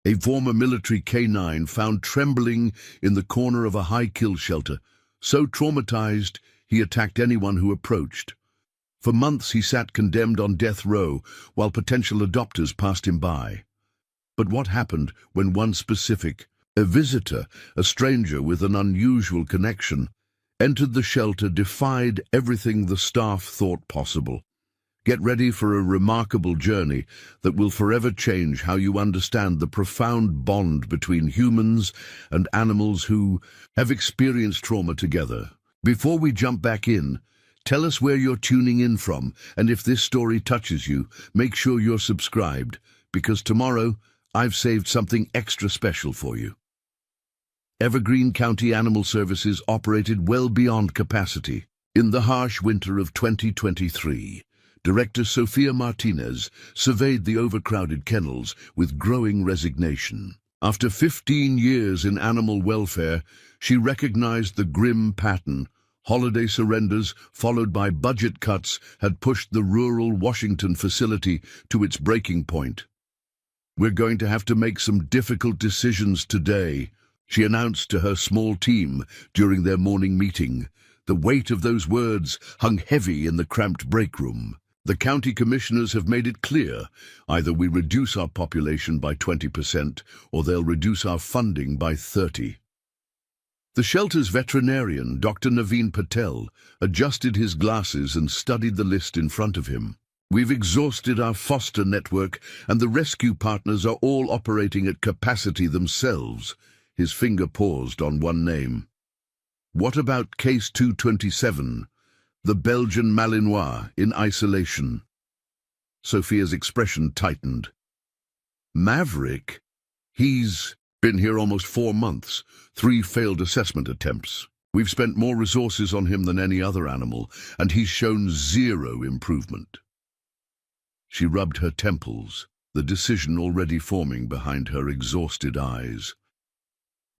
a former military canine found trembling in the corner of a high-kill shelter, so traumatized he attacked anyone who approached. For months he sat condemned on death row while potential adopters passed him by. But what happened when one specific, a visitor, a stranger with an unusual connection, entered the shelter, defied everything the staff thought possible? Get ready for a remarkable journey that will forever change how you understand the profound bond between humans and animals who have experienced trauma together. Before we jump back in, tell us where you're tuning in from, and if this story touches you, make sure you're subscribed, because tomorrow I've saved something extra special for you. Evergreen County Animal Services operated well beyond capacity. In the harsh winter of 2023, Director Sofia Martinez surveyed the overcrowded kennels with growing resignation. After 15 years in animal welfare, she recognized the grim pattern. Holiday surrenders, followed by budget cuts, had pushed the rural Washington facility to its breaking point. "We're going to have to make some difficult decisions today," she announced to her small team during their morning meeting. The weight of those words hung heavy in the cramped break room. The county commissioners have made it clear, either we reduce our population by 20% or they'll reduce our funding by 30%. The shelter's veterinarian, Dr. Naveen Patel, adjusted his glasses and studied the list in front of him. "We've exhausted our foster network, and the rescue partners are all operating at capacity themselves." His finger paused on one name. "What about Case 227, the Belgian Malinois in isolation?" Sophia's expression tightened. "Maverick? He's been here almost 4 months, 3 failed assessment attempts. We've spent more resources on him than any other animal, and he's shown 0 improvement." She rubbed her temples, the decision already forming behind her exhausted eyes.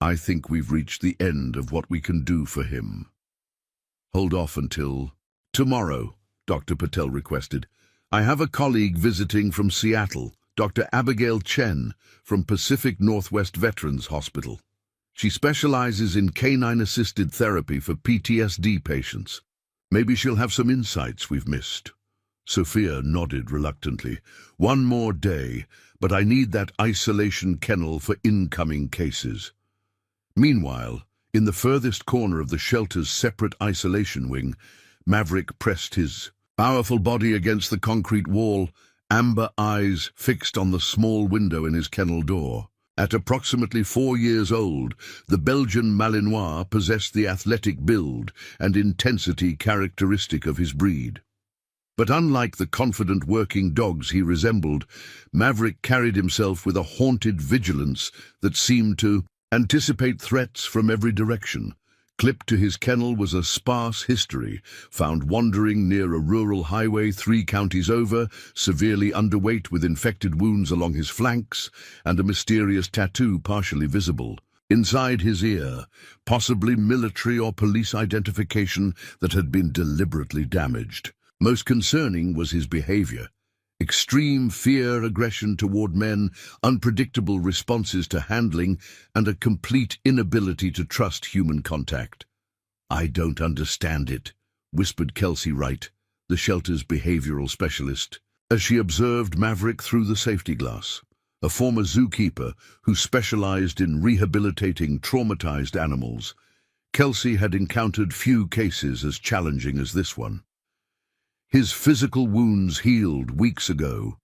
"I think we've reached the end of what we can do for him." "Hold off until tomorrow," Dr. Patel requested. "I have a colleague visiting from Seattle, Dr. Abigail Chen from Pacific Northwest Veterans Hospital. She specializes in canine-assisted therapy for PTSD patients. Maybe she'll have some insights we've missed." Sophia nodded reluctantly. "One more day, but I need that isolation kennel for incoming cases." Meanwhile, in the furthest corner of the shelter's separate isolation wing, Maverick pressed his powerful body against the concrete wall, amber eyes fixed on the small window in his kennel door. At approximately 4 years old, the Belgian Malinois possessed the athletic build and intensity characteristic of his breed. But unlike the confident working dogs he resembled, Maverick carried himself with a haunted vigilance that seemed to anticipate threats from every direction. Clipped to his kennel was a sparse history, found wandering near a rural highway 3 counties over, severely underweight with infected wounds along his flanks, and a mysterious tattoo partially visible. Inside his ear, possibly military or police identification that had been deliberately damaged. Most concerning was his behavior. Extreme fear, aggression toward men, unpredictable responses to handling, and a complete inability to trust human contact. "I don't understand it," whispered Kelsey Wright, the shelter's behavioral specialist, as she observed Maverick through the safety glass. A former zookeeper who specialized in rehabilitating traumatized animals, Kelsey had encountered few cases as challenging as this one. His physical wounds healed weeks ago,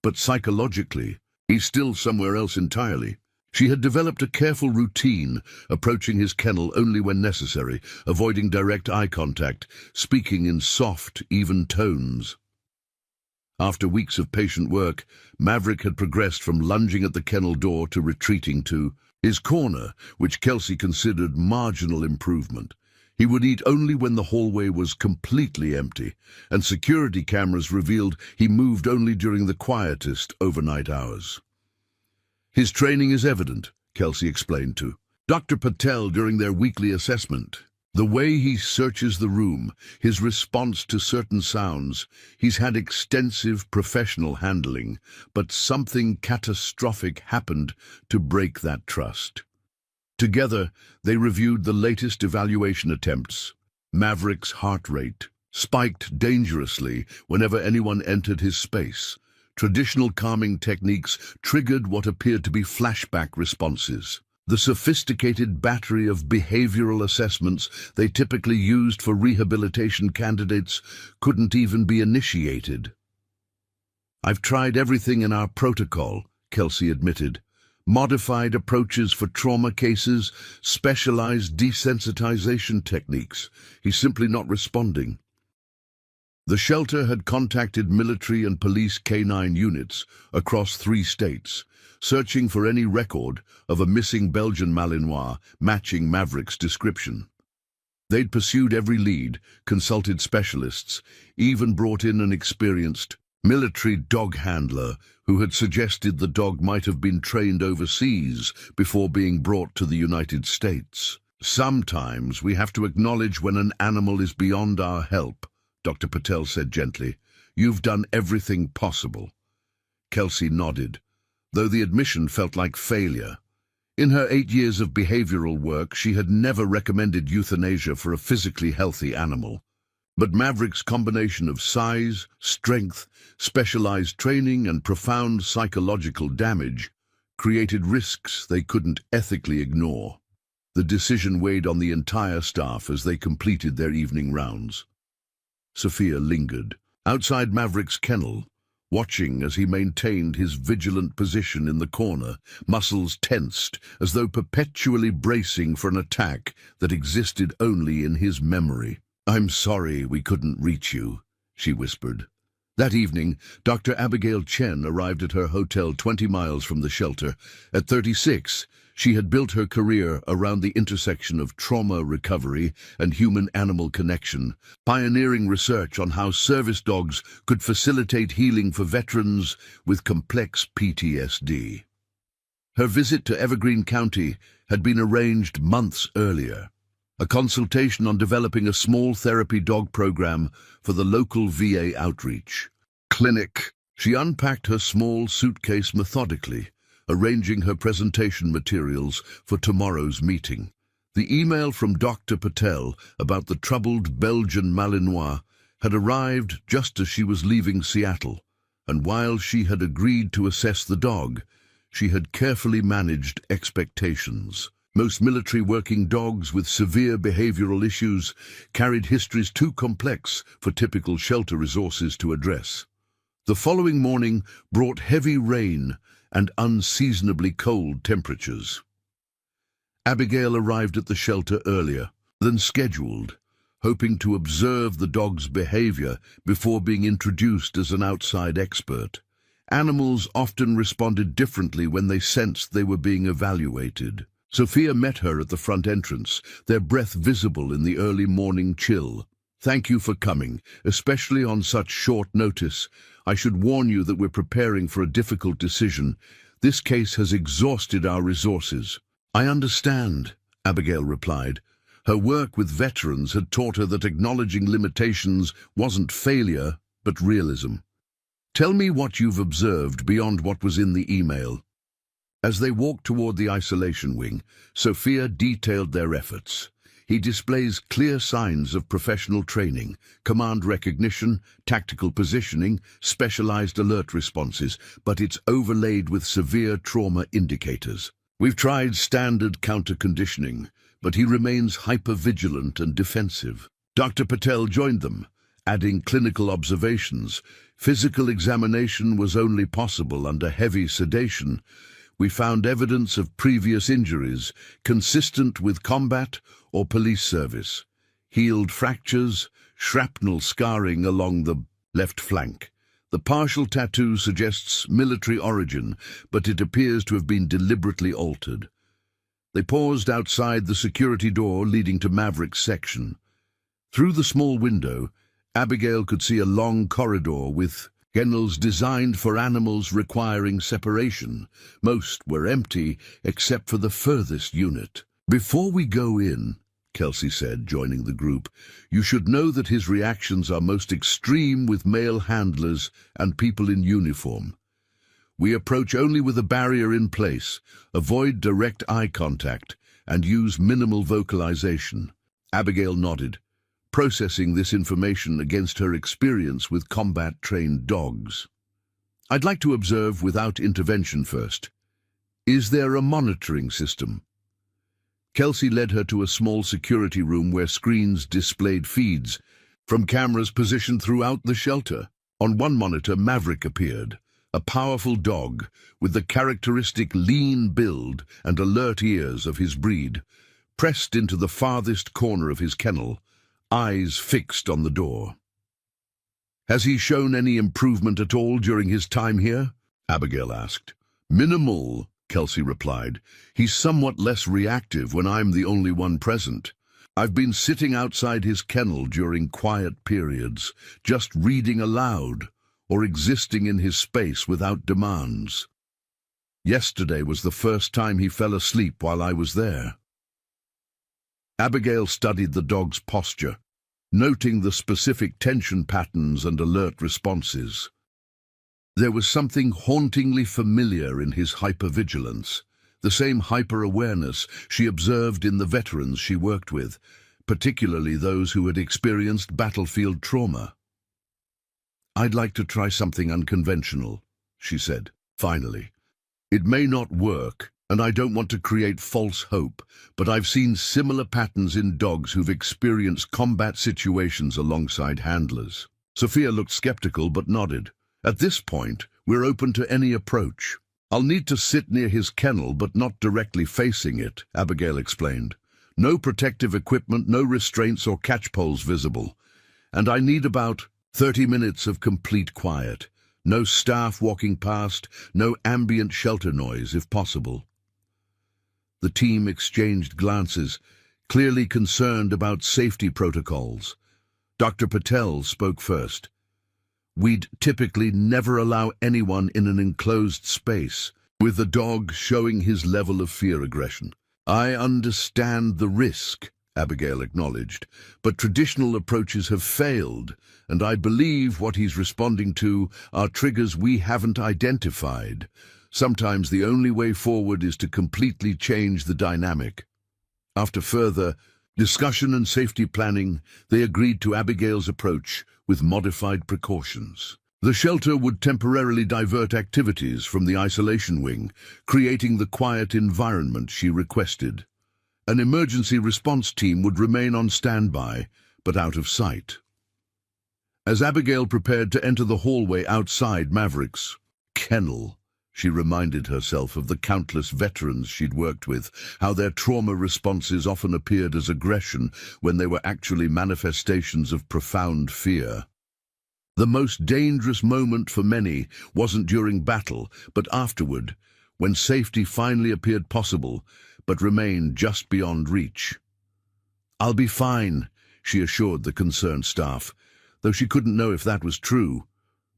but psychologically, he's still somewhere else entirely. She had developed a careful routine, approaching his kennel only when necessary, avoiding direct eye contact, speaking in soft, even tones. After weeks of patient work, Maverick had progressed from lunging at the kennel door to retreating to his corner, which Kelsey considered marginal improvement. He would eat only when the hallway was completely empty, and security cameras revealed he moved only during the quietest overnight hours. "His training is evident," Kelsey explained to Dr. Patel during their weekly assessment. The way he searches the room, his response to certain sounds, he's had extensive professional handling, but something catastrophic happened to break that trust. Together, they reviewed the latest evaluation attempts. Maverick's heart rate spiked dangerously whenever anyone entered his space. Traditional calming techniques triggered what appeared to be flashback responses. The sophisticated battery of behavioral assessments they typically used for rehabilitation candidates couldn't even be initiated. "I've tried everything in our protocol," Kelsey admitted. "Modified approaches for trauma cases, specialized desensitization techniques. He's simply not responding." The shelter had contacted military and police canine units across 3 states, searching for any record of a missing Belgian Malinois matching Maverick's description. They'd pursued every lead, consulted specialists, even brought in an experienced military dog handler who had suggested the dog might have been trained overseas before being brought to the United States. "Sometimes we have to acknowledge when an animal is beyond our help," Dr. Patel said gently. "You've done everything possible." Kelsey nodded, though the admission felt like failure. In her 8 years of behavioral work, she had never recommended euthanasia for a physically healthy animal. But Maverick's combination of size, strength, specialized training, and profound psychological damage created risks they couldn't ethically ignore. The decision weighed on the entire staff as they completed their evening rounds. Sophia lingered outside Maverick's kennel, watching as he maintained his vigilant position in the corner, muscles tensed as though perpetually bracing for an attack that existed only in his memory. "I'm sorry we couldn't reach you," she whispered. That evening, Dr. Abigail Chen arrived at her hotel 20 miles from the shelter. At 36, she had built her career around the intersection of trauma recovery and human-animal connection, pioneering research on how service dogs could facilitate healing for veterans with complex PTSD. Her visit to Evergreen County had been arranged months earlier. A consultation on developing a small therapy dog program for the local VA outreach clinic. She unpacked her small suitcase methodically, arranging her presentation materials for tomorrow's meeting. The email from Dr. Patel about the troubled Belgian Malinois had arrived just as she was leaving Seattle, and while she had agreed to assess the dog, she had carefully managed expectations. Most military working dogs with severe behavioral issues carried histories too complex for typical shelter resources to address. The following morning brought heavy rain and unseasonably cold temperatures. Abigail arrived at the shelter earlier than scheduled, hoping to observe the dog's behavior before being introduced as an outside expert. Animals often responded differently when they sensed they were being evaluated. Sophia met her at the front entrance, their breath visible in the early morning chill. "Thank you for coming, especially on such short notice. I should warn you that we're preparing for a difficult decision. This case has exhausted our resources." "I understand," Abigail replied. Her work with veterans had taught her that acknowledging limitations wasn't failure, but realism. "Tell me what you've observed beyond what was in the email." As they walked toward the isolation wing, Sophia detailed their efforts. He displays clear signs of professional training, command recognition, tactical positioning, specialized alert responses, but it's overlaid with severe trauma indicators. "We've tried standard counter-conditioning, but he remains hyper-vigilant and defensive." Dr. Patel joined them, adding clinical observations. "Physical examination was only possible under heavy sedation. We found evidence of previous injuries consistent with combat or police service. Healed fractures, shrapnel scarring along the left flank. The partial tattoo suggests military origin, but it appears to have been deliberately altered." They paused outside the security door leading to Maverick's section. Through the small window, Abigail could see a long corridor with kennels designed for animals requiring separation. Most were empty, except for the furthest unit. "Before we go in," Kelsey said, joining the group. "You should know that his reactions are most extreme with male handlers and people in uniform. We approach only with a barrier in place, avoid direct eye contact, and use minimal vocalization." Abigail nodded, processing this information against her experience with combat-trained dogs. "I'd like to observe without intervention first. Is there a monitoring system?" Kelsey led her to a small security room where screens displayed feeds from cameras positioned throughout the shelter. On one monitor, Maverick appeared, a powerful dog with the characteristic lean build and alert ears of his breed, pressed into the farthest corner of his kennel, eyes fixed on the door. "Has he shown any improvement at all during his time here?" Abigail asked. "Minimal," Kelsey replied. "He's somewhat less reactive when I'm the only one present. I've been sitting outside his kennel during quiet periods, just reading aloud or existing in his space without demands. Yesterday was the first time he fell asleep while I was there." Abigail studied the dog's posture, noting the specific tension patterns and alert responses. There was something hauntingly familiar in his hypervigilance, the same hyper-awareness she observed in the veterans she worked with, particularly those who had experienced battlefield trauma. "I'd like to try something unconventional," she said, finally. "It may not work, and I don't want to create false hope, but I've seen similar patterns in dogs who've experienced combat situations alongside handlers." Sophia looked skeptical but nodded. "At this point, we're open to any approach. I'll need to sit near his kennel but not directly facing it," Abigail explained. "No protective equipment, no restraints or catchpoles visible. And I need about 30 minutes of complete quiet. No staff walking past, no ambient shelter noise if possible." The team exchanged glances, clearly concerned about safety protocols. Dr. Patel spoke first. "We'd typically never allow anyone in an enclosed space, with the dog showing his level of fear aggression." "I understand the risk," Abigail acknowledged, "but traditional approaches have failed, and I believe what he's responding to are triggers we haven't identified. Sometimes the only way forward is to completely change the dynamic." After further discussion and safety planning, they agreed to Abigail's approach with modified precautions. The shelter would temporarily divert activities from the isolation wing, creating the quiet environment she requested. An emergency response team would remain on standby, but out of sight. As Abigail prepared to enter the hallway outside Maverick's kennel, she reminded herself of the countless veterans she'd worked with, how their trauma responses often appeared as aggression when they were actually manifestations of profound fear. The most dangerous moment for many wasn't during battle, but afterward, when safety finally appeared possible, but remained just beyond reach. "I'll be fine," she assured the concerned staff, though she couldn't know if that was true.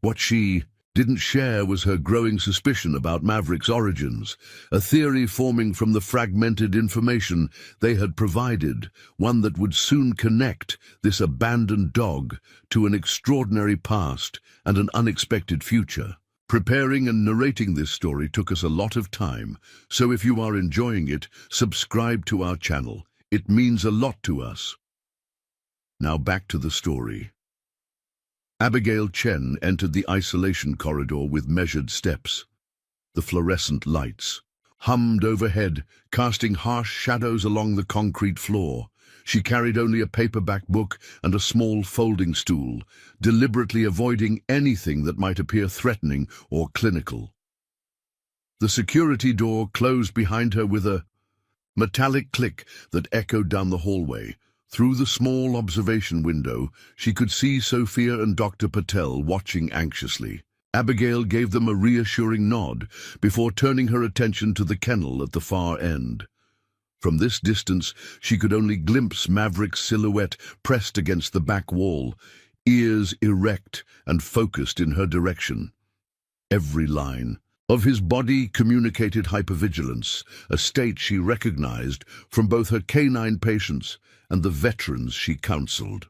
What she didn't share was her growing suspicion about Maverick's origins, a theory forming from the fragmented information they had provided, one that would soon connect this abandoned dog to an extraordinary past and an unexpected future. Preparing and narrating this story took us a lot of time, so if you are enjoying it, subscribe to our channel. It means a lot to us. Now back to the story. Abigail Chen entered the isolation corridor with measured steps. The fluorescent lights hummed overhead, casting harsh shadows along the concrete floor. She carried only a paperback book and a small folding stool, deliberately avoiding anything that might appear threatening or clinical. The security door closed behind her with a metallic click that echoed down the hallway. Through the small observation window, she could see Sophia and Dr. Patel watching anxiously. Abigail gave them a reassuring nod before turning her attention to the kennel at the far end. From this distance, she could only glimpse Maverick's silhouette pressed against the back wall, ears erect and focused in her direction. Every line, of his body communicated hypervigilance, a state she recognized from both her canine patients and the veterans she counseled.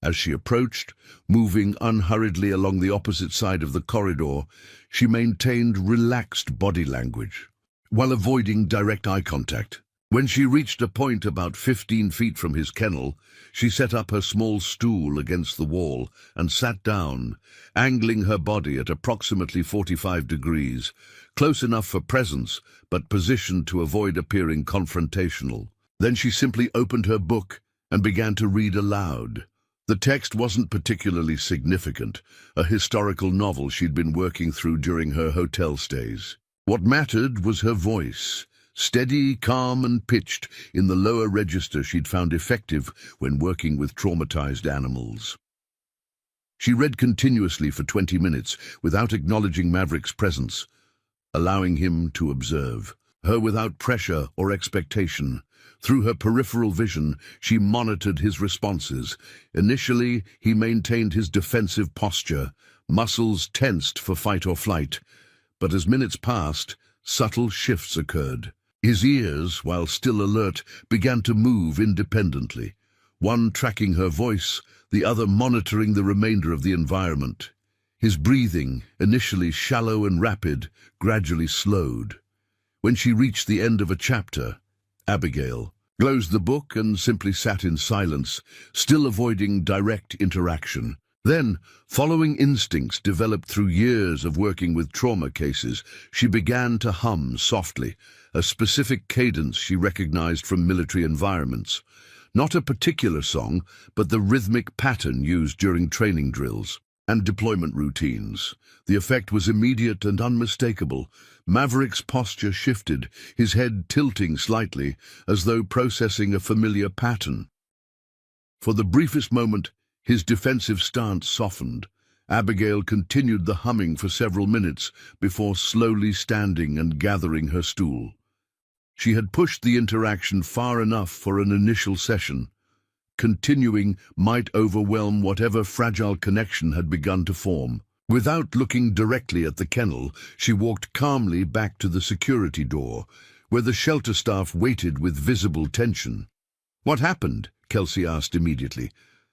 As she approached, moving unhurriedly along the opposite side of the corridor, she maintained relaxed body language, while avoiding direct eye contact. When she reached a point about 15 feet from his kennel, she set up her small stool against the wall and sat down, angling her body at approximately 45 degrees, close enough for presence, but positioned to avoid appearing confrontational. Then she simply opened her book and began to read aloud. The text wasn't particularly significant, a historical novel she'd been working through during her hotel stays. What mattered was her voice, steady, calm, and pitched in the lower register she'd found effective when working with traumatized animals. She read continuously for 20 minutes without acknowledging Maverick's presence, allowing him to observe her without pressure or expectation. Through her peripheral vision, she monitored his responses. Initially, he maintained his defensive posture, muscles tensed for fight or flight. But as minutes passed, subtle shifts occurred. His ears, while still alert, began to move independently, one tracking her voice, the other monitoring the remainder of the environment. His breathing, initially shallow and rapid, gradually slowed. When she reached the end of a chapter, Abigail closed the book and simply sat in silence, still avoiding direct interaction. Then, following instincts developed through years of working with trauma cases, she began to hum softly, a specific cadence she recognized from military environments. Not a particular song, but the rhythmic pattern used during training drills and deployment routines. The effect was immediate and unmistakable. Maverick's posture shifted, his head tilting slightly, as though processing a familiar pattern. For the briefest moment, his defensive stance softened. Abigail continued the humming for several minutes before slowly standing and gathering her stool. She had pushed the interaction far enough for an initial session. Continuing might overwhelm whatever fragile connection had begun to form. Without looking directly at the kennel, she walked calmly back to the security door, where the shelter staff waited with visible tension. "What happened?" Kelsey asked immediately.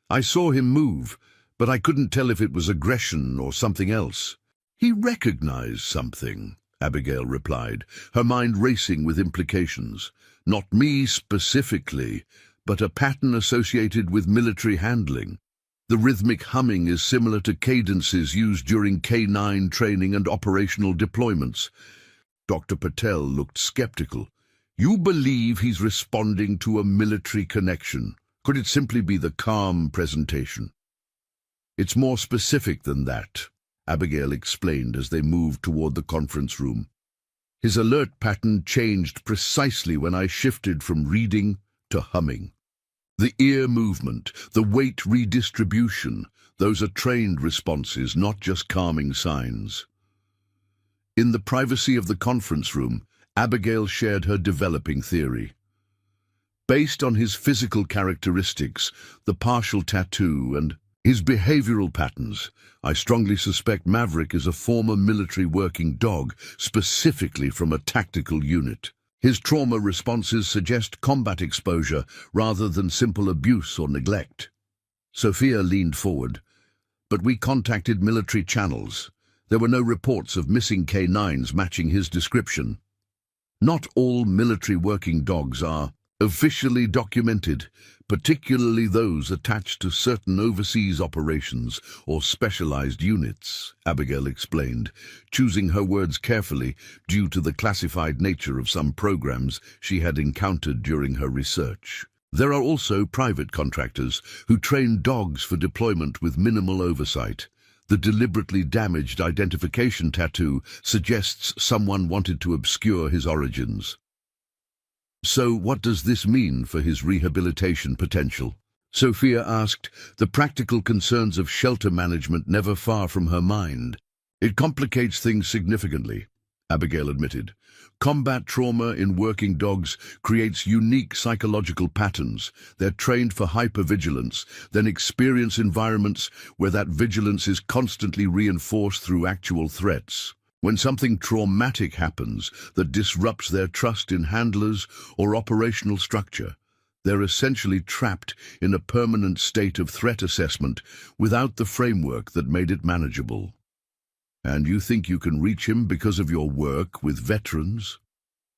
"I saw him move, but I couldn't tell if it was aggression or something else." "He recognized something," Abigail replied, her mind racing with implications. "Not me specifically, but a pattern associated with military handling. The rhythmic humming is similar to cadences used during K-9 training and operational deployments." Dr. Patel looked skeptical. "You believe he's responding to a military connection? Could it simply be the calm presentation?" "It's more specific than that," Abigail explained as they moved toward the conference room. "His alert pattern changed precisely when I shifted from reading to humming. The ear movement, the weight redistribution, those are trained responses, not just calming signs." In the privacy of the conference room, Abigail shared her developing theory. Based on his physical characteristics, the partial tattoo, and his behavioral patterns, I strongly suspect Maverick is a former military working dog, specifically from a tactical unit. His trauma responses suggest combat exposure rather than simple abuse or neglect. Sophia leaned forward. "But we contacted military channels. There were no reports of missing K9s matching his description." "Not all military working dogs are officially documented, particularly those attached to certain overseas operations or specialized units," Abigail explained, choosing her words carefully due to the classified nature of some programs she had encountered during her research. "There are also private contractors who train dogs for deployment with minimal oversight. The deliberately damaged identification tattoo suggests someone wanted to obscure his origins." "So what does this mean for his rehabilitation potential?" Sophia asked, the practical concerns of shelter management never far from her mind. "It complicates things significantly," Abigail admitted. "Combat trauma in working dogs creates unique psychological patterns. They're trained for hypervigilance, then experience environments where that vigilance is constantly reinforced through actual threats. When something traumatic happens that disrupts their trust in handlers or operational structure, they're essentially trapped in a permanent state of threat assessment without the framework that made it manageable. And you think you can reach him because of your work with veterans?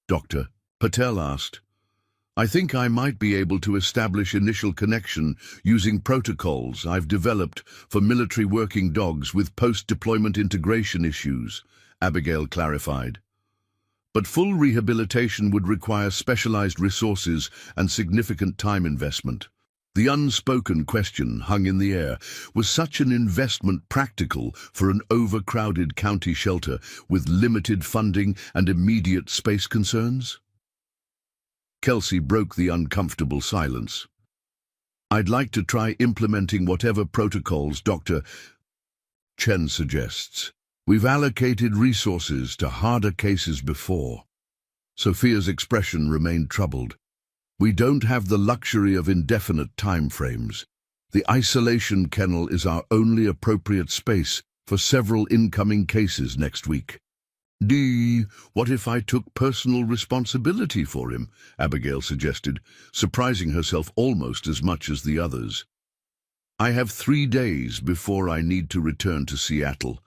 Dr. Patel asked. I think I might be able to establish initial connection using protocols I've developed for military working dogs with post-deployment integration issues, Abigail clarified. But full rehabilitation would require specialized resources and significant time investment. The unspoken question hung in the air. Was such an investment practical for an overcrowded county shelter with limited funding and immediate space concerns? Kelsey broke the uncomfortable silence. I'd like to try implementing whatever protocols Dr. Chen suggests. We've allocated resources to harder cases before. Sophia's expression remained troubled. We don't have the luxury of indefinite time frames. The isolation kennel is our only appropriate space for several incoming cases next week. What if I took personal responsibility for him? Abigail suggested, surprising herself almost as much as the others. I have 3 days before I need to return to Seattle.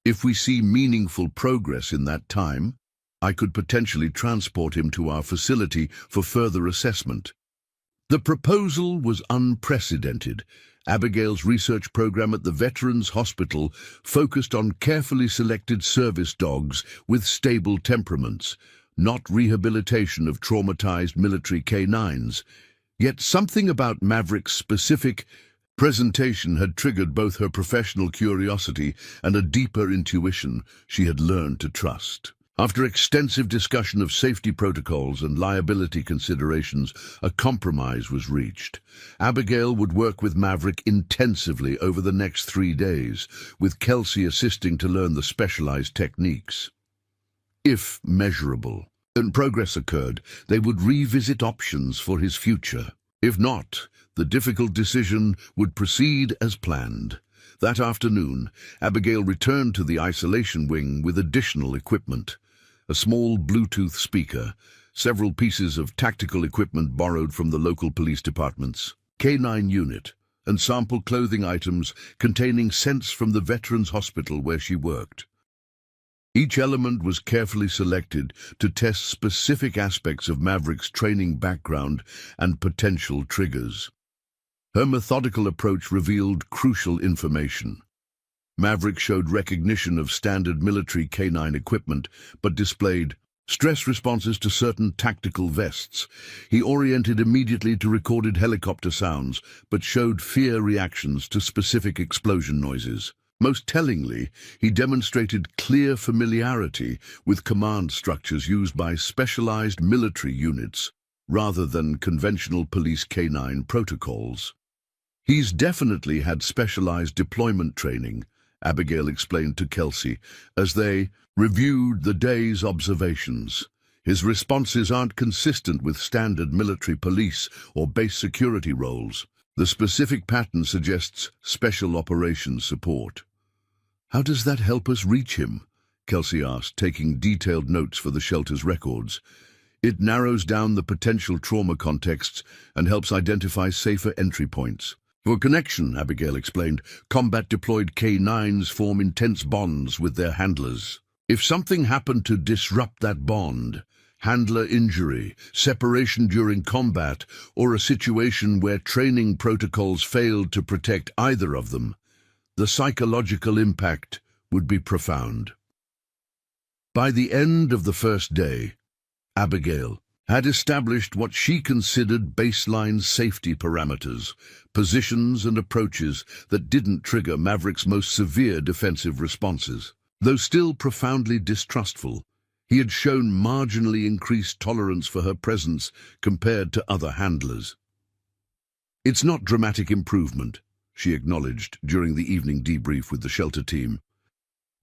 If we see meaningful progress in that time, I could potentially transport him to our facility for further assessment. The proposal was unprecedented. Abigail's research program at the Veterans Hospital focused on carefully selected service dogs with stable temperaments, not rehabilitation of traumatized military canines. Yet something about Maverick's specific presentation had triggered both her professional curiosity and a deeper intuition she had learned to trust. After extensive discussion of safety protocols and liability considerations, a compromise was reached. Abigail would work with Maverick intensively over the next 3 days, with Kelsey assisting to learn the specialized techniques. If measurable and progress occurred, they would revisit options for his future. If not, the difficult decision would proceed as planned. That afternoon, Abigail returned to the isolation wing with additional equipment. A small Bluetooth speaker, several pieces of tactical equipment borrowed from the local police departments, K9 unit, and sample clothing items containing scents from the Veterans Hospital where she worked. Each element was carefully selected to test specific aspects of Maverick's training background and potential triggers. Her methodical approach revealed crucial information. Maverick showed recognition of standard military canine equipment, but displayed stress responses to certain tactical vests. He oriented immediately to recorded helicopter sounds, but showed fear reactions to specific explosion noises. Most tellingly, he demonstrated clear familiarity with command structures used by specialized military units, rather than conventional police canine protocols. He's definitely had specialized deployment training, Abigail explained to Kelsey, as they reviewed the day's observations. His responses aren't consistent with standard military police or base security roles. The specific pattern suggests special operations support. How does that help us reach him? Kelsey asked, taking detailed notes for the shelter's records. It narrows down the potential trauma contexts and helps identify safer entry points. For connection, Abigail explained, combat-deployed K9s form intense bonds with their handlers. If something happened to disrupt that bond, handler injury, separation during combat, or a situation where training protocols failed to protect either of them, the psychological impact would be profound. By the end of the first day, Abigail had established what she considered baseline safety parameters, positions and approaches that didn't trigger Maverick's most severe defensive responses. Though still profoundly distrustful, he had shown marginally increased tolerance for her presence compared to other handlers. It's not dramatic improvement, she acknowledged during the evening debrief with the shelter team.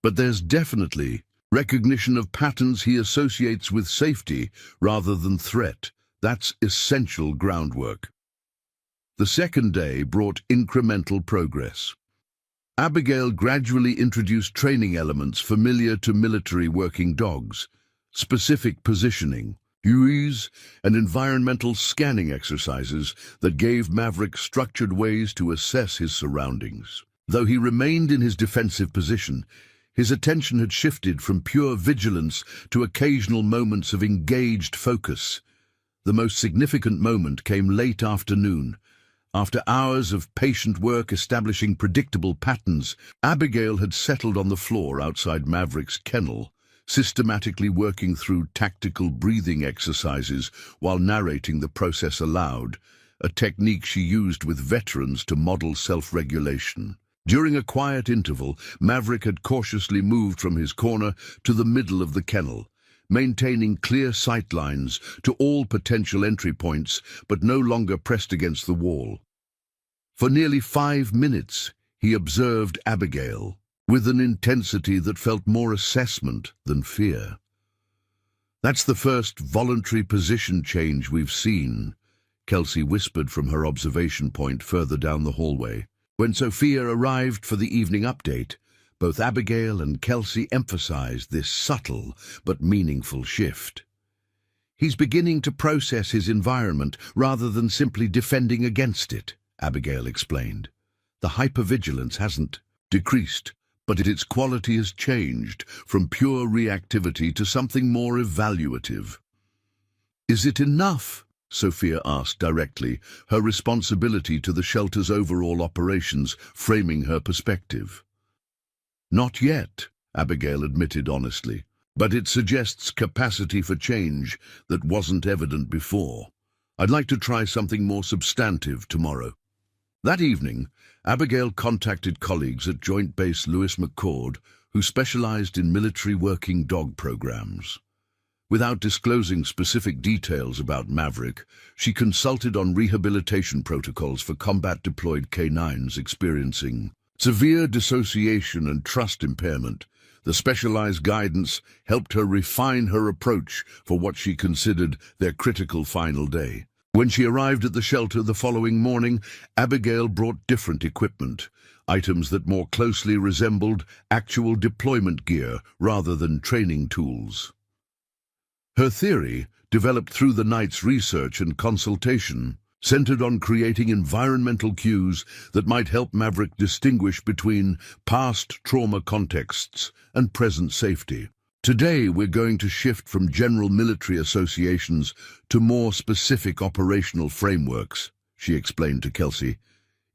But there's definitely recognition of patterns he associates with safety rather than threat. That's essential groundwork. The second day brought incremental progress. Abigail gradually introduced training elements familiar to military working dogs, specific positioning, cues, and environmental scanning exercises that gave Maverick structured ways to assess his surroundings. Though he remained in his defensive position, his attention had shifted from pure vigilance to occasional moments of engaged focus. The most significant moment came late afternoon. After hours of patient work establishing predictable patterns, Abigail had settled on the floor outside Maverick's kennel, systematically working through tactical breathing exercises while narrating the process aloud, a technique she used with veterans to model self-regulation. During a quiet interval, Maverick had cautiously moved from his corner to the middle of the kennel, maintaining clear sight lines to all potential entry points, but no longer pressed against the wall. For nearly 5 minutes, he observed Abigail, with an intensity that felt more assessment than fear. "That's the first voluntary position change we've seen," Kelsey whispered from her observation point further down the hallway. When Sophia arrived for the evening update, both Abigail and Kelsey emphasized this subtle but meaningful shift. "He's beginning to process his environment rather than simply defending against it," Abigail explained. "The hypervigilance hasn't decreased, but its quality has changed from pure reactivity to something more evaluative." "Is it enough?" Sophia asked directly, her responsibility to the shelter's overall operations framing her perspective. "Not yet," Abigail admitted honestly, "but it suggests capacity for change that wasn't evident before. I'd like to try something more substantive tomorrow." That evening, Abigail contacted colleagues at Joint Base Lewis McChord who specialized in military working dog programs. Without disclosing specific details about Maverick, she consulted on rehabilitation protocols for combat-deployed canines experiencing severe dissociation and trust impairment. The specialized guidance helped her refine her approach for what she considered their critical final day. When she arrived at the shelter the following morning, Abigail brought different equipment, items that more closely resembled actual deployment gear rather than training tools. Her theory, developed through the night's research and consultation, centered on creating environmental cues that might help Maverick distinguish between past trauma contexts and present safety. "Today we're going to shift from general military associations to more specific operational frameworks," she explained to Kelsey.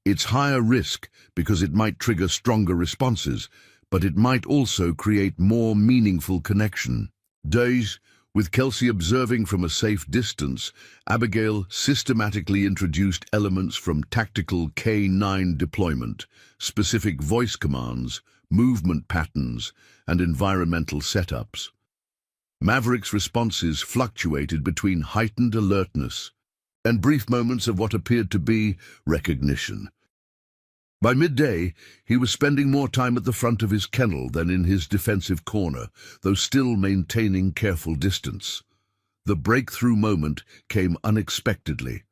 "It's higher risk because it might trigger stronger responses, but it might also create more meaningful connection." With Kelsey observing from a safe distance, Abigail systematically introduced elements from tactical K9 deployment, specific voice commands, movement patterns, and environmental setups. Maverick's responses fluctuated between heightened alertness and brief moments of what appeared to be recognition. By midday, he was spending more time at the front of his kennel than in his defensive corner, though still maintaining careful distance. The breakthrough moment came unexpectedly.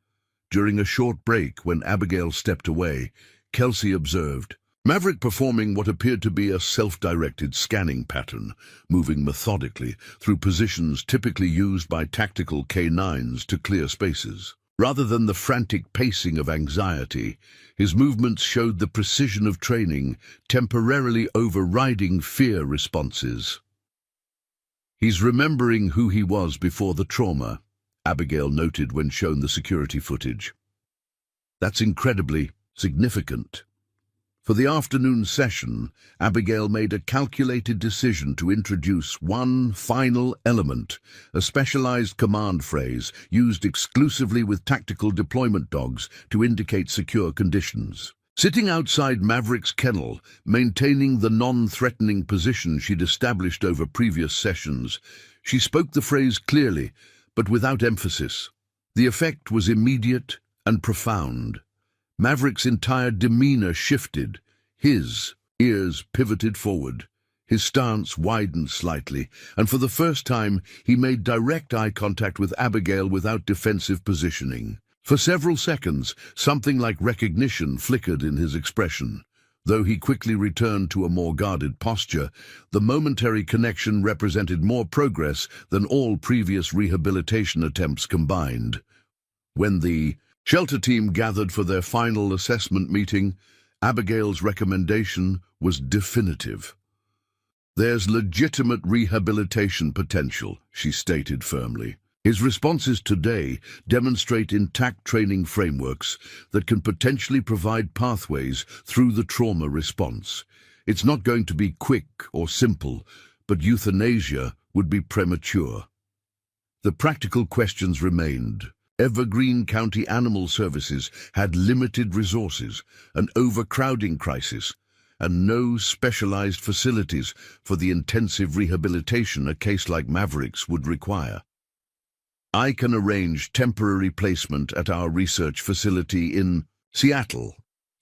During a short break, when Abigail stepped away, Kelsey observed Maverick performing what appeared to be a self-directed scanning pattern, moving methodically through positions typically used by tactical K9s to clear spaces. Rather than the frantic pacing of anxiety, his movements showed the precision of training, temporarily overriding fear responses. "He's remembering who he was before the trauma," Abigail noted when shown the security footage. "That's incredibly significant." For the afternoon session, Abigail made a calculated decision to introduce one final element, a specialized command phrase used exclusively with tactical deployment dogs to indicate secure conditions. Sitting outside Maverick's kennel, maintaining the non-threatening position she'd established over previous sessions, she spoke the phrase clearly, but without emphasis. The effect was immediate and profound. Maverick's entire demeanor shifted. His ears pivoted forward. His stance widened slightly, and for the first time he made direct eye contact with Abigail without defensive positioning. For several seconds, something like recognition flickered in his expression. Though he quickly returned to a more guarded posture, the momentary connection represented more progress than all previous rehabilitation attempts combined. When the shelter team gathered for their final assessment meeting, Abigail's recommendation was definitive. "There's legitimate rehabilitation potential," she stated firmly. His responses today demonstrate intact training frameworks that can potentially provide pathways through the trauma response. It's not going to be quick or simple, but euthanasia would be premature. The practical questions remained. Evergreen County Animal Services had limited resources, an overcrowding crisis, and no specialized facilities for the intensive rehabilitation a case like Maverick's would require. "I can arrange temporary placement at our research facility in Seattle,"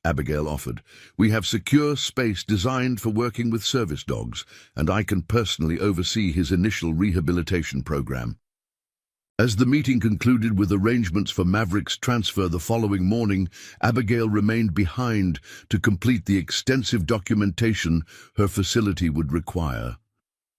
Abigail offered. "We have secure space designed for working with service dogs, and I can personally oversee his initial rehabilitation program." As the meeting concluded with arrangements for Maverick's transfer the following morning, Abigail remained behind to complete the extensive documentation her facility would require.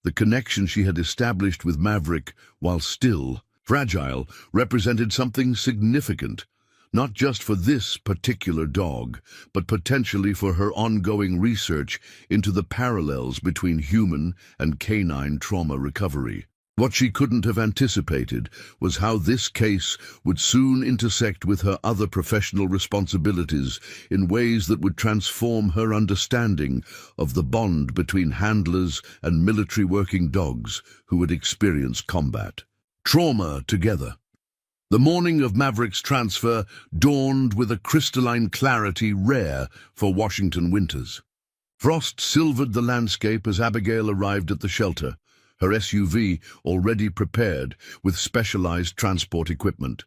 The connection she had established with Maverick, while still fragile, represented something significant, not just for this particular dog, but potentially for her ongoing research into the parallels between human and canine trauma recovery. What she couldn't have anticipated was how this case would soon intersect with her other professional responsibilities in ways that would transform her understanding of the bond between handlers and military working dogs who had experienced combat. Trauma together. The morning of Maverick's transfer dawned with a crystalline clarity rare for Washington winters. Frost silvered the landscape as Abigail arrived at the shelter, her SUV already prepared with specialized transport equipment.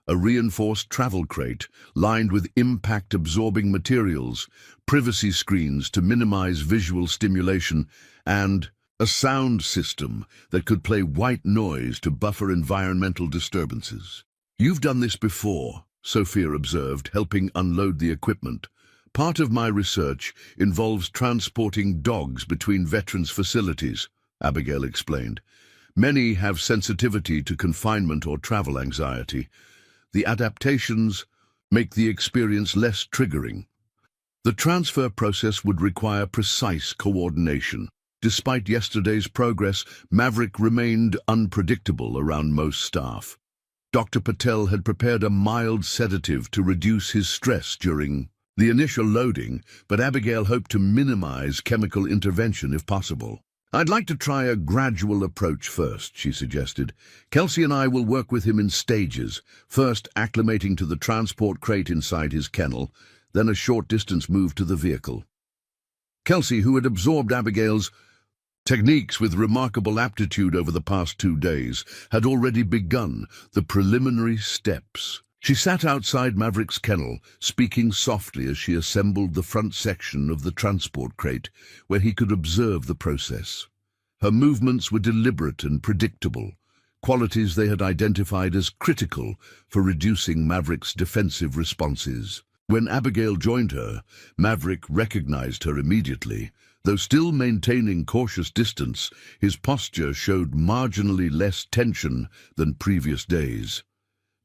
A reinforced travel crate lined with impact-absorbing materials, privacy screens to minimize visual stimulation, and a sound system that could play white noise to buffer environmental disturbances. "You've done this before," Sophia observed, helping unload the equipment. "Part of my research involves transporting dogs between veterans' facilities," Abigail explained. "Many have sensitivity to confinement or travel anxiety. The adaptations make the experience less triggering. The transfer process would require precise coordination. Despite yesterday's progress, Maverick remained unpredictable around most staff. Dr. Patel had prepared a mild sedative to reduce his stress during the initial loading, but Abigail hoped to minimize chemical intervention if possible. "I'd like to try a gradual approach first," she suggested. "Kelsey and I will work with him in stages, first acclimating to the transport crate inside his kennel, then a short distance move to the vehicle." Kelsey, who had absorbed Abigail's techniques with remarkable aptitude over the past 2 days, had already begun the preliminary steps. She sat outside Maverick's kennel, speaking softly as she assembled the front section of the transport crate, where he could observe the process. Her movements were deliberate and predictable, qualities they had identified as critical for reducing Maverick's defensive responses. When Abigail joined her, Maverick recognized her immediately. Though still maintaining cautious distance, his posture showed marginally less tension than previous days.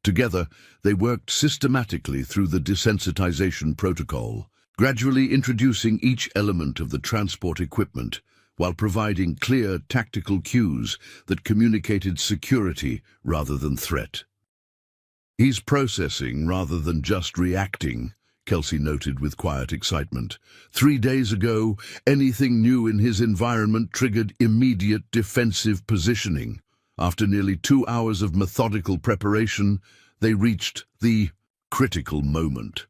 Together, they worked systematically through the desensitization protocol, gradually introducing each element of the transport equipment while providing clear tactical cues that communicated security rather than threat. "He's processing rather than just reacting," Kelsey noted with quiet excitement. 3 days ago, anything new in his environment triggered immediate defensive positioning. After nearly 2 hours of methodical preparation, they reached the critical moment.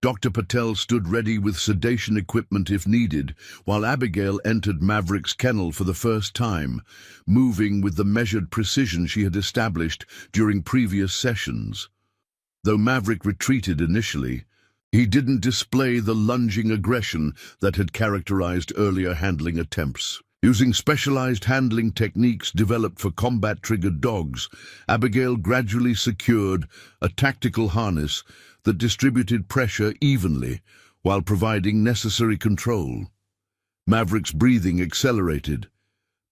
Dr. Patel stood ready with sedation equipment if needed, while Abigail entered Maverick's kennel for the first time, moving with the measured precision she had established during previous sessions. Though Maverick retreated initially, he didn't display the lunging aggression that had characterized earlier handling attempts. Using specialized handling techniques developed for combat-triggered dogs, Abigail gradually secured a tactical harness that distributed pressure evenly while providing necessary control. Maverick's breathing accelerated,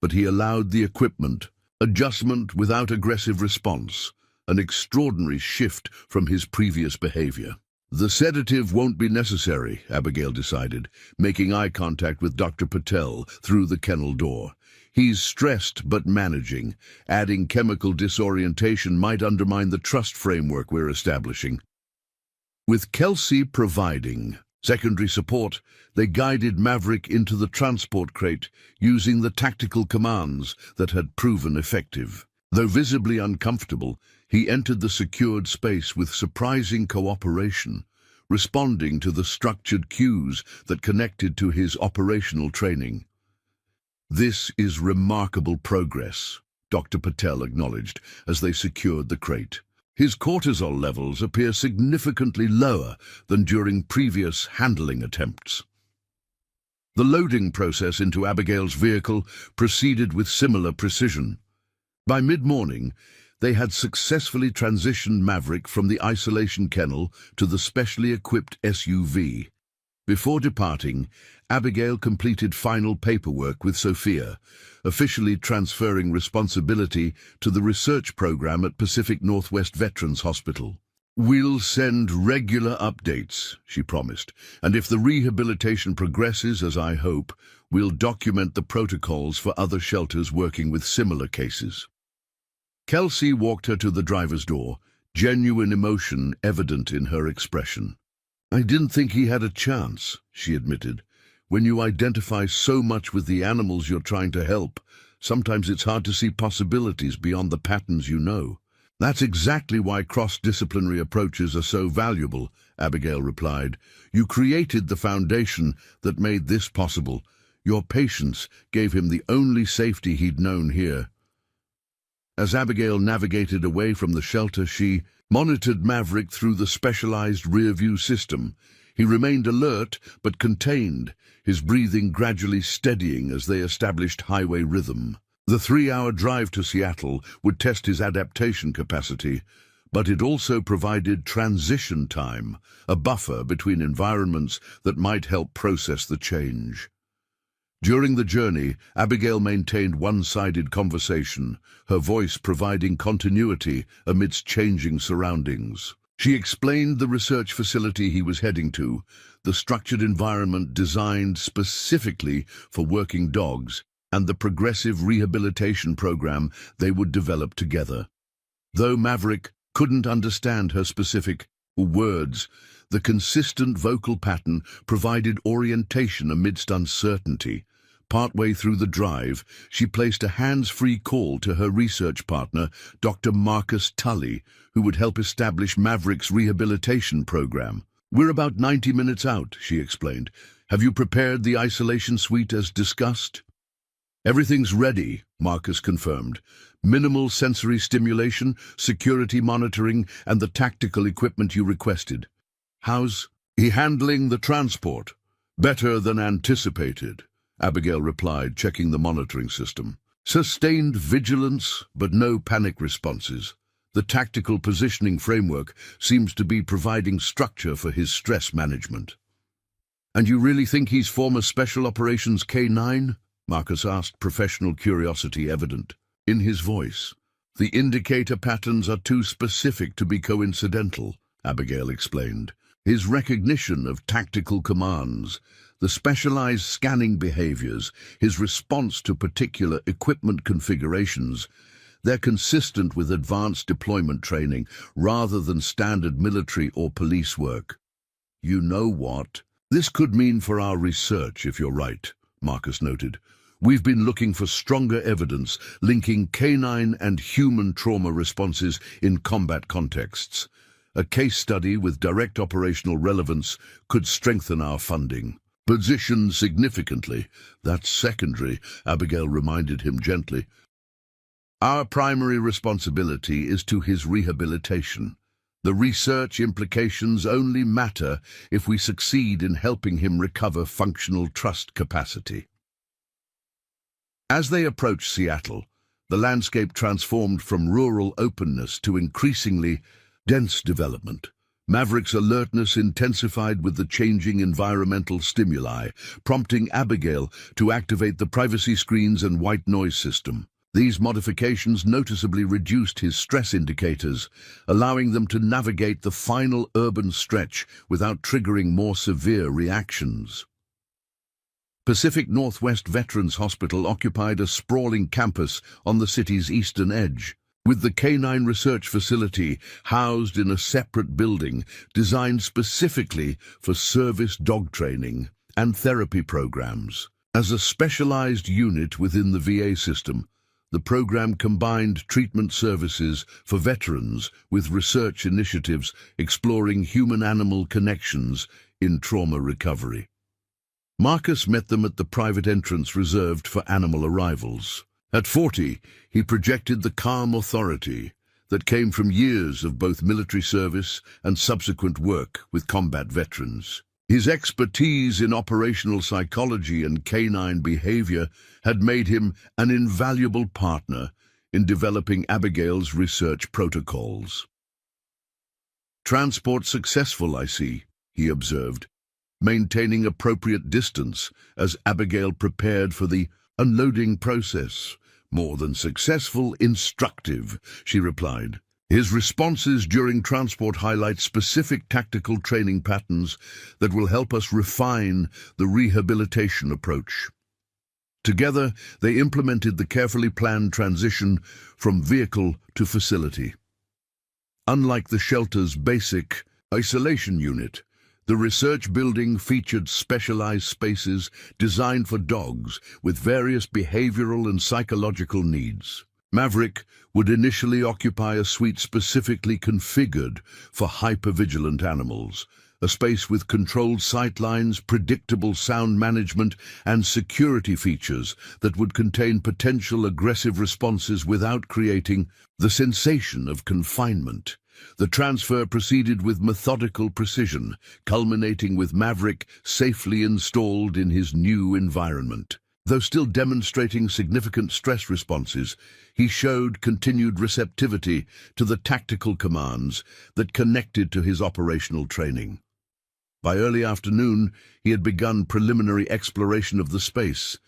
but he allowed the equipment, adjustment without aggressive response, an extraordinary shift from his previous behavior. The sedative won't be necessary, Abigail decided, making eye contact with Dr. Patel through the kennel door. He's stressed but managing. Adding chemical disorientation might undermine the trust framework we're establishing. With Kelsey providing secondary support, they guided Maverick into the transport crate using the tactical commands that had proven effective. Though visibly uncomfortable, he entered the secured space with surprising cooperation, responding to the structured cues that connected to his operational training. "This is remarkable progress," Dr. Patel acknowledged as they secured the crate. "His cortisol levels appear significantly lower than during previous handling attempts." The loading process into Abigail's vehicle proceeded with similar precision. By mid-morning, they had successfully transitioned Maverick from the isolation kennel to the specially equipped SUV. Before departing, Abigail completed final paperwork with Sophia, officially transferring responsibility to the research program at Pacific Northwest Veterans Hospital. "We'll send regular updates," she promised, "and if the rehabilitation progresses as I hope, we'll document the protocols for other shelters working with similar cases." Kelsey walked her to the driver's door, genuine emotion evident in her expression. "I didn't think he had a chance," she admitted. "When you identify so much with the animals you're trying to help, sometimes it's hard to see possibilities beyond the patterns you know." "That's exactly why cross-disciplinary approaches are so valuable," Abigail replied. "You created the foundation that made this possible. Your patience gave him the only safety he'd known here." As Abigail navigated away from the shelter, she monitored Maverick through the specialized rear-view system. He remained alert but contained, his breathing gradually steadying as they established highway rhythm. The 3-hour drive to Seattle would test his adaptation capacity, but it also provided transition time, a buffer between environments that might help process the change. During the journey, Abigail maintained one-sided conversation, her voice providing continuity amidst changing surroundings. She explained the research facility he was heading to, the structured environment designed specifically for working dogs, and the progressive rehabilitation program they would develop together. Though Maverick couldn't understand her specific words, the consistent vocal pattern provided orientation amidst uncertainty. Partway through the drive, she placed a hands-free call to her research partner, Dr. Marcus Tully, who would help establish Maverick's rehabilitation program. "We're about 90 minutes out," she explained. "Have you prepared the isolation suite as discussed?" "Everything's ready," Marcus confirmed. "Minimal sensory stimulation, security monitoring, and the tactical equipment you requested." "How's he handling the transport?" "Better than anticipated," Abigail replied, checking the monitoring system. "Sustained vigilance, but no panic responses. The tactical positioning framework seems to be providing structure for his stress management." "And you really think he's former Special Operations K9? Marcus asked, professional curiosity evident in his voice. "The indicator patterns are too specific to be coincidental," Abigail explained. "His recognition of tactical commands, the specialized scanning behaviors, his response to particular equipment configurations, they're consistent with advanced deployment training rather than standard military or police work." "You know what? This could mean for our research, if you're right," Marcus noted. "We've been looking for stronger evidence linking canine and human trauma responses in combat contexts. A case study with direct operational relevance could strengthen our funding." "Position significantly. That's secondary," Abigail reminded him gently. "Our primary responsibility is to his rehabilitation. The research implications only matter if we succeed in helping him recover functional trust capacity." As they approached Seattle, the landscape transformed from rural openness to increasingly dense development. Maverick's alertness intensified with the changing environmental stimuli, prompting Abigail to activate the privacy screens and white noise system. These modifications noticeably reduced his stress indicators, allowing them to navigate the final urban stretch without triggering more severe reactions. Pacific Northwest Veterans Hospital occupied a sprawling campus on the city's eastern edge, with the Canine Research Facility housed in a separate building designed specifically for service dog training and therapy programs. As a specialized unit within the VA system, the program combined treatment services for veterans with research initiatives exploring human-animal connections in trauma recovery. Marcus met them at the private entrance reserved for animal arrivals. At 40, he projected the calm authority that came from years of both military service and subsequent work with combat veterans. His expertise in operational psychology and canine behavior had made him an invaluable partner in developing Abigail's research protocols. "Transport successful, I see," he observed, maintaining appropriate distance as Abigail prepared for the unloading process. "More than successful, instructive," she replied. His responses during transport highlight specific tactical training patterns that will help us refine the rehabilitation approach. Together, they implemented the carefully planned transition from vehicle to facility. Unlike the shelter's basic isolation unit, the research building featured specialized spaces designed for dogs with various behavioral and psychological needs. Maverick would initially occupy a suite specifically configured for hypervigilant animals, a space with controlled sight lines, predictable sound management, and security features that would contain potential aggressive responses without creating the sensation of confinement. The transfer proceeded with methodical precision, culminating with Maverick safely installed in his new environment. Though still demonstrating significant stress responses, he showed continued receptivity to the tactical commands that connected to his operational training. By early afternoon, he had begun preliminary exploration of the space,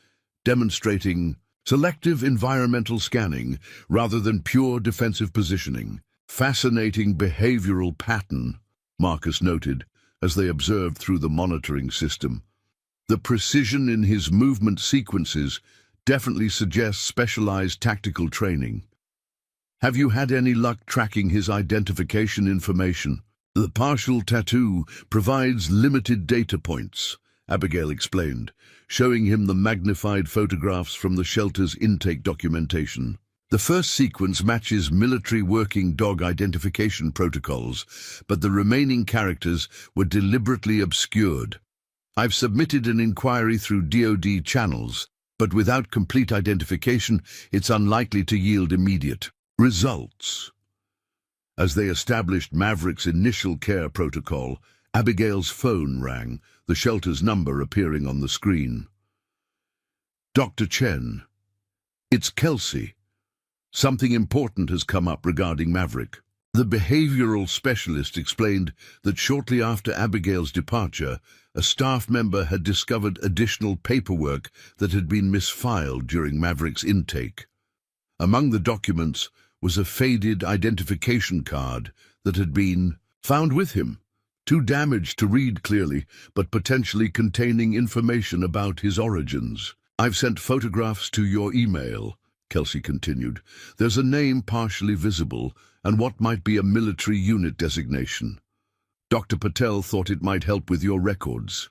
demonstrating selective environmental scanning rather than pure defensive positioning. "Fascinating behavioral pattern," Marcus noted as they observed through the monitoring system. "The precision in his movement sequences definitely suggests specialized tactical training. Have you had any luck tracking his identification information?" "The partial tattoo provides limited data points," Abigail explained, showing him the magnified photographs from the shelter's intake documentation. "The first sequence matches military working dog identification protocols, but the remaining characters were deliberately obscured. I've submitted an inquiry through DoD channels, but without complete identification, it's unlikely to yield immediate results." As they established Maverick's initial care protocol, Abigail's phone rang, the shelter's number appearing on the screen. "Dr. Chen, it's Kelsey. Something important has come up regarding Maverick." The behavioral specialist explained that shortly after Abigail's departure, a staff member had discovered additional paperwork that had been misfiled during Maverick's intake. Among the documents was a faded identification card that had been found with him, too damaged to read clearly, but potentially containing information about his origins. "I've sent photographs to your email," Kelsey continued. "There's a name partially visible and what might be a military unit designation. Dr. Patel thought it might help with your records."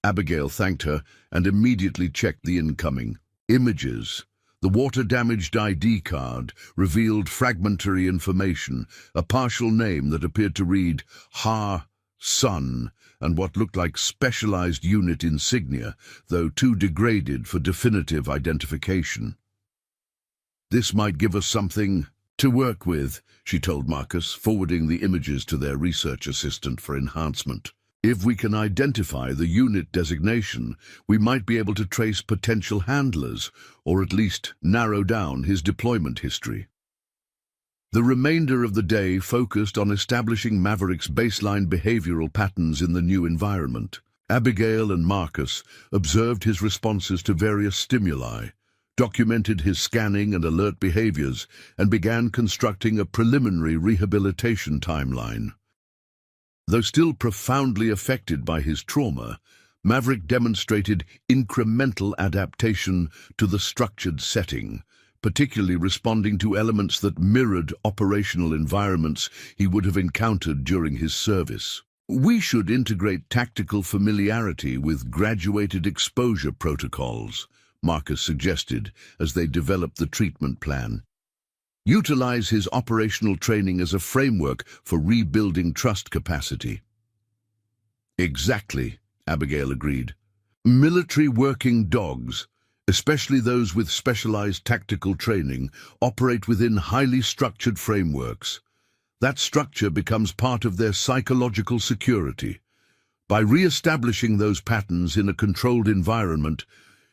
Abigail thanked her and immediately checked the incoming images. The water-damaged ID card revealed fragmentary information, a partial name that appeared to read Ha-Sun, and what looked like specialized unit insignia, though too degraded for definitive identification. "This might give us something to work with," she told Marcus, forwarding the images to their research assistant for enhancement. "If we can identify the unit designation, we might be able to trace potential handlers, or at least narrow down his deployment history." The remainder of the day focused on establishing Maverick's baseline behavioral patterns in the new environment. Abigail and Marcus observed his responses to various stimuli, documented his scanning and alert behaviors, and began constructing a preliminary rehabilitation timeline. Though still profoundly affected by his trauma, Maverick demonstrated incremental adaptation to the structured setting, particularly responding to elements that mirrored operational environments he would have encountered during his service. We should integrate tactical familiarity with graduated exposure protocols, Marcus suggested as they developed the treatment plan. Utilize his operational training as a framework for rebuilding trust capacity. Exactly, Abigail agreed. Military working dogs, especially those with specialized tactical training, operate within highly structured frameworks. That structure becomes part of their psychological security. By re-establishing those patterns in a controlled environment,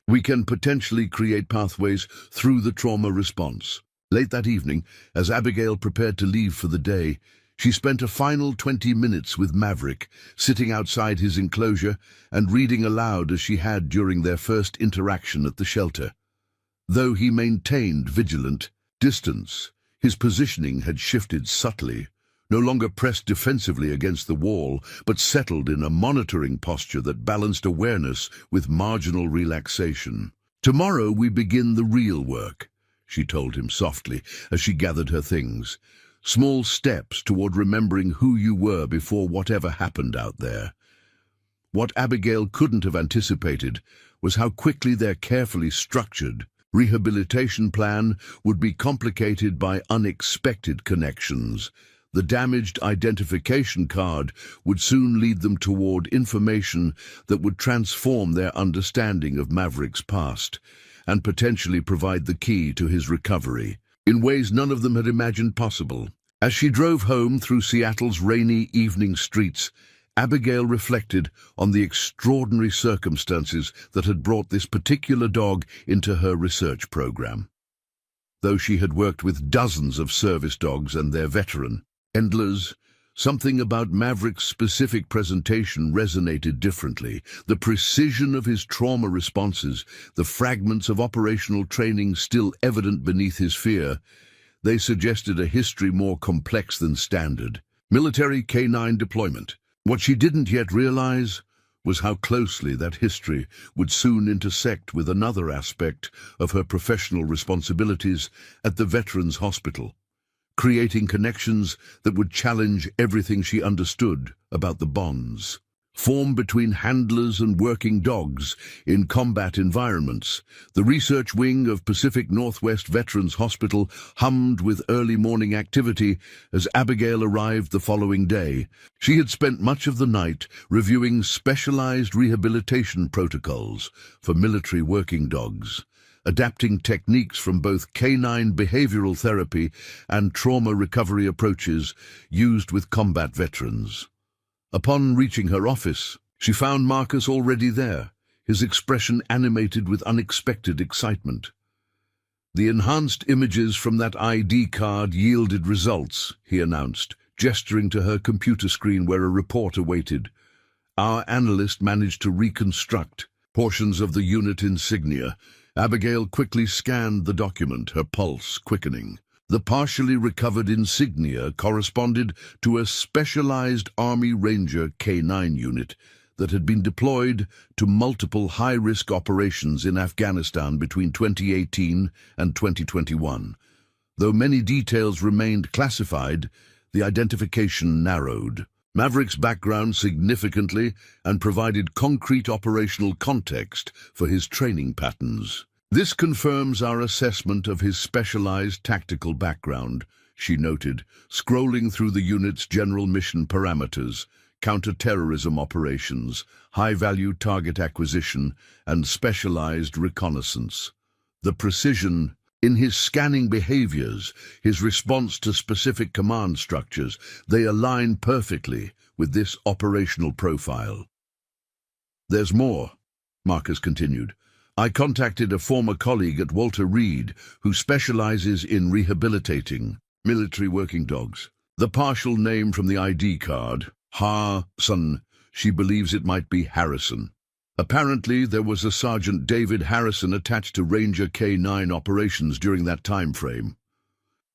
we can potentially create pathways through the trauma response. Late that evening, as Abigail prepared to leave for the day, she spent a final 20 minutes with Maverick, sitting outside his enclosure and reading aloud as she had during their first interaction at the shelter. Though he maintained vigilant distance, his positioning had shifted subtly, no longer pressed defensively against the wall, but settled in a monitoring posture that balanced awareness with marginal relaxation. "Tomorrow we begin the real work," she told him softly as she gathered her things. "Small steps toward remembering who you were before whatever happened out there." What Abigail couldn't have anticipated was how quickly their carefully structured rehabilitation plan would be complicated by unexpected connections. The damaged identification card would soon lead them toward information that would transform their understanding of Maverick's past and potentially provide the key to his recovery, in ways none of them had imagined possible. As she drove home through Seattle's rainy evening streets, Abigail reflected on the extraordinary circumstances that had brought this particular dog into her research program. Though she had worked with dozens of service dogs and their veteran handlers, something about Maverick's specific presentation resonated differently. The precision of his trauma responses, the fragments of operational training still evident beneath his fear, they suggested a history more complex than standard. Military canine deployment. What she didn't yet realize was how closely that history would soon intersect with another aspect of her professional responsibilities at the Veterans Hospital, creating connections that would challenge everything she understood about the bonds formed between handlers and working dogs in combat environments. The research wing of Pacific Northwest Veterans Hospital hummed with early morning activity as Abigail arrived the following day. She had spent much of the night reviewing specialized rehabilitation protocols for military working dogs, adapting techniques from both canine behavioral therapy and trauma recovery approaches used with combat veterans. Upon reaching her office, she found Marcus already there, his expression animated with unexpected excitement. "The enhanced images from that ID card yielded results," he announced, gesturing to her computer screen where a report awaited. "Our analyst managed to reconstruct portions of the unit insignia." Abigail quickly scanned the document, her pulse quickening. The partially recovered insignia corresponded to a specialized Army Ranger K9 unit that had been deployed to multiple high-risk operations in Afghanistan between 2018 and 2021. Though many details remained classified, the identification narrowed. Maverick's background significantly and provided concrete operational context for his training patterns. "This confirms our assessment of his specialized tactical background," she noted, scrolling through the unit's general mission parameters: counter-terrorism operations, high-value target acquisition, and specialized reconnaissance. The precision in his scanning behaviors, his response to specific command structures, they align perfectly with this operational profile. "There's more," Marcus continued. "I contacted a former colleague at Walter Reed who specializes in rehabilitating Military working dogs. The partial name from the ID card, Ha-Sun, she believes it might be Harrison. Apparently, there was a Sergeant David Harrison attached to Ranger K9 operations during that time frame.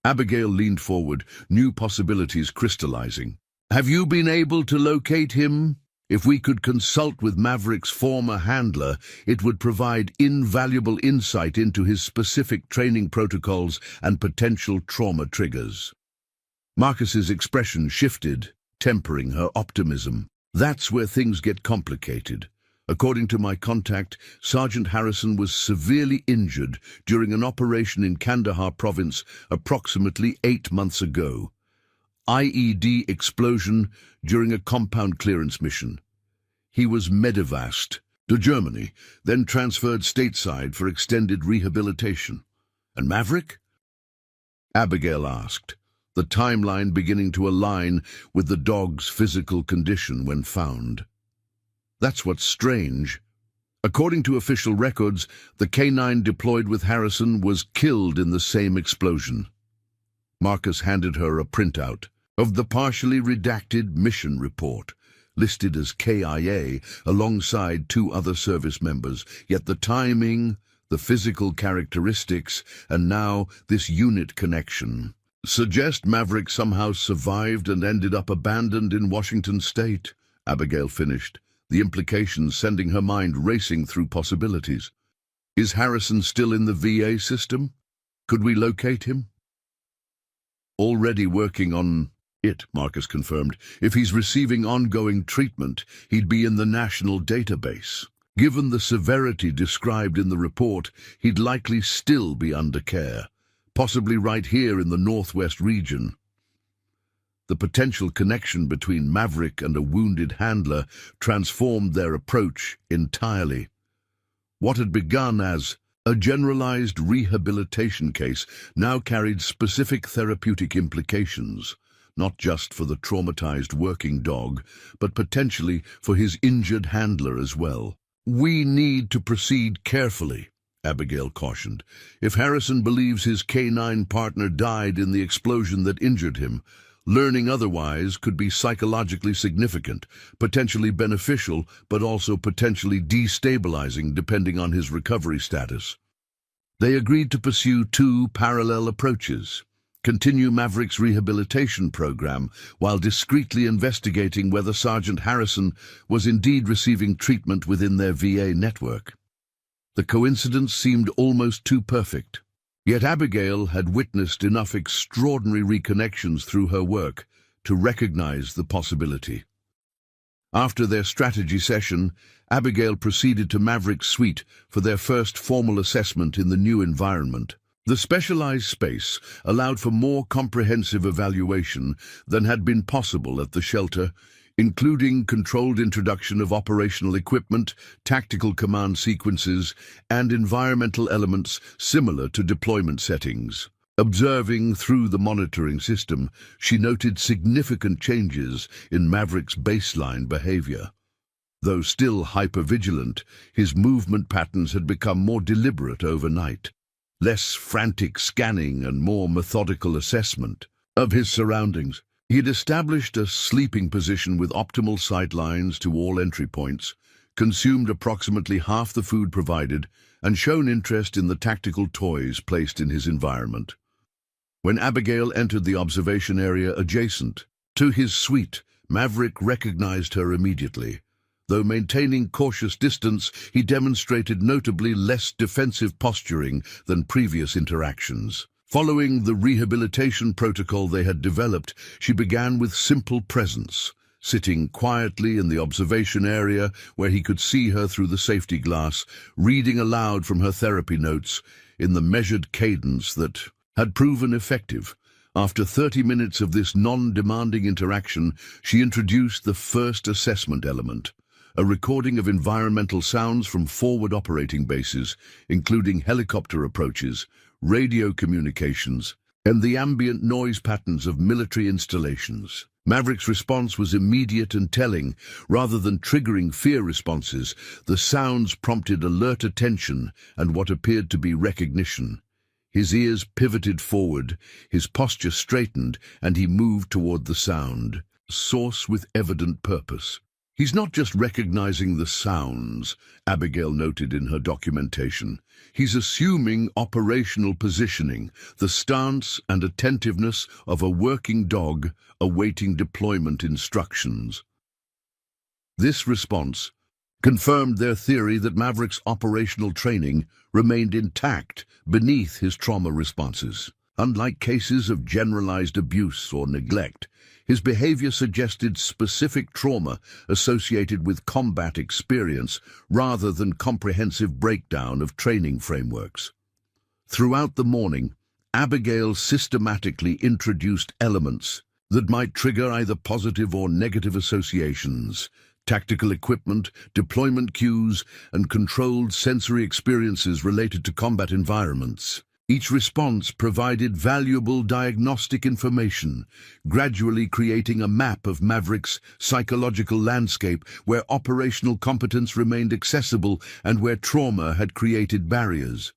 Abigail leaned forward, new possibilities crystallizing. Have you been able to locate him? If we could consult with Maverick's former handler, it would provide invaluable insight into his specific training protocols and potential trauma triggers. Marcus's expression shifted, tempering her optimism. That's where things get complicated. According to my contact, Sergeant Harrison was severely injured during an operation in Kandahar province approximately 8 months ago. IED explosion during a compound clearance mission. He was medevaced to Germany, then transferred stateside for extended rehabilitation. And Maverick? Abigail asked, the timeline beginning to align with the dog's physical condition when found. That's what's strange. According to official records, the K9 deployed with Harrison was killed in the same explosion. Marcus handed her a printout of the partially redacted mission report, listed as KIA alongside 2 other service members, yet the timing, the physical characteristics, and now this unit connection suggest Maverick somehow survived and ended up abandoned in Washington state, Abigail finished, the implications sending her mind racing through possibilities. Is Harrison still in the VA system? Could we locate him? Already working on it, Marcus confirmed. If he's receiving ongoing treatment, he'd be in the national database. Given the severity described in the report, he'd likely still be under care, possibly right here in the Northwest region. The potential connection between Maverick and a wounded handler transformed their approach entirely. What had begun as a generalized rehabilitation case now carried specific therapeutic implications, not just for the traumatized working dog, but potentially for his injured handler as well. We need to proceed carefully, Abigail cautioned. If Harrison believes his K9 partner died in the explosion that injured him, learning otherwise could be psychologically significant, potentially beneficial, but also potentially destabilizing depending on his recovery status. They agreed to pursue 2 parallel approaches. Continue Maverick's rehabilitation program while discreetly investigating whether Sergeant Harrison was indeed receiving treatment within their VA network. The coincidence seemed almost too perfect. Yet Abigail had witnessed enough extraordinary reconnections through her work to recognize the possibility. After their strategy session, Abigail proceeded to Maverick's suite for their first formal assessment in the new environment. The specialized space allowed for more comprehensive evaluation than had been possible at the shelter, including controlled introduction of operational equipment, tactical command sequences, and environmental elements similar to deployment settings. Observing through the monitoring system, she noted significant changes in Maverick's baseline behavior. Though still hypervigilant, his movement patterns had become more deliberate overnight. Less frantic scanning and more methodical assessment of his surroundings. He had established a sleeping position with optimal sight lines to all entry points, consumed approximately half the food provided, and shown interest in the tactical toys placed in his environment. When Abigail entered the observation area adjacent to his suite, Maverick recognized her immediately. Though maintaining cautious distance, he demonstrated notably less defensive posturing than previous interactions. Following the rehabilitation protocol they had developed, she began with simple presence, sitting quietly in the observation area where he could see her through the safety glass, reading aloud from her therapy notes in the measured cadence that had proven effective. After 30 minutes of this non-demanding interaction, she introduced the first assessment element, a recording of environmental sounds from forward operating bases, including helicopter approaches, radio communications, and the ambient noise patterns of military installations. Maverick's response was immediate and telling. Rather than triggering fear responses, the sounds prompted alert attention and what appeared to be recognition. His ears pivoted forward, his posture straightened, and he moved toward the sound, source with evident purpose. He's not just recognizing the sounds, Abigail noted in her documentation. He's assuming operational positioning, the stance and attentiveness of a working dog awaiting deployment instructions. This response confirmed their theory that Maverick's operational training remained intact beneath his trauma responses. Unlike cases of generalized abuse or neglect, his behavior suggested specific trauma associated with combat experience rather than comprehensive breakdown of training frameworks. Throughout the morning, Abigail systematically introduced elements that might trigger either positive or negative associations: tactical equipment, deployment cues, and controlled sensory experiences related to combat environments. Each response provided valuable diagnostic information, gradually creating a map of Maverick's psychological landscape where operational competence remained accessible and where trauma had created barriers.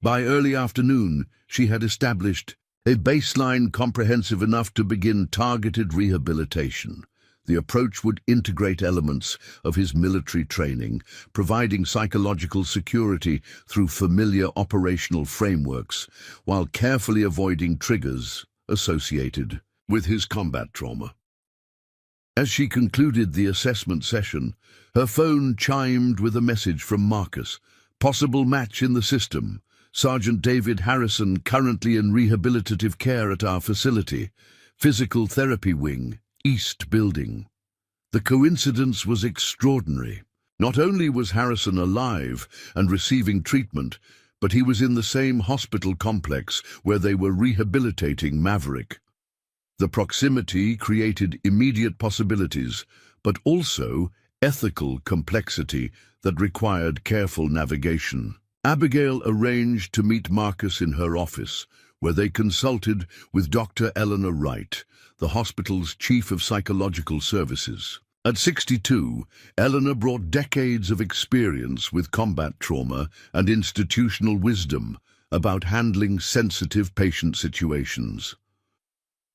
By early afternoon, she had established a baseline comprehensive enough to begin targeted rehabilitation. The approach would integrate elements of his military training, providing psychological security through familiar operational frameworks, while carefully avoiding triggers associated with his combat trauma. As she concluded the assessment session, her phone chimed with a message from Marcus. Possible match in the system. Sergeant David Harrison, currently in rehabilitative care at our facility. Physical therapy wing. East Building. The coincidence was extraordinary. Not only was Harrison alive and receiving treatment, but he was in the same hospital complex where they were rehabilitating Maverick. The proximity created immediate possibilities, but also ethical complexity that required careful navigation. Abigail arranged to meet Marcus in her office, where they consulted with Dr. Eleanor Wright, the hospital's chief of psychological services. At 62, Eleanor brought decades of experience with combat trauma and institutional wisdom about handling sensitive patient situations.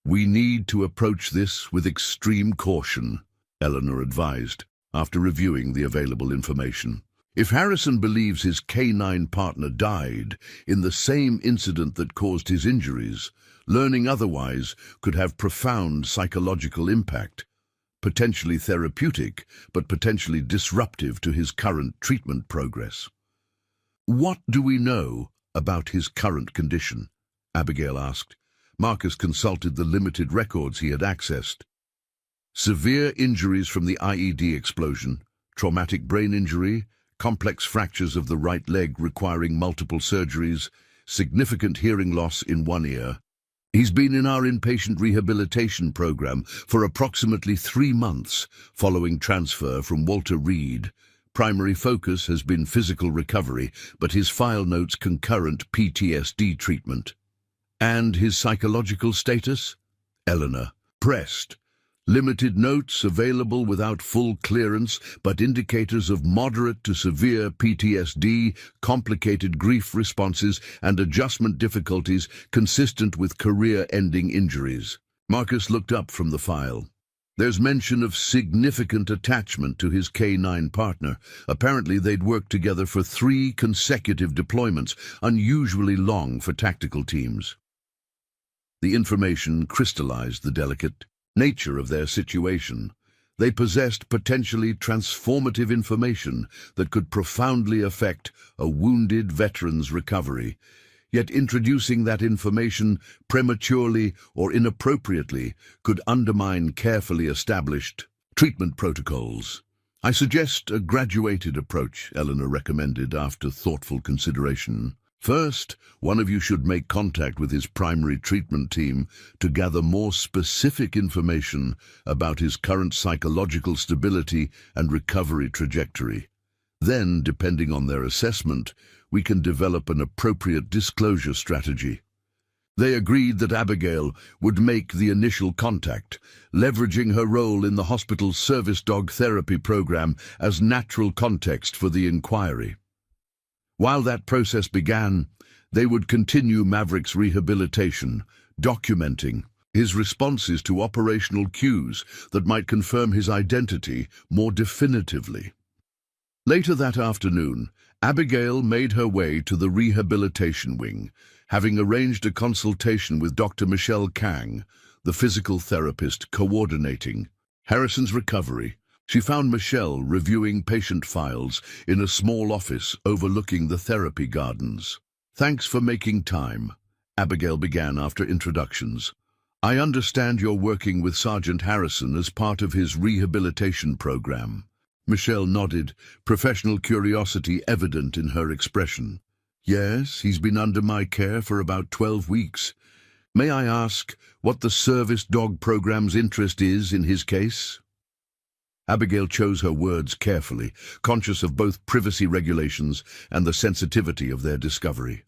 "We need to approach this with extreme caution," Eleanor advised, after reviewing the available information. If Harrison believes his K9 partner died in the same incident that caused his injuries, learning otherwise could have profound psychological impact, potentially therapeutic, but potentially disruptive to his current treatment progress. "What do we know about his current condition?" Abigail asked. Marcus consulted the limited records he had accessed. Severe injuries from the IED explosion, traumatic brain injury, complex fractures of the right leg requiring multiple surgeries, significant hearing loss in one ear. He's been in our inpatient rehabilitation program for approximately 3 months following transfer from Walter Reed. Primary focus has been physical recovery, but his file notes concurrent PTSD treatment. And his psychological status? Eleanor pressed. Limited notes available without full clearance, but indicators of moderate to severe PTSD, complicated grief responses, and adjustment difficulties consistent with career-ending injuries. Marcus looked up from the file. There's mention of significant attachment to his K9 partner. Apparently they'd worked together for 3 consecutive deployments, unusually long for tactical teams. The information crystallized the delicate nature of their situation. They possessed potentially transformative information that could profoundly affect a wounded veteran's recovery. Yet introducing that information prematurely or inappropriately could undermine carefully established treatment protocols. "I suggest a graduated approach," Eleanor recommended after thoughtful consideration. "First, one of you should make contact with his primary treatment team to gather more specific information about his current psychological stability and recovery trajectory. Then, depending on their assessment, we can develop an appropriate disclosure strategy." They agreed that Abigail would make the initial contact, leveraging her role in the hospital's service dog therapy program as natural context for the inquiry. While that process began, They would continue Maverick's rehabilitation, documenting his responses to operational cues that might confirm his identity more definitively. Later that afternoon, Abigail made her way to the rehabilitation wing, having arranged a consultation with Dr. Michelle Kang, the physical therapist coordinating Harrison's recovery. She found Michelle reviewing patient files in a small office overlooking the therapy gardens. "Thanks for making time," Abigail began after introductions. "I understand you're working with Sergeant Harrison as part of his rehabilitation program." Michelle nodded, professional curiosity evident in her expression. "Yes, he's been under my care for about 12 weeks. May I ask what the service dog program's interest is in his case?" Abigail chose her words carefully, conscious of both privacy regulations and the sensitivity of their discovery.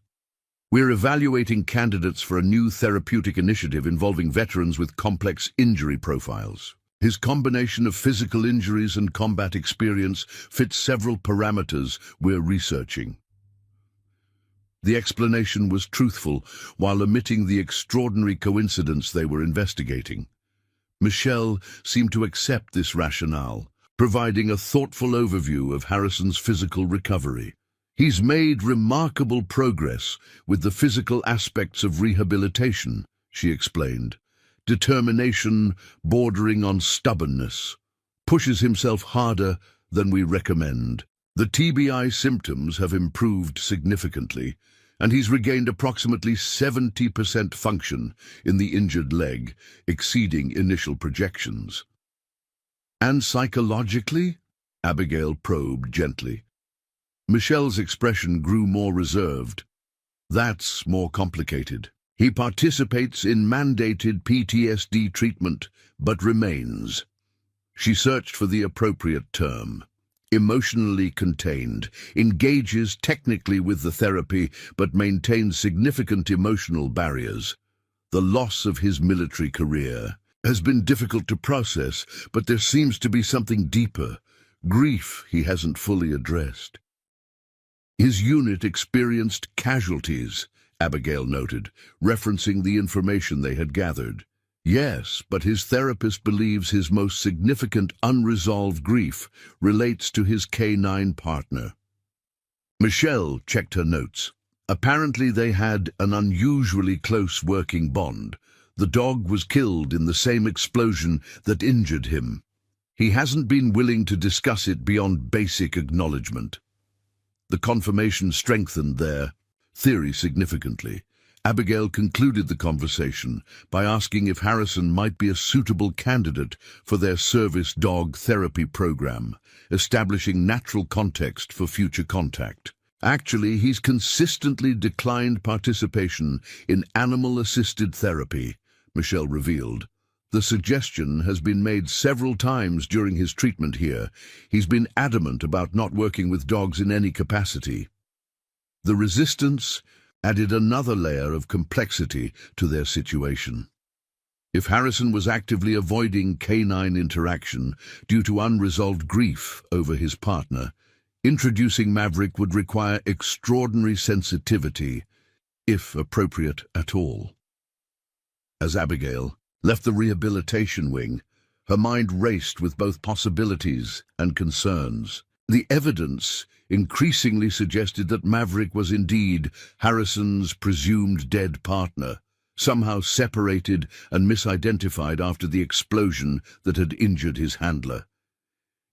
"We're evaluating candidates for a new therapeutic initiative involving veterans with complex injury profiles. His combination of physical injuries and combat experience fits several parameters we're researching." The explanation was truthful while omitting the extraordinary coincidence they were investigating. Michelle seemed to accept this rationale, providing a thoughtful overview of Harrison's physical recovery. "He's made remarkable progress with the physical aspects of rehabilitation," she explained. "Determination bordering on stubbornness. Pushes himself harder than we recommend. The TBI symptoms have improved significantly, and he's regained approximately 70% function in the injured leg, exceeding initial projections." "And psychologically?" Abigail probed gently. Michelle's expression grew more reserved. "That's more complicated. He participates in mandated PTSD treatment, but remains." She searched for the appropriate term. "Emotionally contained, engages technically with the therapy, but maintains significant emotional barriers. The loss of his military career has been difficult to process, but there seems to be something deeper. Grief he hasn't fully addressed." "His unit experienced casualties," Abigail noted, referencing the information they had gathered. "Yes, but his therapist believes his most significant unresolved grief relates to his K9 partner." Michelle checked her notes. Apparently they had an unusually close working bond. The dog was killed in the same explosion that injured him. He hasn't been willing to discuss it beyond basic acknowledgement. The confirmation strengthened their theory significantly. Abigail concluded the conversation by asking if Harrison might be a suitable candidate for their service dog therapy program, establishing natural context for future contact. "Actually, he's consistently declined participation in animal-assisted therapy," Michelle revealed. "The suggestion has been made several times during his treatment here. He's been adamant about not working with dogs in any capacity." The resistance added another layer of complexity to their situation. If Harrison was actively avoiding canine interaction due to unresolved grief over his partner, introducing Maverick would require extraordinary sensitivity, if appropriate at all. As Abigail left the rehabilitation wing, her mind raced with both possibilities and concerns. The evidence increasingly suggested that Maverick was indeed Harrison's presumed dead partner, somehow separated and misidentified after the explosion that had injured his handler.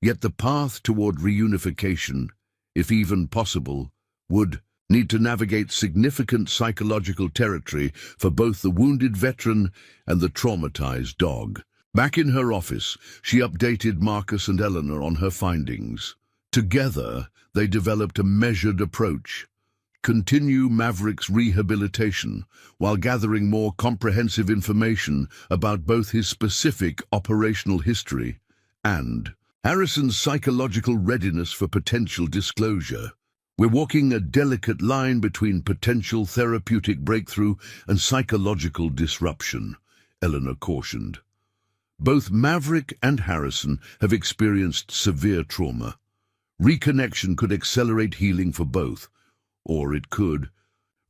Yet the path toward reunification, if even possible, would need to navigate significant psychological territory for both the wounded veteran and the traumatized dog. Back in her office, she updated Marcus and Eleanor on her findings. Together, they developed a measured approach. Continue Maverick's rehabilitation while gathering more comprehensive information about both his specific operational history and Harrison's psychological readiness for potential disclosure. "We're walking a delicate line between potential therapeutic breakthrough and psychological disruption," Eleanor cautioned. "Both Maverick and Harrison have experienced severe trauma. Reconnection could accelerate healing for both, or it could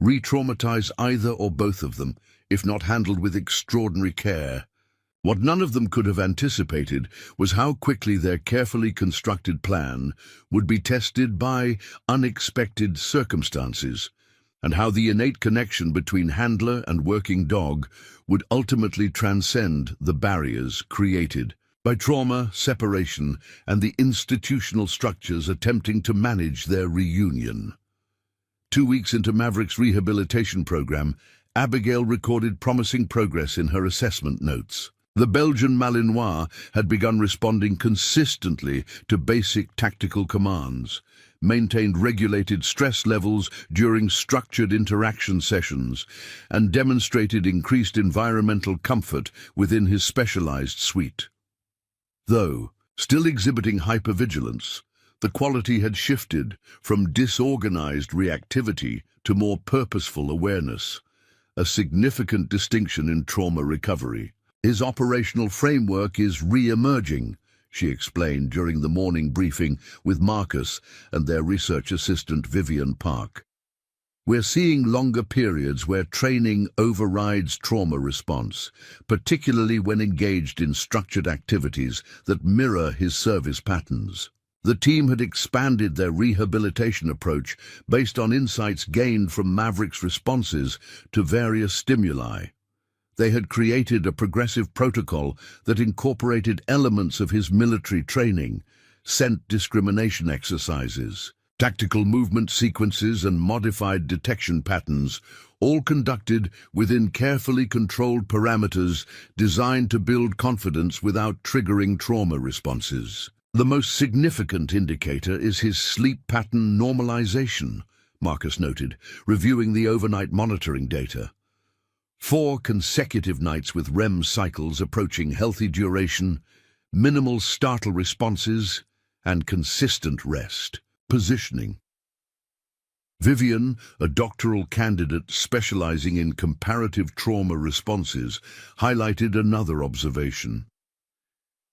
re-traumatize either or both of them, if not handled with extraordinary care. What none of them could have anticipated was how quickly their carefully constructed plan would be tested by unexpected circumstances, and how the innate connection between handler and working dog would ultimately transcend the barriers created by trauma, separation, and the institutional structures attempting to manage their reunion. 2 weeks into Maverick's rehabilitation program, Abigail recorded promising progress in her assessment notes. The Belgian Malinois had begun responding consistently to basic tactical commands, maintained regulated stress levels during structured interaction sessions, and demonstrated increased environmental comfort within his specialized suite. Though still exhibiting hypervigilance, the quality had shifted from disorganized reactivity to more purposeful awareness, a significant distinction in trauma recovery. His operational framework is re-emerging, she explained during the morning briefing with Marcus and their research assistant Vivian Park. We're seeing longer periods where training overrides trauma response, particularly when engaged in structured activities that mirror his service patterns. The team had expanded their rehabilitation approach based on insights gained from Maverick's responses to various stimuli. They had created a progressive protocol that incorporated elements of his military training, scent discrimination exercises, tactical movement sequences, and modified detection patterns, all conducted within carefully controlled parameters designed to build confidence without triggering trauma responses. The most significant indicator is his sleep pattern normalization, Marcus noted, reviewing the overnight monitoring data. 4 consecutive nights with REM cycles approaching healthy duration, minimal startle responses, and consistent rest. Positioning. Vivian, a doctoral candidate specializing in comparative trauma responses, highlighted another observation.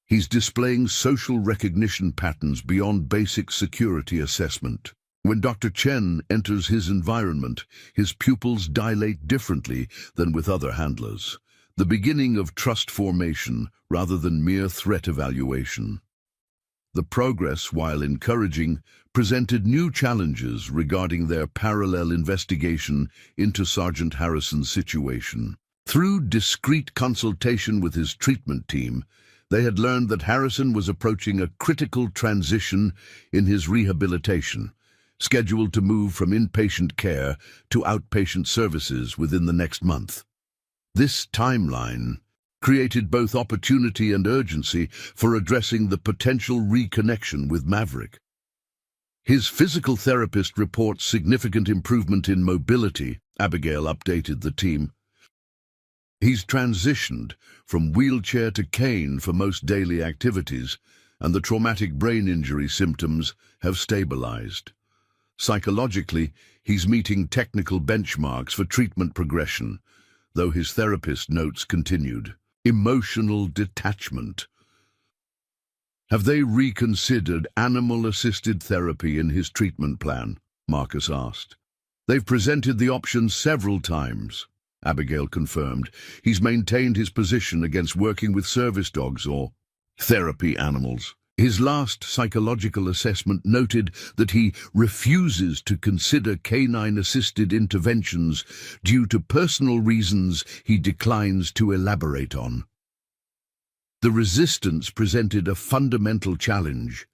He's displaying social recognition patterns beyond basic security assessment. When Dr. Chen enters his environment, his pupils dilate differently than with other handlers, the beginning of trust formation rather than mere threat evaluation. The progress, while encouraging, presented new challenges regarding their parallel investigation into Sergeant Harrison's situation. Through discreet consultation with his treatment team, they had learned that Harrison was approaching a critical transition in his rehabilitation, scheduled to move from inpatient care to outpatient services within the next month. This timeline created both opportunity and urgency for addressing the potential reconnection with Maverick. His physical therapist reports significant improvement in mobility, Abigail updated the team. He's transitioned from wheelchair to cane for most daily activities, and the traumatic brain injury symptoms have stabilized. Psychologically, he's meeting technical benchmarks for treatment progression, though his therapist notes continued. Emotional detachment. Have they reconsidered animal-assisted therapy in his treatment plan? Marcus asked. They've presented the option several times, Abigail confirmed. He's maintained his position against working with service dogs or therapy animals. His last psychological assessment noted that he refuses to consider canine-assisted interventions due to personal reasons he declines to elaborate on. The resistance presented a fundamental challenge.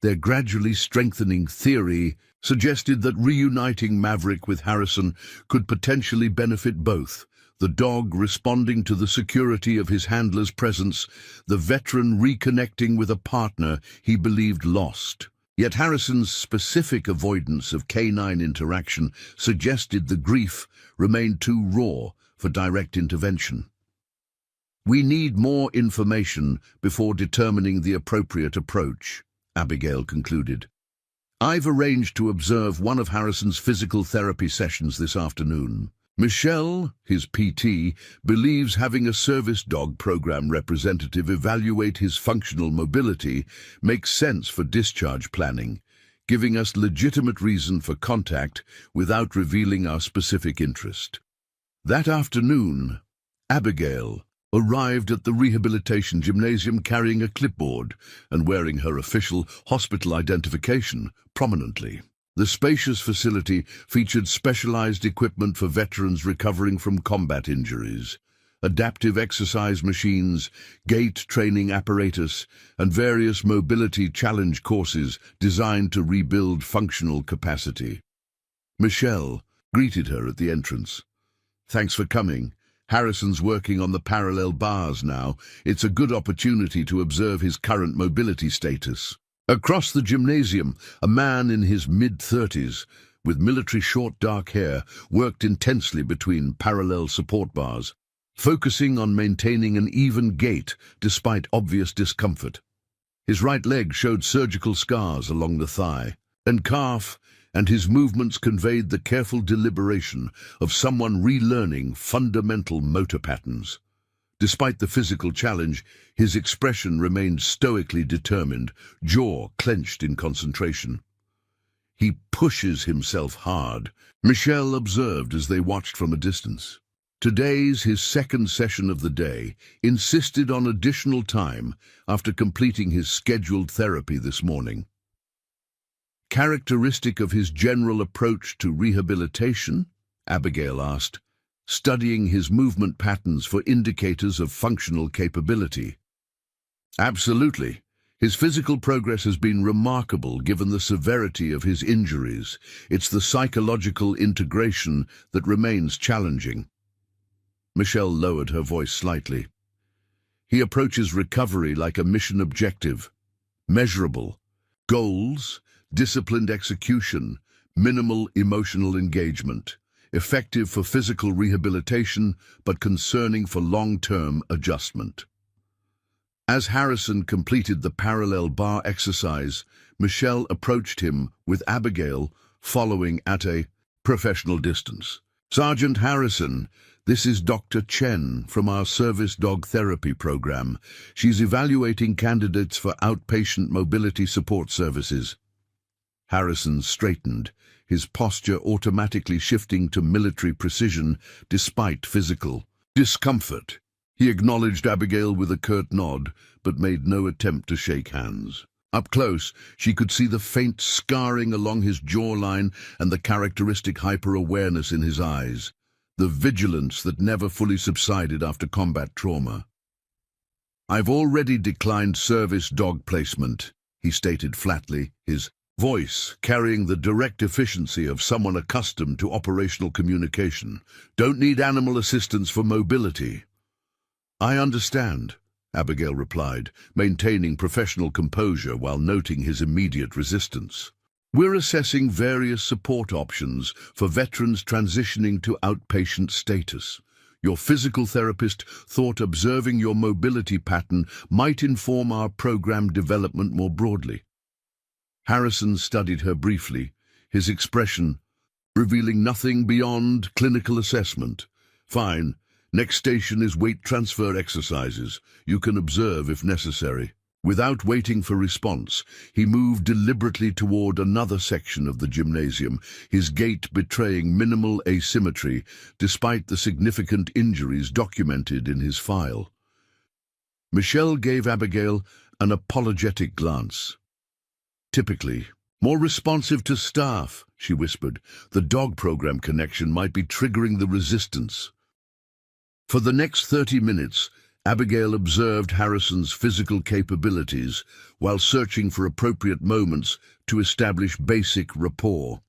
Their gradually strengthening theory suggested that reuniting Maverick with Harrison could potentially benefit both, the dog responding to the security of his handler's presence, the veteran reconnecting with a partner he believed lost. Yet Harrison's specific avoidance of canine interaction suggested the grief remained too raw for direct intervention. We need more information before determining the appropriate approach, Abigail concluded. I've arranged to observe one of Harrison's physical therapy sessions this afternoon. Michelle, his PT, believes having a service dog program representative evaluate his functional mobility makes sense for discharge planning, giving us legitimate reason for contact without revealing our specific interest. That afternoon, Abigail arrived at the rehabilitation gymnasium carrying a clipboard and wearing her official hospital identification prominently. The spacious facility featured specialized equipment for veterans recovering from combat injuries, adaptive exercise machines, gait training apparatus, and various mobility challenge courses designed to rebuild functional capacity. Michelle greeted her at the entrance. "Thanks for coming. Harrison's working on the parallel bars now. It's a good opportunity to observe his current mobility status." Across the gymnasium, a man in his mid-30s, with military short dark hair, worked intensely between parallel support bars, focusing on maintaining an even gait despite obvious discomfort. His right leg showed surgical scars along the thigh and calf, and his movements conveyed the careful deliberation of someone relearning fundamental motor patterns. Despite the physical challenge, his expression remained stoically determined, jaw clenched in concentration. "He pushes himself hard," Michelle observed as they watched from a distance. Today's his second session of the day insisted on additional time after completing his scheduled therapy this morning. "Characteristic of his general approach to rehabilitation?" Abigail asked, studying his movement patterns for indicators of functional capability. "Absolutely. His physical progress has been remarkable given the severity of his injuries. It's the psychological integration that remains challenging." Michelle lowered her voice slightly. "He approaches recovery like a mission objective. Measurable. Goals, disciplined execution, minimal emotional engagement. Effective for physical rehabilitation, but concerning for long-term adjustment." As Harrison completed the parallel bar exercise, Michelle approached him, with Abigail following at a professional distance. "Sergeant Harrison, this is Dr. Chen from our service dog therapy program. She's evaluating candidates for outpatient mobility support services." Harrison straightened, his posture automatically shifting to military precision despite physical discomfort. He acknowledged Abigail with a curt nod, but made no attempt to shake hands. Up close, she could see the faint scarring along his jawline and the characteristic hyper-awareness in his eyes, the vigilance that never fully subsided after combat trauma. "I've already declined service dog placement," he stated flatly, his voice carrying the direct efficiency of someone accustomed to operational communication. "Don't need animal assistance for mobility." "I understand," Abigail replied, maintaining professional composure while noting his immediate resistance. "We're assessing various support options for veterans transitioning to outpatient status. Your physical therapist thought observing your mobility pattern might inform our program development more broadly." Harrison studied her briefly, his expression revealing nothing beyond clinical assessment. "Fine. Next station is weight transfer exercises. You can observe if necessary." Without waiting for response, he moved deliberately toward another section of the gymnasium, his gait betraying minimal asymmetry despite the significant injuries documented in his file. Michelle gave Abigail an apologetic glance. "Typically more responsive to staff," she whispered. "The dog program connection might be triggering the resistance." For the next 30 minutes, Abigail observed Harrison's physical capabilities while searching for appropriate moments to establish basic rapport.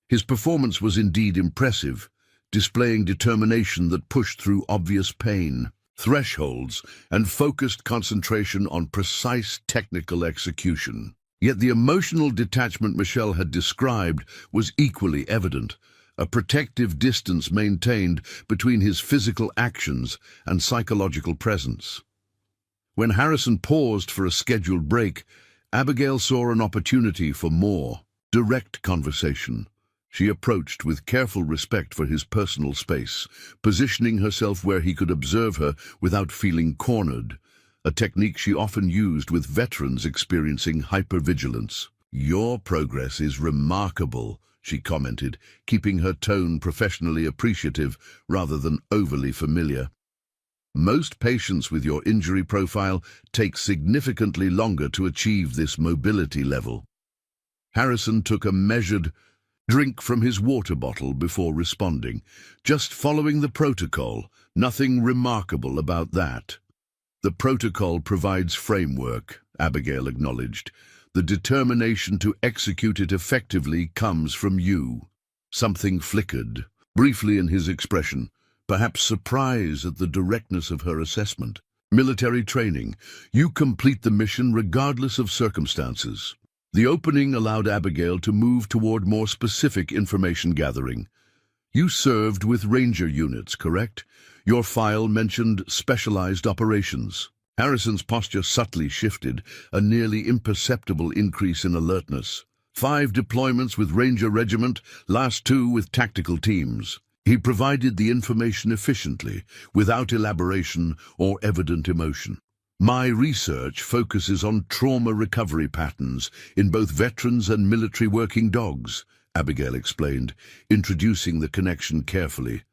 His performance was indeed impressive, displaying determination that pushed through obvious pain, thresholds, and focused concentration on precise technical execution. Yet the emotional detachment Michelle had described was equally evident, a protective distance maintained between his physical actions and psychological presence. When Harrison paused for a scheduled break, Abigail saw an opportunity for more direct conversation. She approached with careful respect for his personal space, positioning herself where he could observe her without feeling cornered, a technique she often used with veterans experiencing hypervigilance. "Your progress is remarkable," she commented, keeping her tone professionally appreciative rather than overly familiar. "Most patients with your injury profile take significantly longer to achieve this mobility level." Harrison took a measured drink from his water bottle before responding. "Just following the protocol, nothing remarkable about that." "The protocol provides framework," Abigail acknowledged. "The determination to execute it effectively comes from you." Something flickered briefly in his expression, perhaps surprise at the directness of her assessment. "Military training. You complete the mission regardless of circumstances." The opening allowed Abigail to move toward more specific information gathering. "You served with Ranger units, correct? Your file mentioned specialized operations." Harrison's posture subtly shifted, a nearly imperceptible increase in alertness. 5 deployments with Ranger Regiment, last 2 with tactical teams. He provided the information efficiently, without elaboration or evident emotion. "My research focuses on trauma recovery patterns in both veterans and military working dogs," Abigail explained, introducing the connection carefully.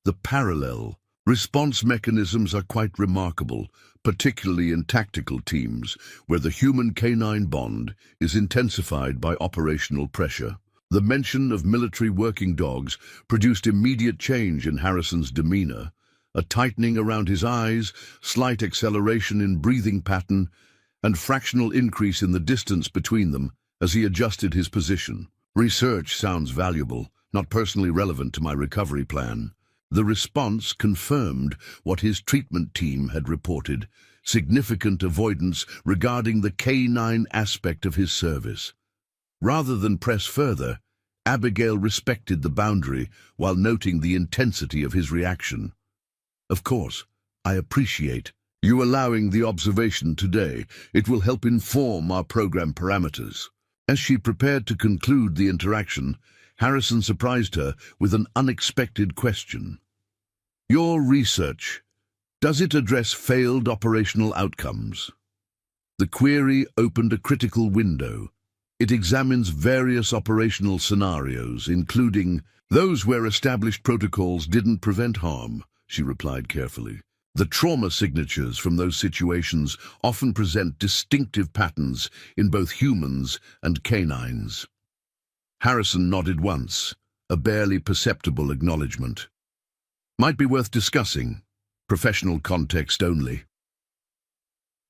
"The parallel response mechanisms are quite remarkable, particularly in tactical teams, where the human-canine bond is intensified by operational pressure." The mention of military working dogs produced immediate change in Harrison's demeanor. A tightening around his eyes, slight acceleration in breathing pattern, and fractional increase in the distance between them as he adjusted his position. "Research sounds valuable, not personally relevant to my recovery plan." The response confirmed what his treatment team had reported: significant avoidance regarding the K9 aspect of his service. Rather than press further, Abigail respected the boundary while noting the intensity of his reaction. "Of course, I appreciate you allowing the observation today. It will help inform our program parameters." As she prepared to conclude the interaction, Harrison surprised her with an unexpected question. "Your research, does it address failed operational outcomes?" The query opened a critical window. "It examines various operational scenarios, including those where established protocols didn't prevent harm," she replied carefully. "The trauma signatures from those situations often present distinctive patterns in both humans and canines." Harrison nodded once, a barely perceptible acknowledgement. "Might be worth discussing. Professional context only."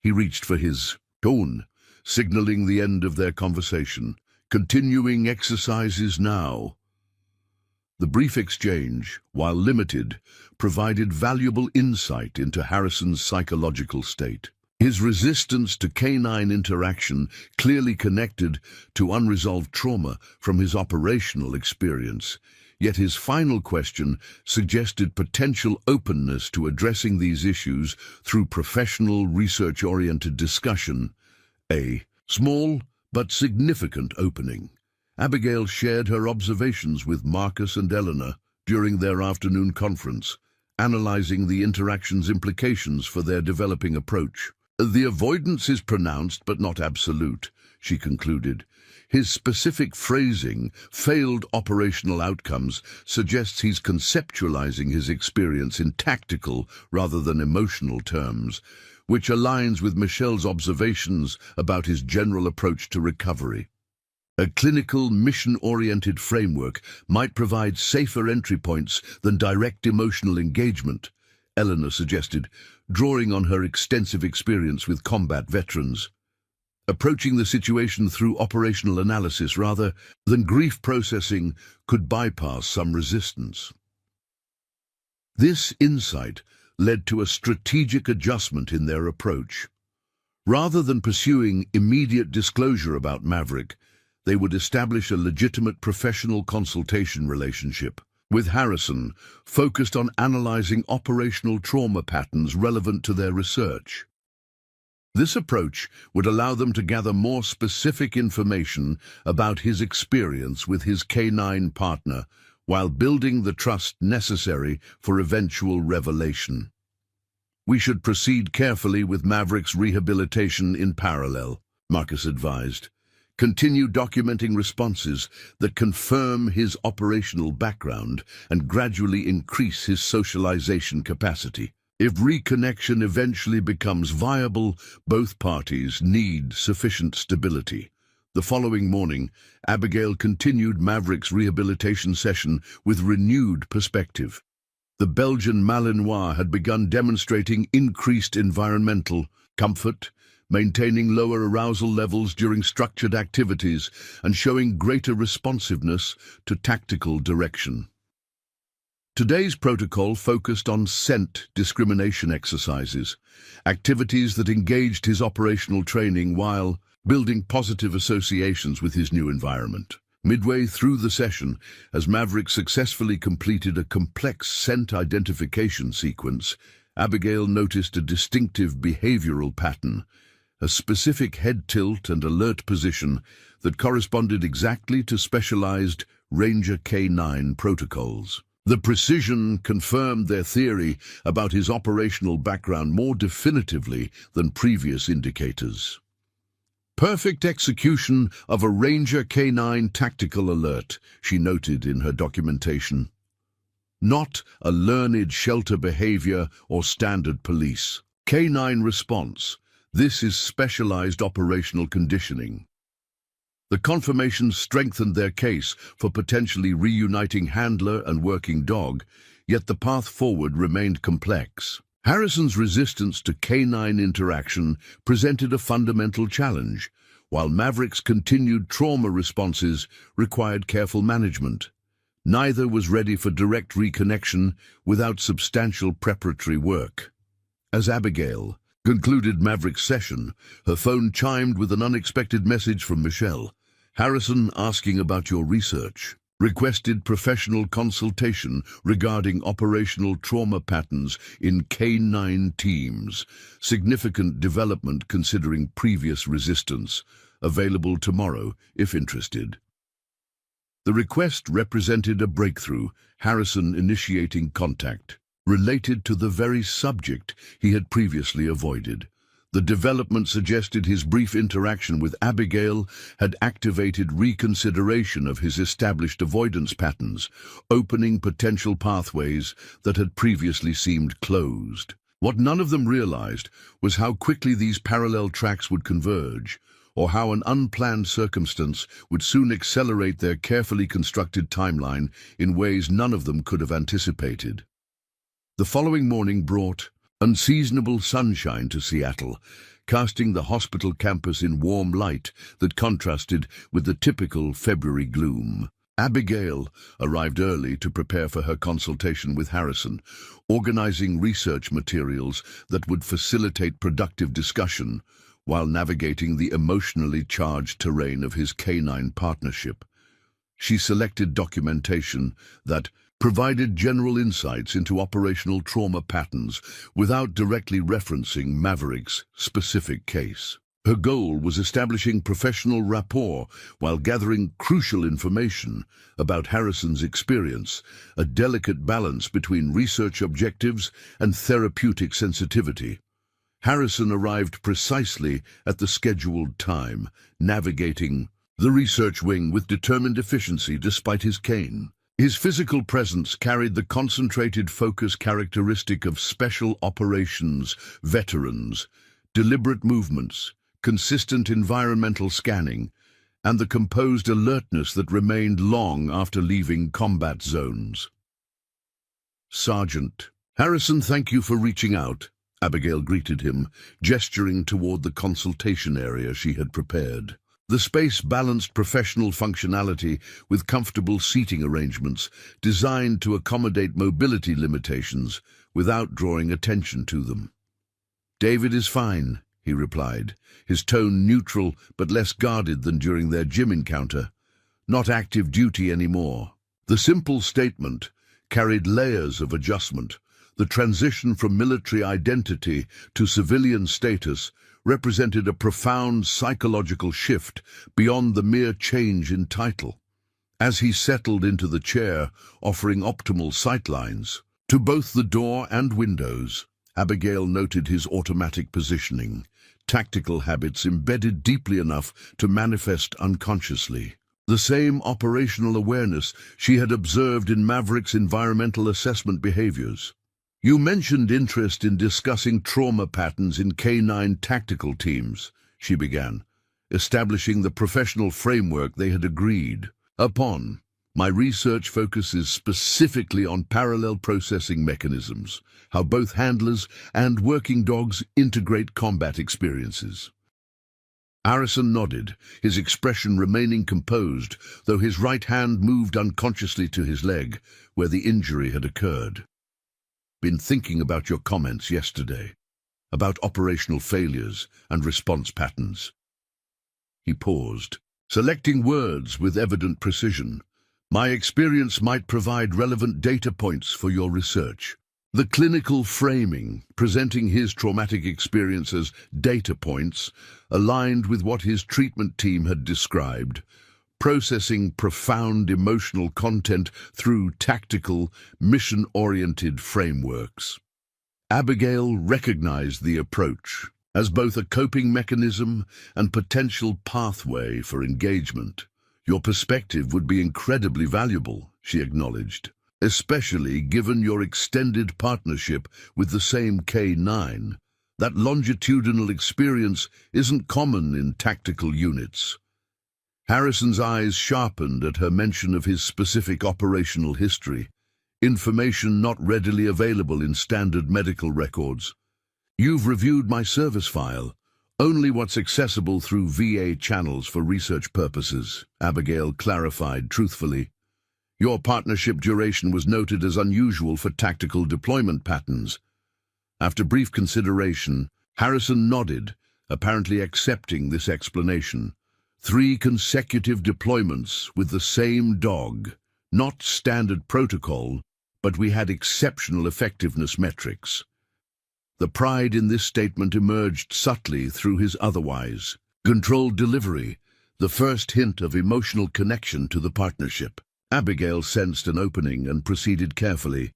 He reached for his phone, signaling the end of their conversation. "Continuing exercises now." The brief exchange, while limited, provided valuable insight into Harrison's psychological state. His resistance to canine interaction clearly connected to unresolved trauma from his operational experience, yet his final question suggested potential openness to addressing these issues through professional, research-oriented discussion. A small but significant opening. Abigail shared her observations with Marcus and Eleanor during their afternoon conference, analyzing the interaction's implications for their developing approach. "The avoidance is pronounced but not absolute," she concluded. "His specific phrasing, failed operational outcomes, suggests he's conceptualizing his experience in tactical rather than emotional terms, which aligns with Michelle's observations about his general approach to recovery. A clinical, mission-oriented framework might provide safer entry points than direct emotional engagement," Eleanor suggested, drawing on her extensive experience with combat veterans. "Approaching the situation through operational analysis rather than grief processing could bypass some resistance." This insight led to a strategic adjustment in their approach. Rather than pursuing immediate disclosure about Maverick, they would establish a legitimate professional consultation relationship, with Harrison focused on analyzing operational trauma patterns relevant to their research. This approach would allow them to gather more specific information about his experience with his canine partner, while building the trust necessary for eventual revelation. "We should proceed carefully with Maverick's rehabilitation in parallel," Marcus advised. Continue documenting responses that confirm his operational background and gradually increase his socialization capacity. If reconnection eventually becomes viable, both parties need sufficient stability. The following morning, Abigail continued Maverick's rehabilitation session with renewed perspective. The Belgian Malinois had begun demonstrating increased environmental comfort, maintaining lower arousal levels during structured activities, and showing greater responsiveness to tactical direction. Today's protocol focused on scent discrimination exercises, activities that engaged his operational training while building positive associations with his new environment. Midway through the session, as Maverick successfully completed a complex scent identification sequence, Abigail noticed a distinctive behavioral pattern, a specific head tilt and alert position that corresponded exactly to specialized Ranger K9 protocols. The precision confirmed their theory about his operational background more definitively than previous indicators. Perfect execution of a Ranger K9 tactical alert, she noted in her documentation. Not a learned shelter behavior or standard police. K9 response. This is specialized operational conditioning. The confirmation strengthened their case for potentially reuniting handler and working dog, yet the path forward remained complex. Harrison's resistance to K9 interaction presented a fundamental challenge, while Maverick's continued trauma responses required careful management. Neither was ready for direct reconnection without substantial preparatory work. As Abigail concluded Maverick's session, her phone chimed with an unexpected message from Michelle. Harrison asking about your research. Requested professional consultation regarding operational trauma patterns in K9 teams. Significant development considering previous resistance. Available tomorrow, if interested. The request represented a breakthrough, Harrison initiating contact, related to the very subject he had previously avoided. The development suggested his brief interaction with Abigail had activated reconsideration of his established avoidance patterns, opening potential pathways that had previously seemed closed. What none of them realized was how quickly these parallel tracks would converge, or how an unplanned circumstance would soon accelerate their carefully constructed timeline in ways none of them could have anticipated. The following morning brought unseasonable sunshine to Seattle, casting the hospital campus in warm light that contrasted with the typical February gloom. Abigail arrived early to prepare for her consultation with Harrison, organizing research materials that would facilitate productive discussion while navigating the emotionally charged terrain of his K9 partnership. She selected documentation that provided general insights into operational trauma patterns without directly referencing Maverick's specific case. Her goal was establishing professional rapport while gathering crucial information about Harrison's experience, a delicate balance between research objectives and therapeutic sensitivity. Harrison arrived precisely at the scheduled time, navigating the research wing with determined efficiency despite his cane. His physical presence carried the concentrated focus characteristic of special operations veterans, deliberate movements, consistent environmental scanning, and the composed alertness that remained long after leaving combat zones. Sergeant Harrison, thank you for reaching out, Abigail greeted him, gesturing toward the consultation area she had prepared. The space balanced professional functionality with comfortable seating arrangements designed to accommodate mobility limitations without drawing attention to them. David is fine, he replied, his tone neutral but less guarded than during their gym encounter. Not active duty anymore. The simple statement carried layers of adjustment. The transition from military identity to civilian status represented a profound psychological shift beyond the mere change in title. As he settled into the chair, offering optimal sightlines to both the door and windows, Abigail noted his automatic positioning, tactical habits embedded deeply enough to manifest unconsciously. The same operational awareness she had observed in Maverick's environmental assessment behaviors. You mentioned interest in discussing trauma patterns in K9 tactical teams, she began, establishing the professional framework they had agreed upon. My research focuses specifically on parallel processing mechanisms, how both handlers and working dogs integrate combat experiences. Harrison nodded, his expression remaining composed, though his right hand moved unconsciously to his leg, where the injury had occurred. Been thinking about your comments yesterday, about operational failures and response patterns. He paused, selecting words with evident precision. My experience might provide relevant data points for your research. The clinical framing, presenting his traumatic experience as data points, aligned with what his treatment team had described, processing profound emotional content through tactical, mission-oriented frameworks. Abigail recognized the approach as both a coping mechanism and potential pathway for engagement. Your perspective would be incredibly valuable, she acknowledged, especially given your extended partnership with the same K9. That longitudinal experience isn't common in tactical units. Harrison's eyes sharpened at her mention of his specific operational history, information not readily available in standard medical records. You've reviewed my service file, only what's accessible through VA channels for research purposes, Abigail clarified truthfully. Your partnership duration was noted as unusual for tactical deployment patterns. After brief consideration, Harrison nodded, apparently accepting this explanation. 3 consecutive deployments with the same dog, not standard protocol, but we had exceptional effectiveness metrics. The pride in this statement emerged subtly through his otherwise controlled delivery, the first hint of emotional connection to the partnership. Abigail sensed an opening and proceeded carefully.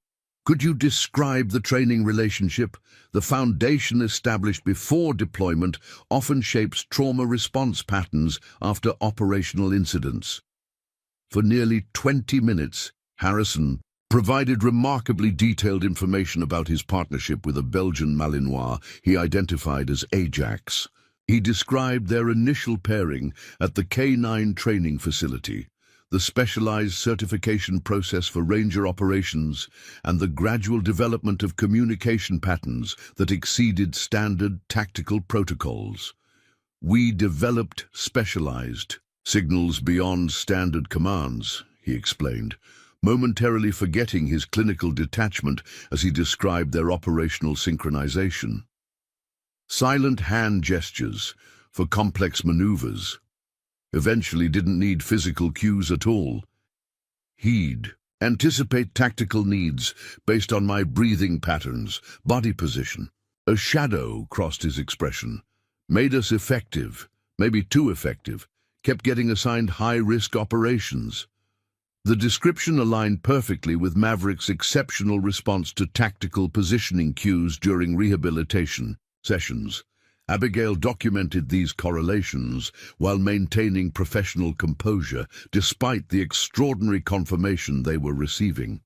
Could you describe the training relationship? The foundation established before deployment often shapes trauma response patterns after operational incidents. For nearly 20 minutes, Harrison provided remarkably detailed information about his partnership with a Belgian Malinois he identified as Ajax. He described their initial pairing at the K9 training facility, the specialized certification process for ranger operations, and the gradual development of communication patterns that exceeded standard tactical protocols. We developed specialized signals beyond standard commands, he explained, momentarily forgetting his clinical detachment as he described their operational synchronization. Silent hand gestures for complex maneuvers. Eventually didn't need physical cues at all. He'd anticipate tactical needs based on my breathing patterns, body position. A shadow crossed his expression. Made us effective, maybe too effective, kept getting assigned high-risk operations. The description aligned perfectly with Maverick's exceptional response to tactical positioning cues during rehabilitation sessions. Abigail documented these correlations while maintaining professional composure despite the extraordinary confirmation they were receiving.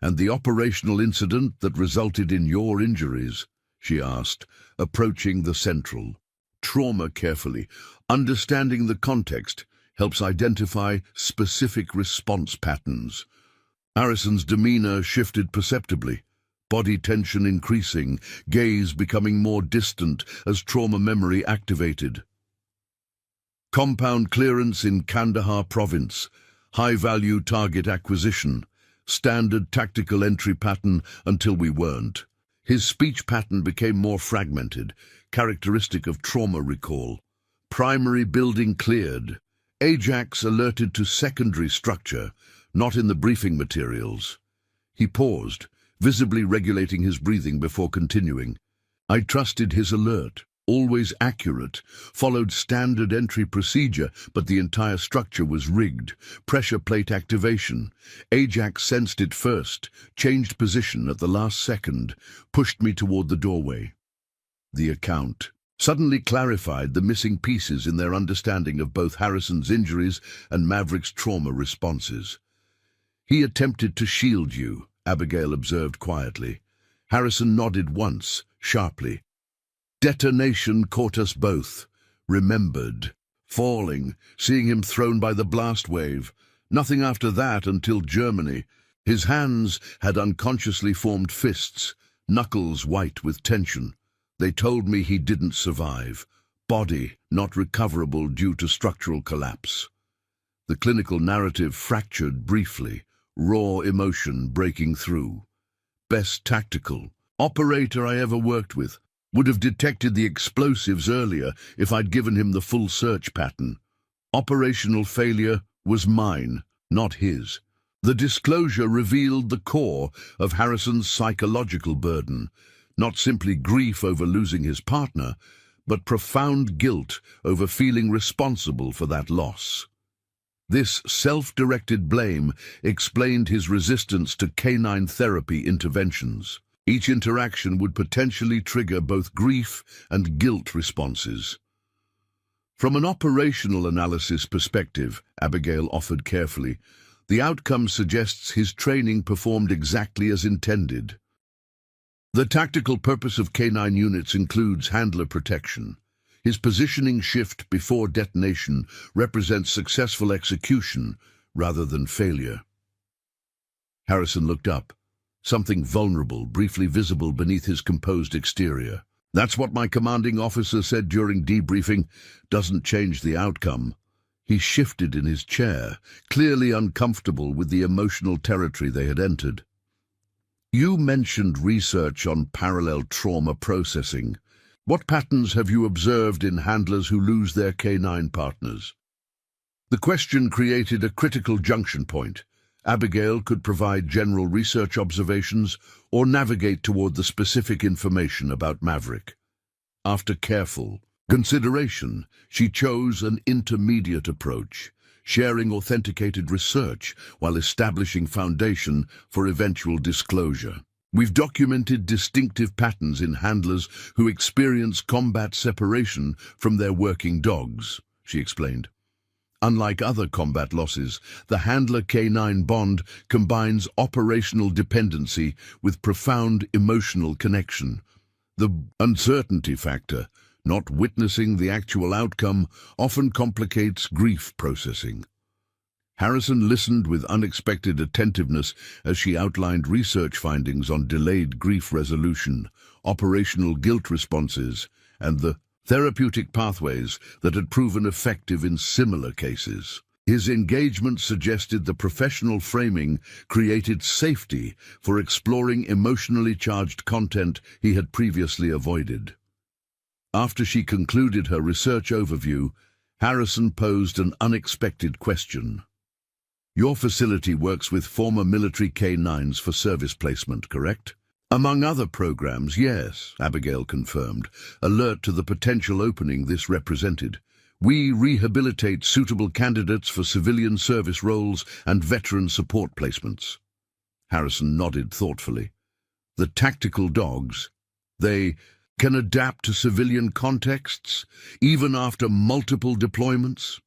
And the operational incident that resulted in your injuries, she asked, approaching the central trauma carefully. Understanding the context helps identify specific response patterns. Harrison's demeanor shifted perceptibly, body tension increasing, gaze becoming more distant as trauma memory activated. Compound clearance in Kandahar province, high-value target acquisition, standard tactical entry pattern until we weren't. His speech pattern became more fragmented, characteristic of trauma recall. Primary building cleared. Ajax alerted to secondary structure, not in the briefing materials. He paused, visibly regulating his breathing before continuing. I trusted his alert. always accurate, followed standard entry procedure, but the entire structure was rigged. Pressure plate activation. Ajax sensed it first, changed position at the last second, pushed me toward the doorway. The account suddenly clarified the missing pieces in their understanding of both Harrison's injuries and Maverick's trauma responses. "He attempted to shield you," Abigail observed quietly. Harrison nodded once, sharply. "Detonation caught us both. Remembered. Falling, seeing him thrown by the blast wave. Nothing after that until Germany. His hands had unconsciously formed fists, knuckles white with tension. They told me he didn't survive. Body not recoverable due to structural collapse." The clinical narrative fractured briefly, raw emotion breaking through. "Best tactical operator I ever worked with. Would have detected the explosives earlier if I'd given him the full search pattern. Operational failure was mine, not his." The disclosure revealed the core of Harrison's psychological burden. Not simply grief over losing his partner, but profound guilt over feeling responsible for that loss. This self-directed blame explained his resistance to canine therapy interventions. Each interaction would potentially trigger both grief and guilt responses. "From an operational analysis perspective," Abigail offered carefully, "the outcome suggests his training performed exactly as intended. The tactical purpose of canine units includes handler protection. His positioning shift before detonation represents successful execution rather than failure." Harrison looked up, something vulnerable briefly visible beneath his composed exterior. "That's what my commanding officer said during debriefing. Doesn't change the outcome." He shifted in his chair, clearly uncomfortable with the emotional territory they had entered. "You mentioned research on parallel trauma processing. What patterns have you observed in handlers who lose their canine partners?" The question created a critical junction point. Abigail could provide general research observations or navigate toward the specific information about Maverick. After careful consideration, she chose an intermediate approach, sharing authenticated research while establishing foundation for eventual disclosure. "We've documented distinctive patterns in handlers who experience combat separation from their working dogs," she explained. "Unlike other combat losses, the handler-canine bond combines operational dependency with profound emotional connection. The uncertainty factor, not witnessing the actual outcome, often complicates grief processing." Harrison listened with unexpected attentiveness as she outlined research findings on delayed grief resolution, operational guilt responses, and the therapeutic pathways that had proven effective in similar cases. His engagement suggested the professional framing created safety for exploring emotionally charged content he had previously avoided. After she concluded her research overview, Harrison posed an unexpected question. "Your facility works with former military canines for service placement, correct?" "Among other programs, yes," Abigail confirmed, alert to the potential opening this represented. "We rehabilitate suitable candidates for civilian service roles and veteran support placements." Harrison nodded thoughtfully. "The tactical dogs, they can adapt to civilian contexts, even after multiple deployments?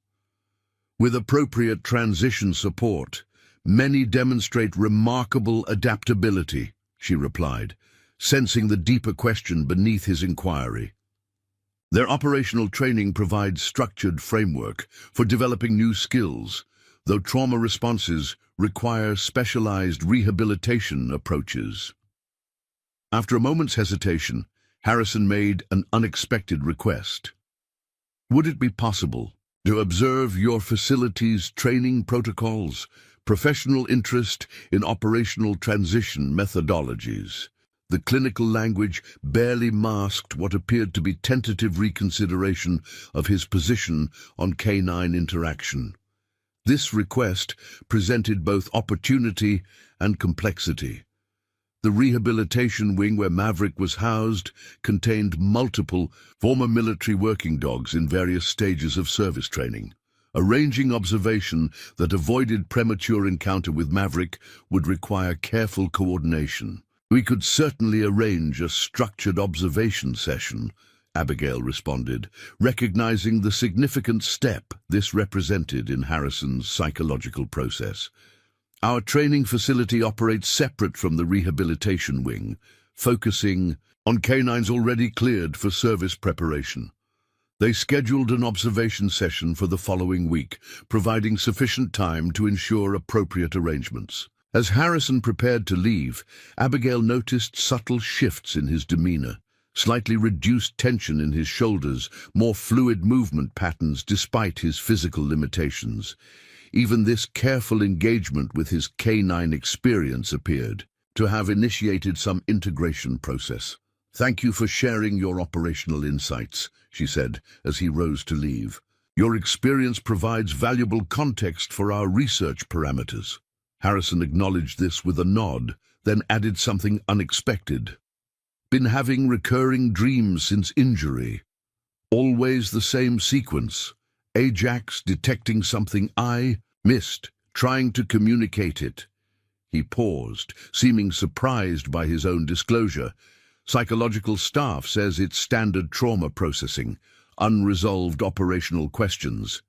With appropriate transition support, many demonstrate remarkable adaptability," she replied, sensing the deeper question beneath his inquiry. "Their operational training provides structured framework for developing new skills, though trauma responses require specialized rehabilitation approaches." After a moment's hesitation, Harrison made an unexpected request. "Would it be possible to observe your facility's training protocols, professional interest in operational transition methodologies?" The clinical language barely masked what appeared to be tentative reconsideration of his position on canine interaction. This request presented both opportunity and complexity. The rehabilitation wing where Maverick was housed contained multiple former military working dogs in various stages of service training. Arranging observation that avoided premature encounter with Maverick would require careful coordination. "We could certainly arrange a structured observation session," Abigail responded, recognizing the significant step this represented in Harrison's psychological process. "Our training facility operates separate from the rehabilitation wing, focusing on canines already cleared for service preparation." They scheduled an observation session for the following week, providing sufficient time to ensure appropriate arrangements. As Harrison prepared to leave, Abigail noticed subtle shifts in his demeanor, slightly reduced tension in his shoulders, more fluid movement patterns despite his physical limitations. Even this careful engagement with his canine experience appeared to have initiated some integration process. "Thank you for sharing your operational insights," she said as he rose to leave. "Your experience provides valuable context for our research parameters." Harrison acknowledged this with a nod, then added something unexpected. "Been having recurring dreams since injury. Always the same sequence. Ajax detecting something I missed, trying to communicate it." He paused, seeming surprised by his own disclosure. "Psychological staff says it's standard trauma processing, unresolved operational questions.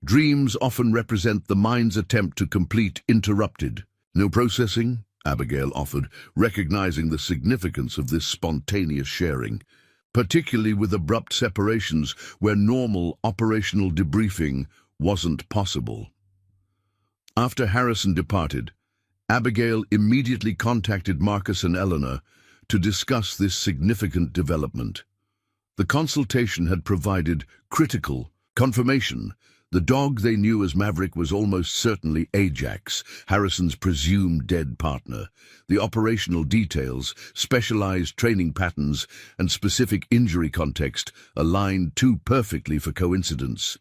Dreams often represent the mind's attempt to complete interrupted." "No processing?" Abigail offered, recognizing the significance of this spontaneous sharing, particularly with abrupt separations where normal operational debriefing wasn't possible. After Harrison departed, Abigail immediately contacted Marcus and Eleanor to discuss this significant development. The consultation had provided critical confirmation. The dog they knew as Maverick was almost certainly Ajax, Harrison's presumed dead partner. The operational details, specialized training patterns, and specific injury context aligned too perfectly for coincidence.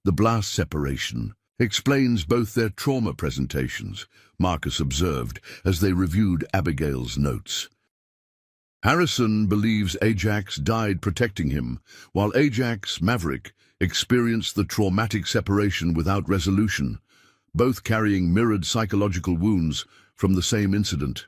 "The blast separation explains both their trauma presentations," Marcus observed as they reviewed Abigail's notes. "Harrison believes Ajax died protecting him, while Ajax, Maverick, experienced the traumatic separation without resolution, both carrying mirrored psychological wounds from the same incident.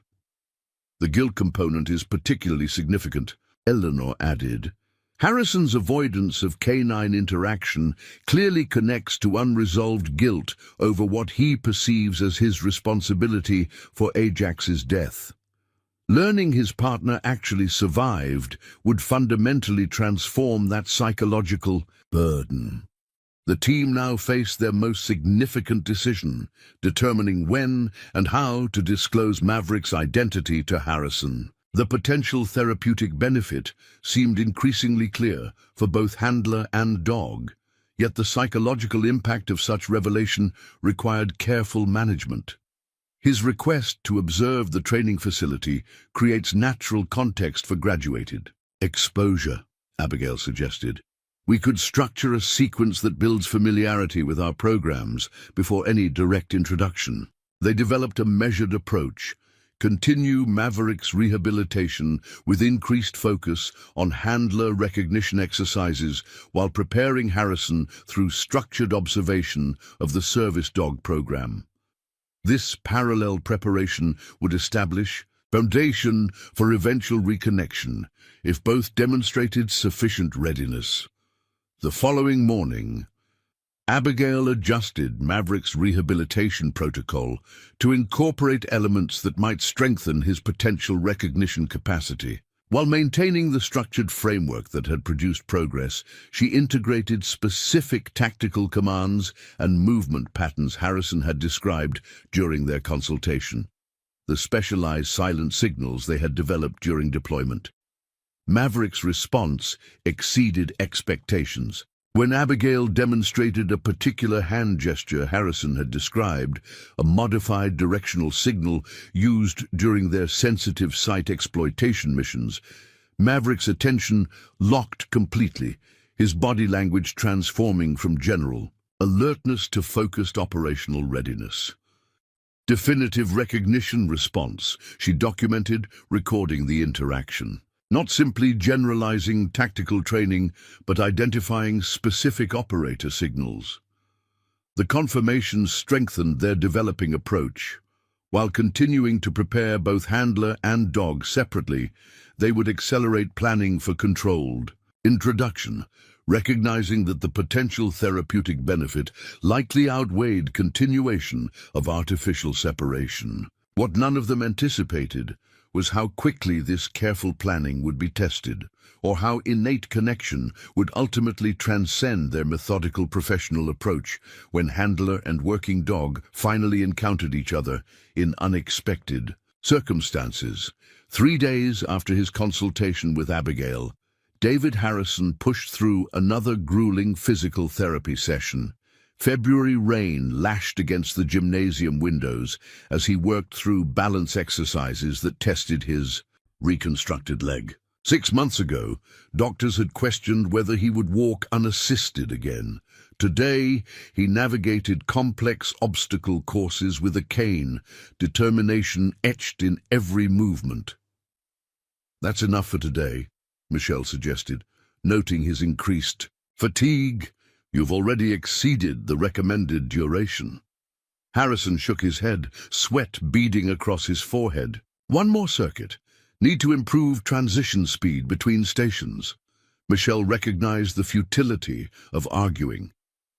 The guilt component is particularly significant," Eleanor added. "Harrison's avoidance of canine interaction clearly connects to unresolved guilt over what he perceives as his responsibility for Ajax's death. Learning his partner actually survived would fundamentally transform that psychological burden." The team now faced their most significant decision, determining when and how to disclose Maverick's identity to Harrison. The potential therapeutic benefit seemed increasingly clear for both handler and dog, yet the psychological impact of such revelation required careful management. His request to observe the training facility creates natural context for graduated exposure, Abigail suggested. "We could structure a sequence that builds familiarity with our programs before any direct introduction." They developed a measured approach. Continue Maverick's rehabilitation with increased focus on handler recognition exercises while preparing Harrison through structured observation of the service dog program. This parallel preparation would establish foundation for eventual reconnection if both demonstrated sufficient readiness. The following morning, Abigail adjusted Maverick's rehabilitation protocol to incorporate elements that might strengthen his potential recognition capacity. While maintaining the structured framework that had produced progress, she integrated specific tactical commands and movement patterns Harrison had described during their consultation, the specialized silent signals they had developed during deployment. Maverick's response exceeded expectations. When Abigail demonstrated a particular hand gesture Harrison had described, a modified directional signal used during their sensitive site exploitation missions, Maverick's attention locked completely, his body language transforming from general alertness to focused operational readiness. definitive recognition response. She documented, recording the interaction. Not simply generalizing tactical training, but identifying specific operator signals. The confirmations strengthened their developing approach. While continuing to prepare both handler and dog separately, they would accelerate planning for controlled introduction, recognizing that the potential therapeutic benefit likely outweighed continuation of artificial separation. What none of them anticipated was how quickly this careful planning would be tested, or how innate connection would ultimately transcend their methodical professional approach when handler and working dog finally encountered each other in unexpected circumstances. 3 days after his consultation with Abigail, David Harrison pushed through another grueling physical therapy session. February rain lashed against the gymnasium windows as he worked through balance exercises that tested his reconstructed leg. 6 months ago, doctors had questioned whether he would walk unassisted again. Today, he navigated complex obstacle courses with a cane, determination etched in every movement. "That's enough for today," Michelle suggested, noting his increased fatigue. "You've already exceeded the recommended duration." Harrison shook his head, sweat beading across his forehead. "One more circuit. Need to improve transition speed between stations." Michelle recognized the futility of arguing.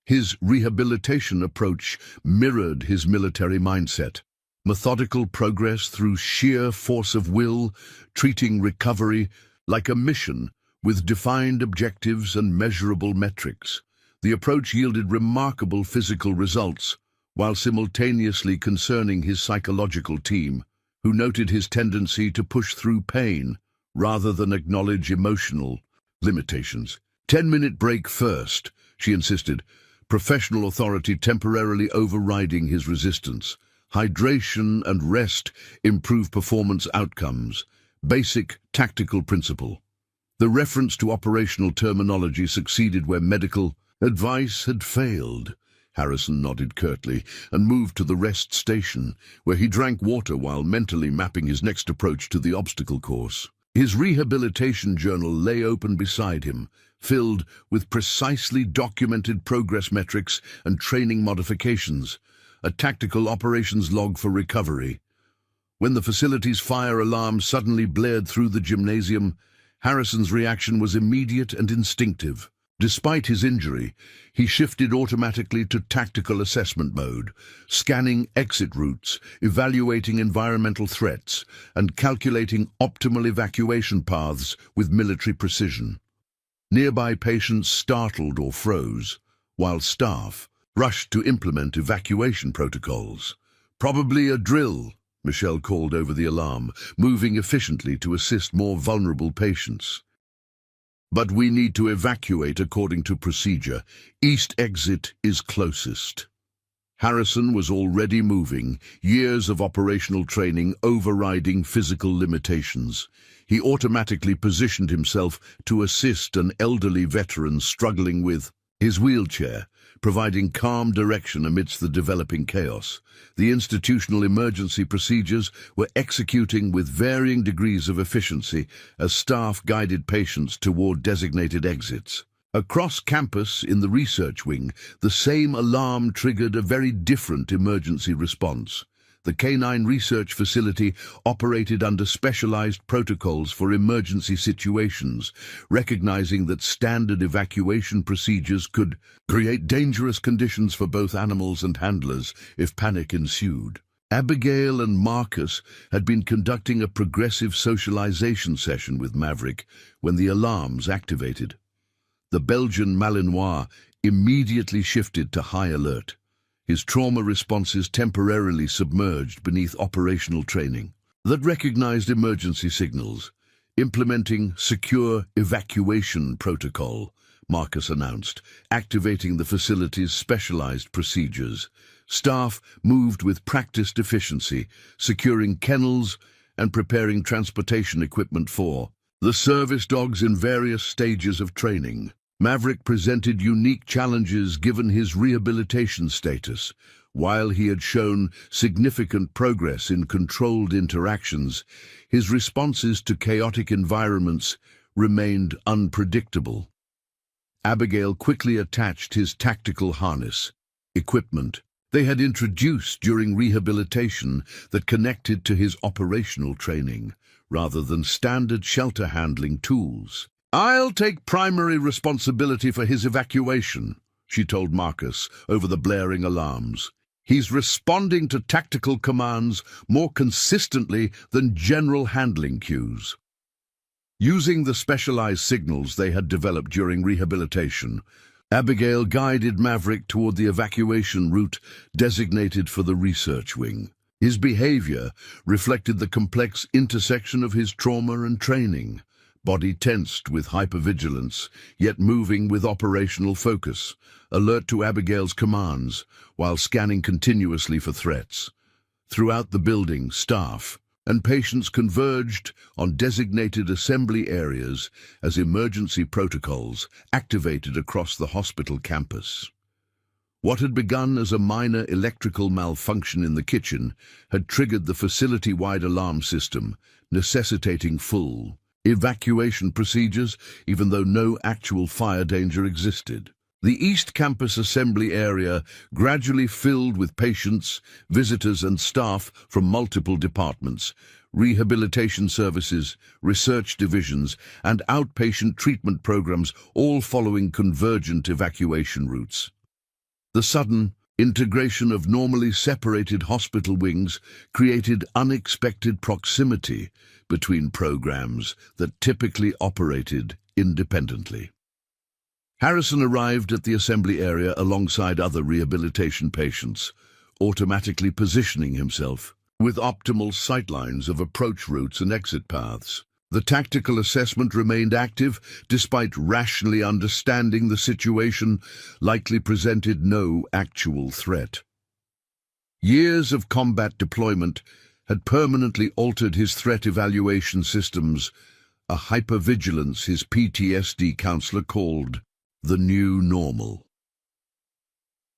His rehabilitation approach mirrored his military mindset. Methodical progress through sheer force of will, treating recovery like a mission with defined objectives and measurable metrics. The approach yielded remarkable physical results, while simultaneously concerning his psychological team, who noted his tendency to push through pain rather than acknowledge emotional limitations. 10-minute break first, she insisted, professional authority temporarily overriding his resistance. Hydration and rest improve performance outcomes. Basic tactical principle. The reference to operational terminology succeeded where medical advice had failed. Harrison nodded curtly and moved to the rest station, where he drank water while mentally mapping his next approach to the obstacle course. His rehabilitation journal lay open beside him, filled with precisely documented progress metrics and training modifications, a tactical operations log for recovery. When the facility's fire alarm suddenly blared through the gymnasium, Harrison's reaction was immediate and instinctive. Despite his injury, he shifted automatically to tactical assessment mode, scanning exit routes, evaluating environmental threats, and calculating optimal evacuation paths with military precision. Nearby patients startled or froze, while staff rushed to implement evacuation protocols. "Probably a drill," Michelle called over the alarm, moving efficiently to assist more vulnerable patients. "But we need to evacuate according to procedure. East exit is closest." Harrison was already moving, years of operational training overriding physical limitations. He automatically positioned himself to assist an elderly veteran struggling with his wheelchair, providing calm direction amidst the developing chaos. The institutional emergency procedures were executing with varying degrees of efficiency as staff guided patients toward designated exits. Across campus in the research wing, the same alarm triggered a very different emergency response. The Canine Research Facility operated under specialized protocols for emergency situations, recognizing that standard evacuation procedures could create dangerous conditions for both animals and handlers if panic ensued. Abigail and Marcus had been conducting a progressive socialization session with Maverick when the alarms activated. The Belgian Malinois immediately shifted to high alert, his trauma responses temporarily submerged beneath operational training that recognized emergency signals. Implementing secure evacuation protocol, Marcus announced, activating the facility's specialized procedures. Staff moved with practiced efficiency, securing kennels and preparing transportation equipment for the service dogs in various stages of training. Maverick presented unique challenges given his rehabilitation status. While he had shown significant progress in controlled interactions, his responses to chaotic environments remained unpredictable. Abigail quickly attached his tactical harness, equipment they had introduced during rehabilitation that connected to his operational training, rather than standard shelter handling tools. "I'll take primary responsibility for his evacuation," she told Marcus over the blaring alarms. "He's responding to tactical commands more consistently than general handling cues." Using the specialized signals they had developed during rehabilitation, Abigail guided Maverick toward the evacuation route designated for the research wing. His behavior reflected the complex intersection of his trauma and training, body tensed with hypervigilance, yet moving with operational focus, alert to Abigail's commands, while scanning continuously for threats. Throughout the building, staff and patients converged on designated assembly areas as emergency protocols activated across the hospital campus. What had begun as a minor electrical malfunction in the kitchen had triggered the facility-wide alarm system, necessitating full evacuation procedures, even though no actual fire danger existed. The East Campus assembly area gradually filled with patients, visitors and staff from multiple departments, rehabilitation services, research divisions, and outpatient treatment programs, all following convergent evacuation routes. The sudden integration of normally separated hospital wings created unexpected proximity between programs that typically operated independently. Harrison arrived at the assembly area alongside other rehabilitation patients, automatically positioning himself with optimal sightlines of approach routes and exit paths. The tactical assessment remained active, despite rationally understanding the situation likely presented no actual threat. Years of combat deployment had permanently altered his threat evaluation systems, a hypervigilance his PTSD counselor called the new normal.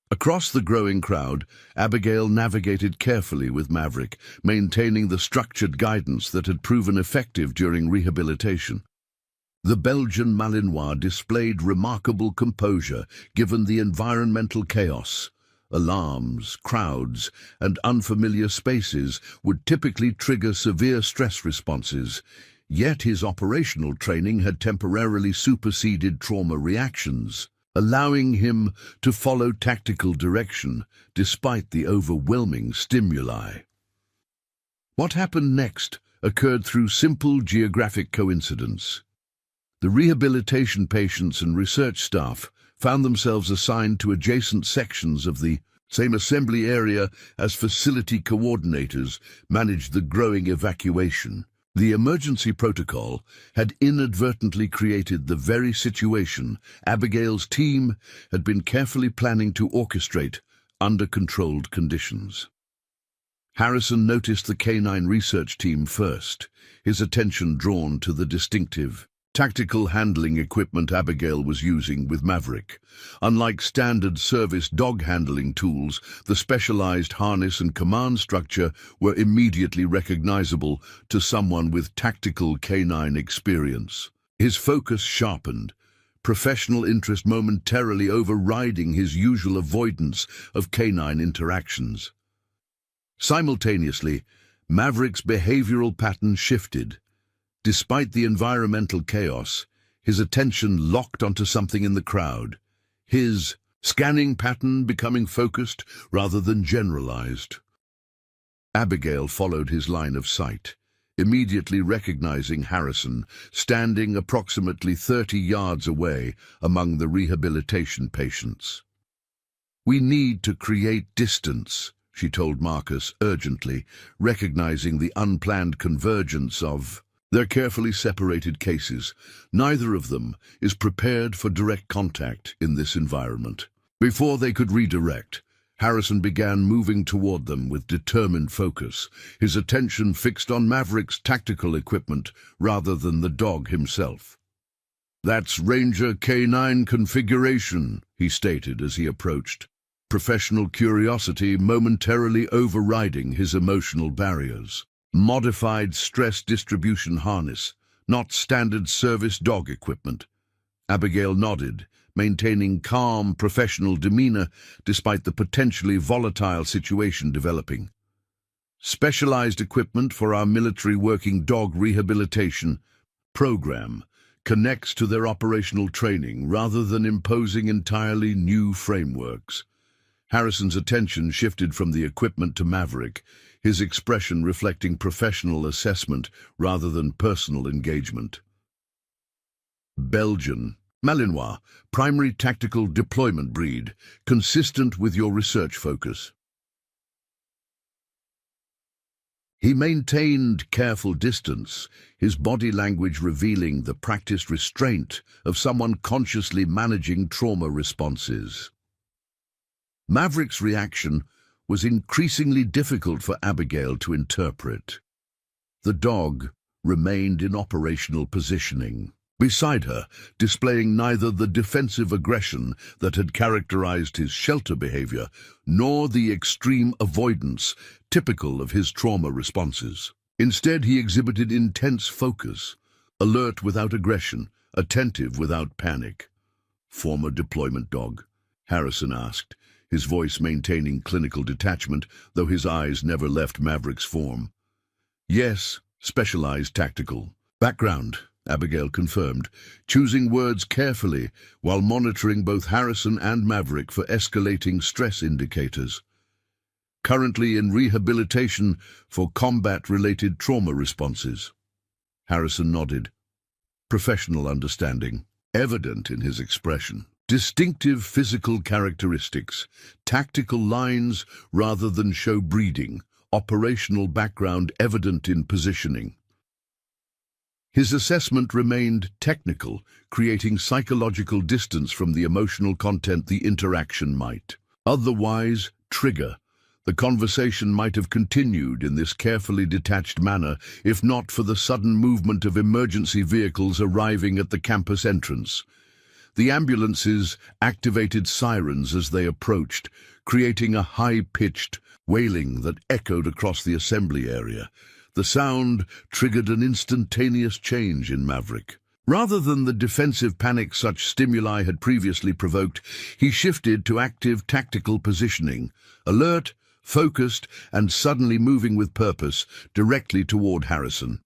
Across the growing crowd, Abigail navigated carefully with Maverick, maintaining the structured guidance that had proven effective during rehabilitation. The Belgian Malinois displayed remarkable composure given the environmental chaos. Alarms, crowds, and unfamiliar spaces would typically trigger severe stress responses, yet his operational training had temporarily superseded trauma reactions, allowing him to follow tactical direction despite the overwhelming stimuli. What happened next occurred through simple geographic coincidence. The rehabilitation patients and research staff found themselves assigned to adjacent sections of the same assembly area as facility coordinators managed the growing evacuation. The emergency protocol had inadvertently created the very situation Abigail's team had been carefully planning to orchestrate under controlled conditions. Harrison noticed the canine research team first, his attention drawn to the distinctive tactical handling equipment Abigail was using with Maverick. Unlike standard service dog handling tools, the specialized harness and command structure were immediately recognizable to someone with tactical canine experience. His focus sharpened, professional interest momentarily overriding his usual avoidance of canine interactions. Simultaneously, Maverick's behavioral pattern shifted. Despite the environmental chaos, his attention locked onto something in the crowd, his scanning pattern becoming focused rather than generalized. Abigail followed his line of sight, immediately recognizing Harrison standing approximately 30 yards away among the rehabilitation patients. "We need to create distance," she told Marcus urgently, recognizing the unplanned convergence of their carefully separated cases. Neither of them is prepared for direct contact in this environment. Before they could redirect, Harrison began moving toward them with determined focus, his attention fixed on Maverick's tactical equipment rather than the dog himself. "That's Ranger K9 configuration," he stated as he approached. professional curiosity momentarily overriding his emotional barriers. Modified stress distribution harness, not standard service dog equipment. Abigail nodded, maintaining calm, professional demeanor despite the potentially volatile situation developing. Specialized equipment for our military working dog rehabilitation program connects to their operational training rather than imposing entirely new frameworks. Harrison's attention shifted from the equipment to Maverick, his expression reflecting professional assessment rather than personal engagement. Belgian Malinois, primary tactical deployment breed, consistent with your research focus. He maintained careful distance, his body language revealing the practiced restraint of someone consciously managing trauma responses. Maverick's reaction was increasingly difficult for Abigail to interpret. The dog remained in operational positioning, beside her, displaying neither the defensive aggression that had characterized his shelter behavior, nor the extreme avoidance typical of his trauma responses. Instead, he exhibited intense focus, alert without aggression, attentive without panic. "Former deployment dog?" Harrison asked, his voice maintaining clinical detachment, though his eyes never left Maverick's form. "Yes, specialized tactical. Background," Abigail confirmed, choosing words carefully while monitoring both Harrison and Maverick for escalating stress indicators. "Currently in rehabilitation for combat-related trauma responses." Harrison nodded, professional understanding evident in his expression. Distinctive physical characteristics, tactical lines rather than show breeding, operational background evident in positioning. His assessment remained technical, creating psychological distance from the emotional content the interaction might otherwise trigger. The conversation might have continued in this carefully detached manner if not for the sudden movement of emergency vehicles arriving at the campus entrance. The ambulances activated sirens as they approached, creating a high-pitched wailing that echoed across the assembly area. The sound triggered an instantaneous change in Maverick. Rather than the defensive panic such stimuli had previously provoked, he shifted to active tactical positioning, alert, focused, and suddenly moving with purpose directly toward Harrison.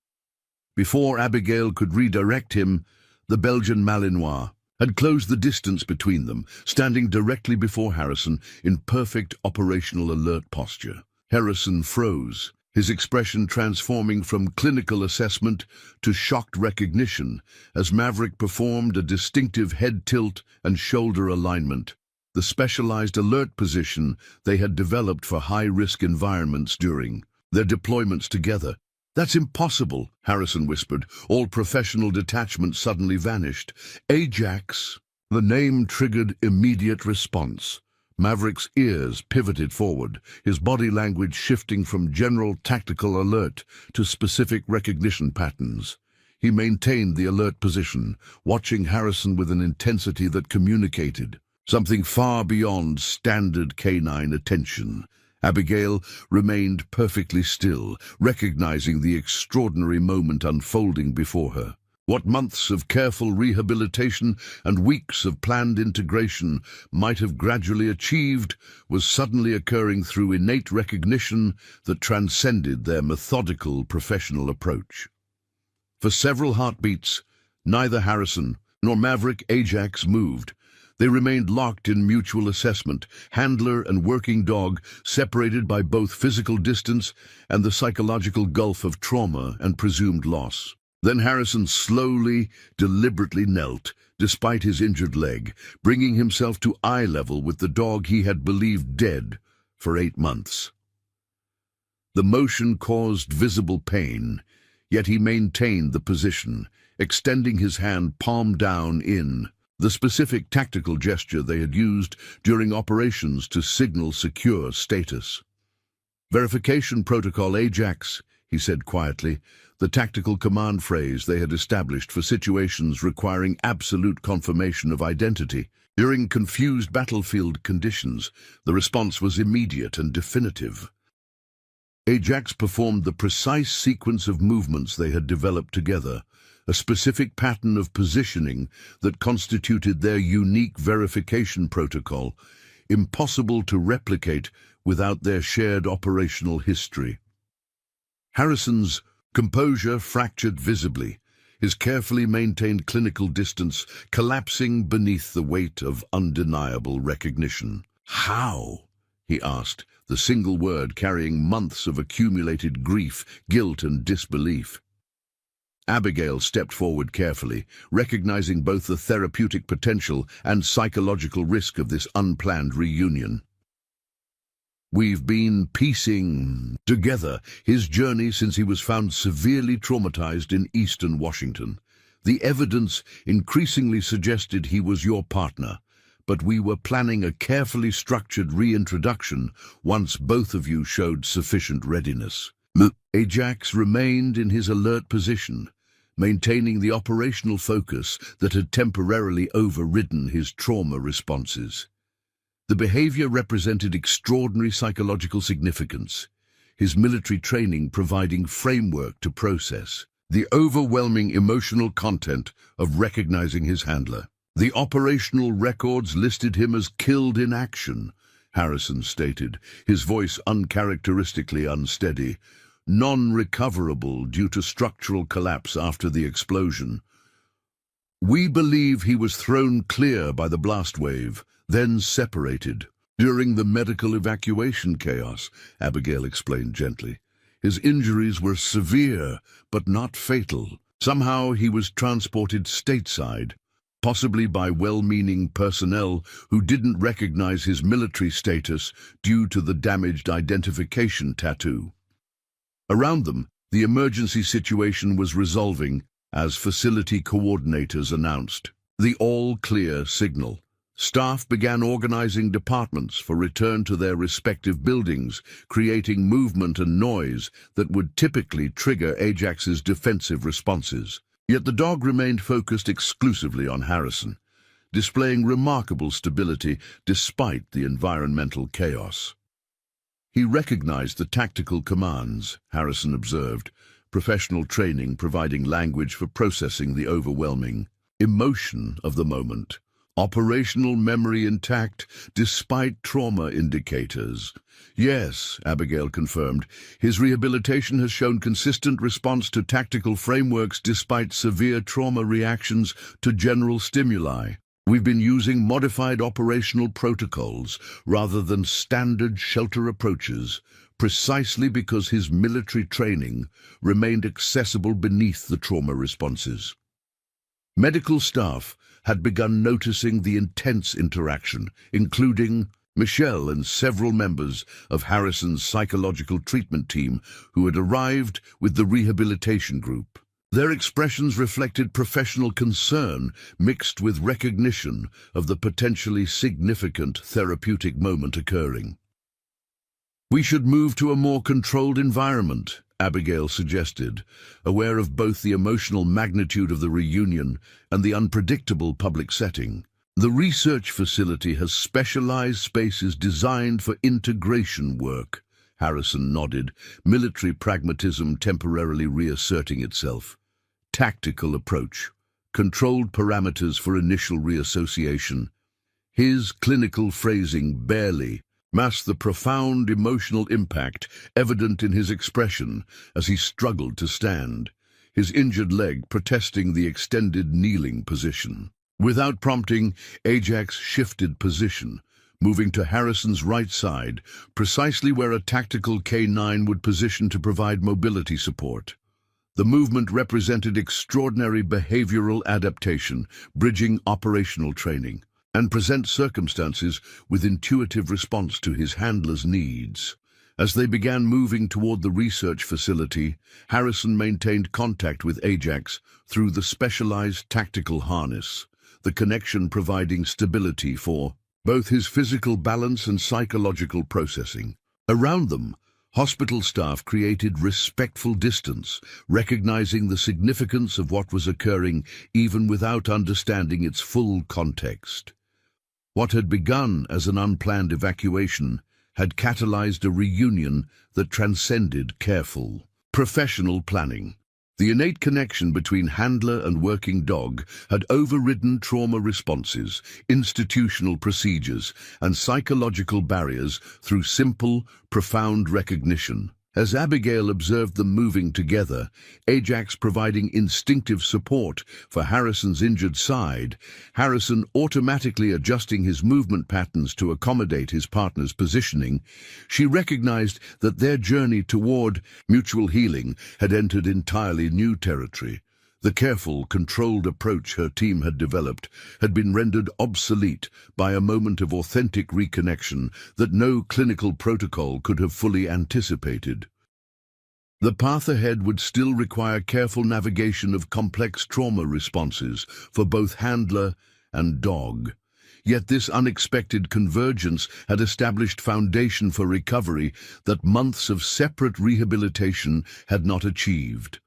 Before Abigail could redirect him, the Belgian Malinois had closed the distance between them, standing directly before Harrison in perfect operational alert posture. Harrison froze, his expression transforming from clinical assessment to shocked recognition as Maverick performed a distinctive head tilt and shoulder alignment, the specialized alert position they had developed for high-risk environments during their deployments together. "That's impossible," Harrison whispered. All professional detachment suddenly vanished. "Ajax!" The name triggered immediate response. Maverick's ears pivoted forward, his body language shifting from general tactical alert to specific recognition patterns. He maintained the alert position, watching Harrison with an intensity that communicated something far beyond standard canine attention. Abigail remained perfectly still, recognizing the extraordinary moment unfolding before her. What months of careful rehabilitation and weeks of planned integration might have gradually achieved was suddenly occurring through innate recognition that transcended their methodical professional approach. For several heartbeats, neither Harrison nor Maverick Ajax moved. They remained locked in mutual assessment, handler and working dog separated by both physical distance and the psychological gulf of trauma and presumed loss. Then Harrison slowly, deliberately knelt, despite his injured leg, bringing himself to eye level with the dog he had believed dead for 8 months. The motion caused visible pain, yet he maintained the position, extending his hand palm down in the specific tactical gesture they had used during operations to signal secure status. "Verification protocol Ajax," he said quietly, the tactical command phrase they had established for situations requiring absolute confirmation of identity. During confused battlefield conditions, the response was immediate and definitive. Ajax performed the precise sequence of movements they had developed together, a specific pattern of positioning that constituted their unique verification protocol, impossible to replicate without their shared operational history. Harrison's composure fractured visibly, his carefully maintained clinical distance collapsing beneath the weight of undeniable recognition. "How?" he asked, the single word carrying months of accumulated grief, guilt, and disbelief. Abigail stepped forward carefully, recognizing both the therapeutic potential and psychological risk of this unplanned reunion. "We've been piecing together his journey since he was found severely traumatized in eastern Washington. The evidence increasingly suggested he was your partner, but we were planning a carefully structured reintroduction once both of you showed sufficient readiness." Ajax remained in his alert position, maintaining the operational focus that had temporarily overridden his trauma responses. The behavior represented extraordinary psychological significance, his military training providing framework to process the overwhelming emotional content of recognizing his handler. "The operational records listed him as killed in action," Harrison stated, his voice uncharacteristically unsteady, "non-recoverable due to structural collapse after the explosion. We believe he was thrown clear by the blast wave, then separated during the medical evacuation chaos," Abigail explained gently. "His injuries were severe, but not fatal. Somehow he was transported stateside, possibly by well-meaning personnel who didn't recognize his military status due to the damaged identification tattoo." Around them, the emergency situation was resolving as facility coordinators announced the all-clear signal. Staff began organizing departments for return to their respective buildings, creating movement and noise that would typically trigger Ajax's defensive responses. Yet the dog remained focused exclusively on Harrison, displaying remarkable stability despite the environmental chaos. He recognized the tactical commands, Harrison observed, professional training providing language for processing the overwhelming emotion of the moment. Operational memory intact despite trauma indicators. "Yes," Abigail confirmed, "his rehabilitation has shown consistent response to tactical frameworks despite severe trauma reactions to general stimuli. We've been using modified operational protocols rather than standard shelter approaches, precisely because his military training remained accessible beneath the trauma responses." Medical staff had begun noticing the intense interaction, including Michelle and several members of Harrison's psychological treatment team who had arrived with the rehabilitation group. Their expressions reflected professional concern mixed with recognition of the potentially significant therapeutic moment occurring. "We should move to a more controlled environment," Abigail suggested, aware of both the emotional magnitude of the reunion and the unpredictable public setting. "The research facility has specialized spaces designed for integration work," Harrison nodded, military pragmatism temporarily reasserting itself. "Tactical approach, controlled parameters for initial reassociation." His clinical phrasing barely masked the profound emotional impact evident in his expression as he struggled to stand, his injured leg protesting the extended kneeling position. Without prompting, Ajax shifted position, moving to Harrison's right side, precisely where a tactical K9 would position to provide mobility support. The movement represented extraordinary behavioral adaptation, bridging operational training, and present circumstances with intuitive response to his handler's needs. As they began moving toward the research facility, Harrison maintained contact with Ajax through the specialized tactical harness, the connection providing stability for both his physical balance and psychological processing. Around them, hospital staff created respectful distance, recognizing the significance of what was occurring even without understanding its full context. What had begun as an unplanned evacuation had catalyzed a reunion that transcended careful, professional planning. The innate connection between handler and working dog had overridden trauma responses, institutional procedures, and psychological barriers through simple, profound recognition. As Abigail observed them moving together, Ajax providing instinctive support for Harrison's injured side, Harrison automatically adjusting his movement patterns to accommodate his partner's positioning, she recognized that their journey toward mutual healing had entered entirely new territory. The careful, controlled approach her team had developed had been rendered obsolete by a moment of authentic reconnection that no clinical protocol could have fully anticipated. The path ahead would still require careful navigation of complex trauma responses for both handler and dog. Yet this unexpected convergence had established foundation for recovery that months of separate rehabilitation had not achieved.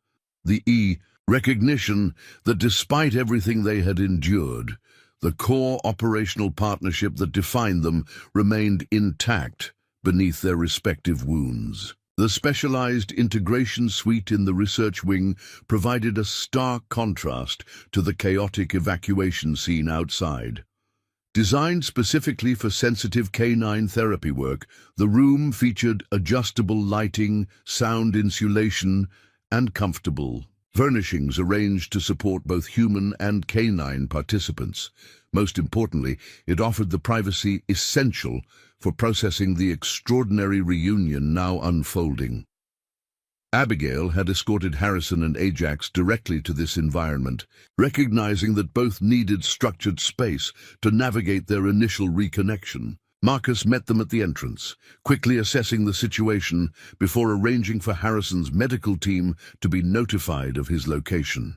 The recognition that despite everything they had endured, the core operational partnership that defined them remained intact beneath their respective wounds. The specialized integration suite in the research wing provided a stark contrast to the chaotic evacuation scene outside. Designed specifically for sensitive canine therapy work, the room featured adjustable lighting, sound insulation, and comfortable furnishings arranged to support both human and canine participants. Most importantly, it offered the privacy essential for processing the extraordinary reunion now unfolding. Abigail had escorted Harrison and Ajax directly to this environment, recognizing that both needed structured space to navigate their initial reconnection. Marcus met them at the entrance, quickly assessing the situation before arranging for Harrison's medical team to be notified of his location.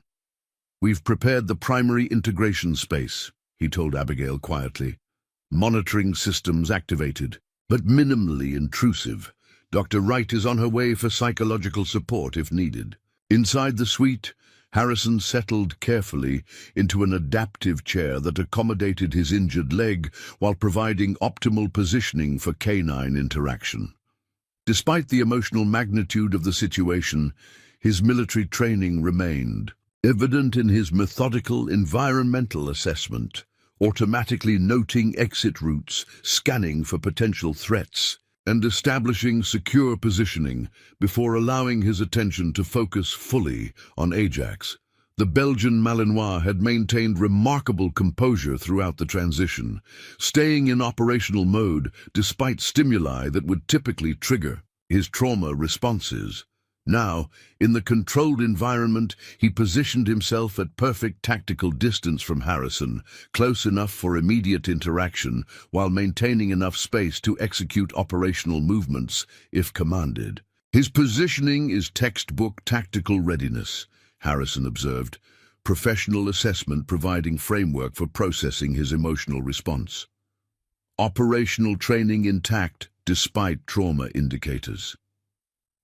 "We've prepared the primary integration space," he told Abigail quietly. "Monitoring systems activated, but minimally intrusive. Dr. Wright is on her way for psychological support if needed." Inside the suite, Harrison settled carefully into an adaptive chair that accommodated his injured leg while providing optimal positioning for canine interaction. Despite the emotional magnitude of the situation, his military training remained, evident in his methodical environmental assessment, automatically noting exit routes, scanning for potential threats, and establishing secure positioning before allowing his attention to focus fully on Ajax. The Belgian Malinois had maintained remarkable composure throughout the transition, staying in operational mode despite stimuli that would typically trigger his trauma responses. Now, in the controlled environment, he positioned himself at perfect tactical distance from Harrison, close enough for immediate interaction, while maintaining enough space to execute operational movements, if commanded. "His positioning is textbook tactical readiness," Harrison observed, professional assessment providing framework for processing his emotional response. Operational training intact despite trauma indicators.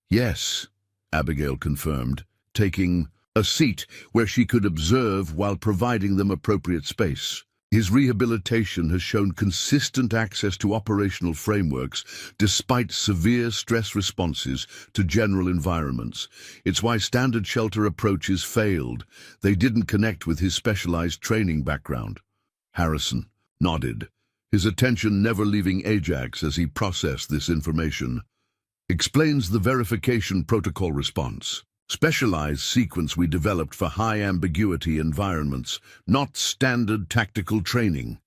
"Yes," Abigail confirmed, taking a seat where she could observe while providing them appropriate space. "His rehabilitation has shown consistent access to operational frameworks despite severe stress responses to general environments. It's why standard shelter approaches failed. They didn't connect with his specialized training background." Harrison nodded, his attention never leaving Ajax as he processed this information. "Explains the verification protocol response. Specialized sequence we developed for high ambiguity environments, not standard tactical training."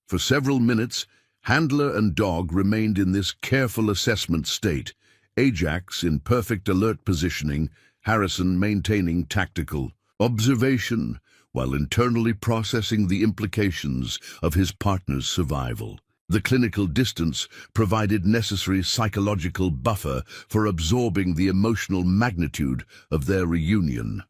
For several minutes, handler and dog remained in this careful assessment state, Ajax in perfect alert positioning, Harrison maintaining tactical observation while internally processing the implications of his partner's survival. The clinical distance provided necessary psychological buffer for absorbing the emotional magnitude of their reunion.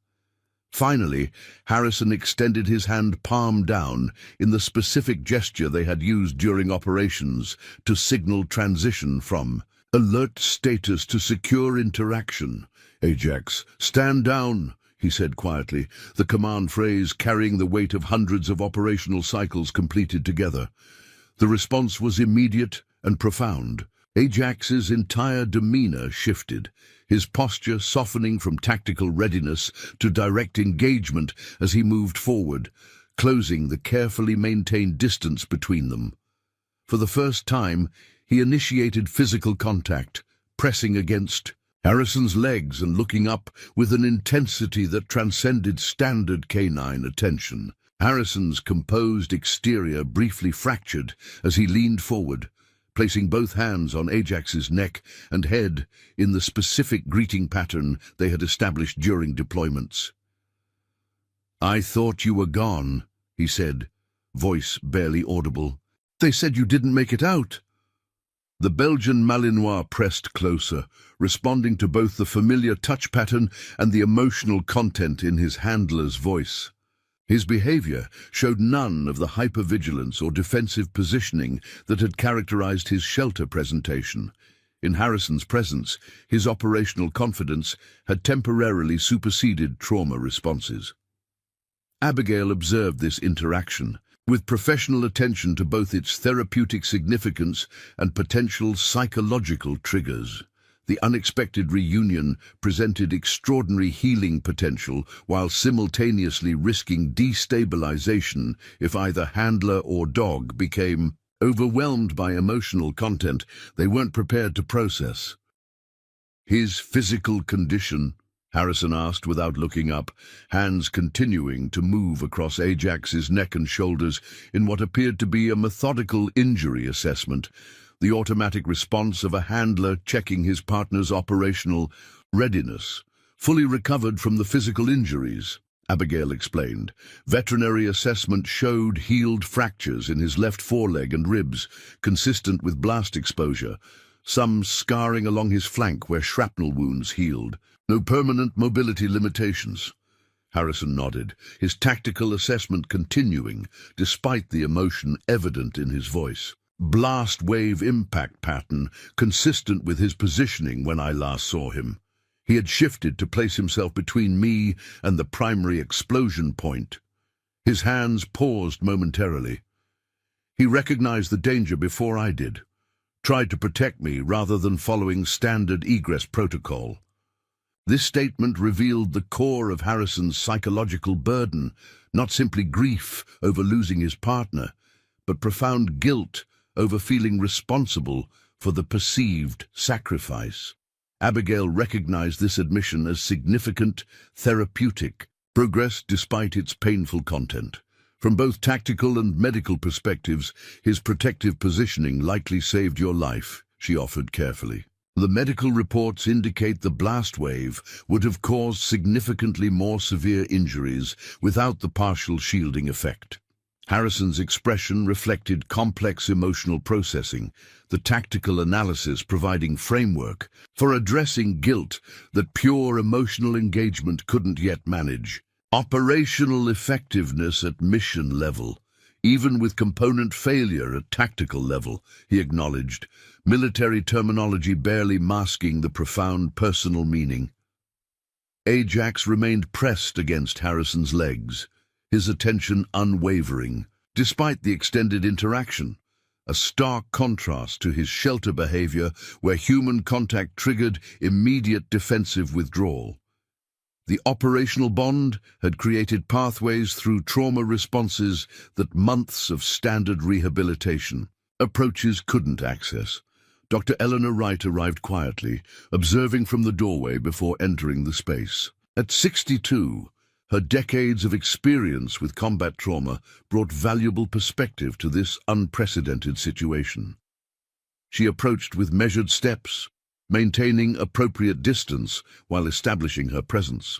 Finally, Harrison extended his hand palm down in the specific gesture they had used during operations to signal transition from alert status to secure interaction. "Ajax, stand down," he said quietly, the command phrase carrying the weight of hundreds of operational cycles completed together. The response was immediate and profound. Ajax's entire demeanor shifted, his posture softening from tactical readiness to direct engagement as he moved forward, closing the carefully maintained distance between them. For the first time, he initiated physical contact, pressing against Harrison's legs and looking up with an intensity that transcended standard canine attention. Harrison's composed exterior briefly fractured as he leaned forward, placing both hands on Ajax's neck and head in the specific greeting pattern they had established during deployments. "I thought you were gone," he said, voice barely audible. "They said you didn't make it out." The Belgian Malinois pressed closer, responding to both the familiar touch pattern and the emotional content in his handler's voice. His behavior showed none of the hypervigilance or defensive positioning that had characterized his shelter presentation. In Harrison's presence, his operational confidence had temporarily superseded trauma responses. Abigail observed this interaction, with professional attention to both its therapeutic significance and potential psychological triggers. The unexpected reunion presented extraordinary healing potential while simultaneously risking destabilization if either handler or dog became overwhelmed by emotional content they weren't prepared to process. "His physical condition?" Harrison asked without looking up, hands continuing to move across Ajax's neck and shoulders in what appeared to be a methodical injury assessment, the automatic response of a handler checking his partner's operational readiness. "Fully recovered from the physical injuries," Abigail explained. "Veterinary assessment showed healed fractures in his left foreleg and ribs, consistent with blast exposure, some scarring along his flank where shrapnel wounds healed. No permanent mobility limitations." Harrison nodded, his tactical assessment continuing, despite the emotion evident in his voice. "Blast wave impact pattern, consistent with his positioning when I last saw him. He had shifted to place himself between me and the primary explosion point." His hands paused momentarily. "He recognized the danger before I did. Tried to protect me rather than following standard egress protocol." This statement revealed the core of Harrison's psychological burden, not simply grief over losing his partner, but profound guilt over feeling responsible for the perceived sacrifice. Abigail recognized this admission as significant, therapeutic progress despite its painful content. From both tactical and medical perspectives, his protective positioning likely saved your life, she offered carefully. The medical reports indicate the blast wave would have caused significantly more severe injuries without the partial shielding effect. Harrison's expression reflected complex emotional processing, the tactical analysis providing framework for addressing guilt that pure emotional engagement couldn't yet manage. Operational effectiveness at mission level, even with component failure at tactical level, he acknowledged, military terminology barely masking the profound personal meaning. Ajax remained pressed against Harrison's legs, his attention unwavering, despite the extended interaction, a stark contrast to his shelter behavior where human contact triggered immediate defensive withdrawal. The operational bond had created pathways through trauma responses that months of standard rehabilitation approaches couldn't access. Dr. Eleanor Wright arrived quietly, observing from the doorway before entering the space. At 62, her decades of experience with combat trauma brought valuable perspective to this unprecedented situation. She approached with measured steps, maintaining appropriate distance while establishing her presence.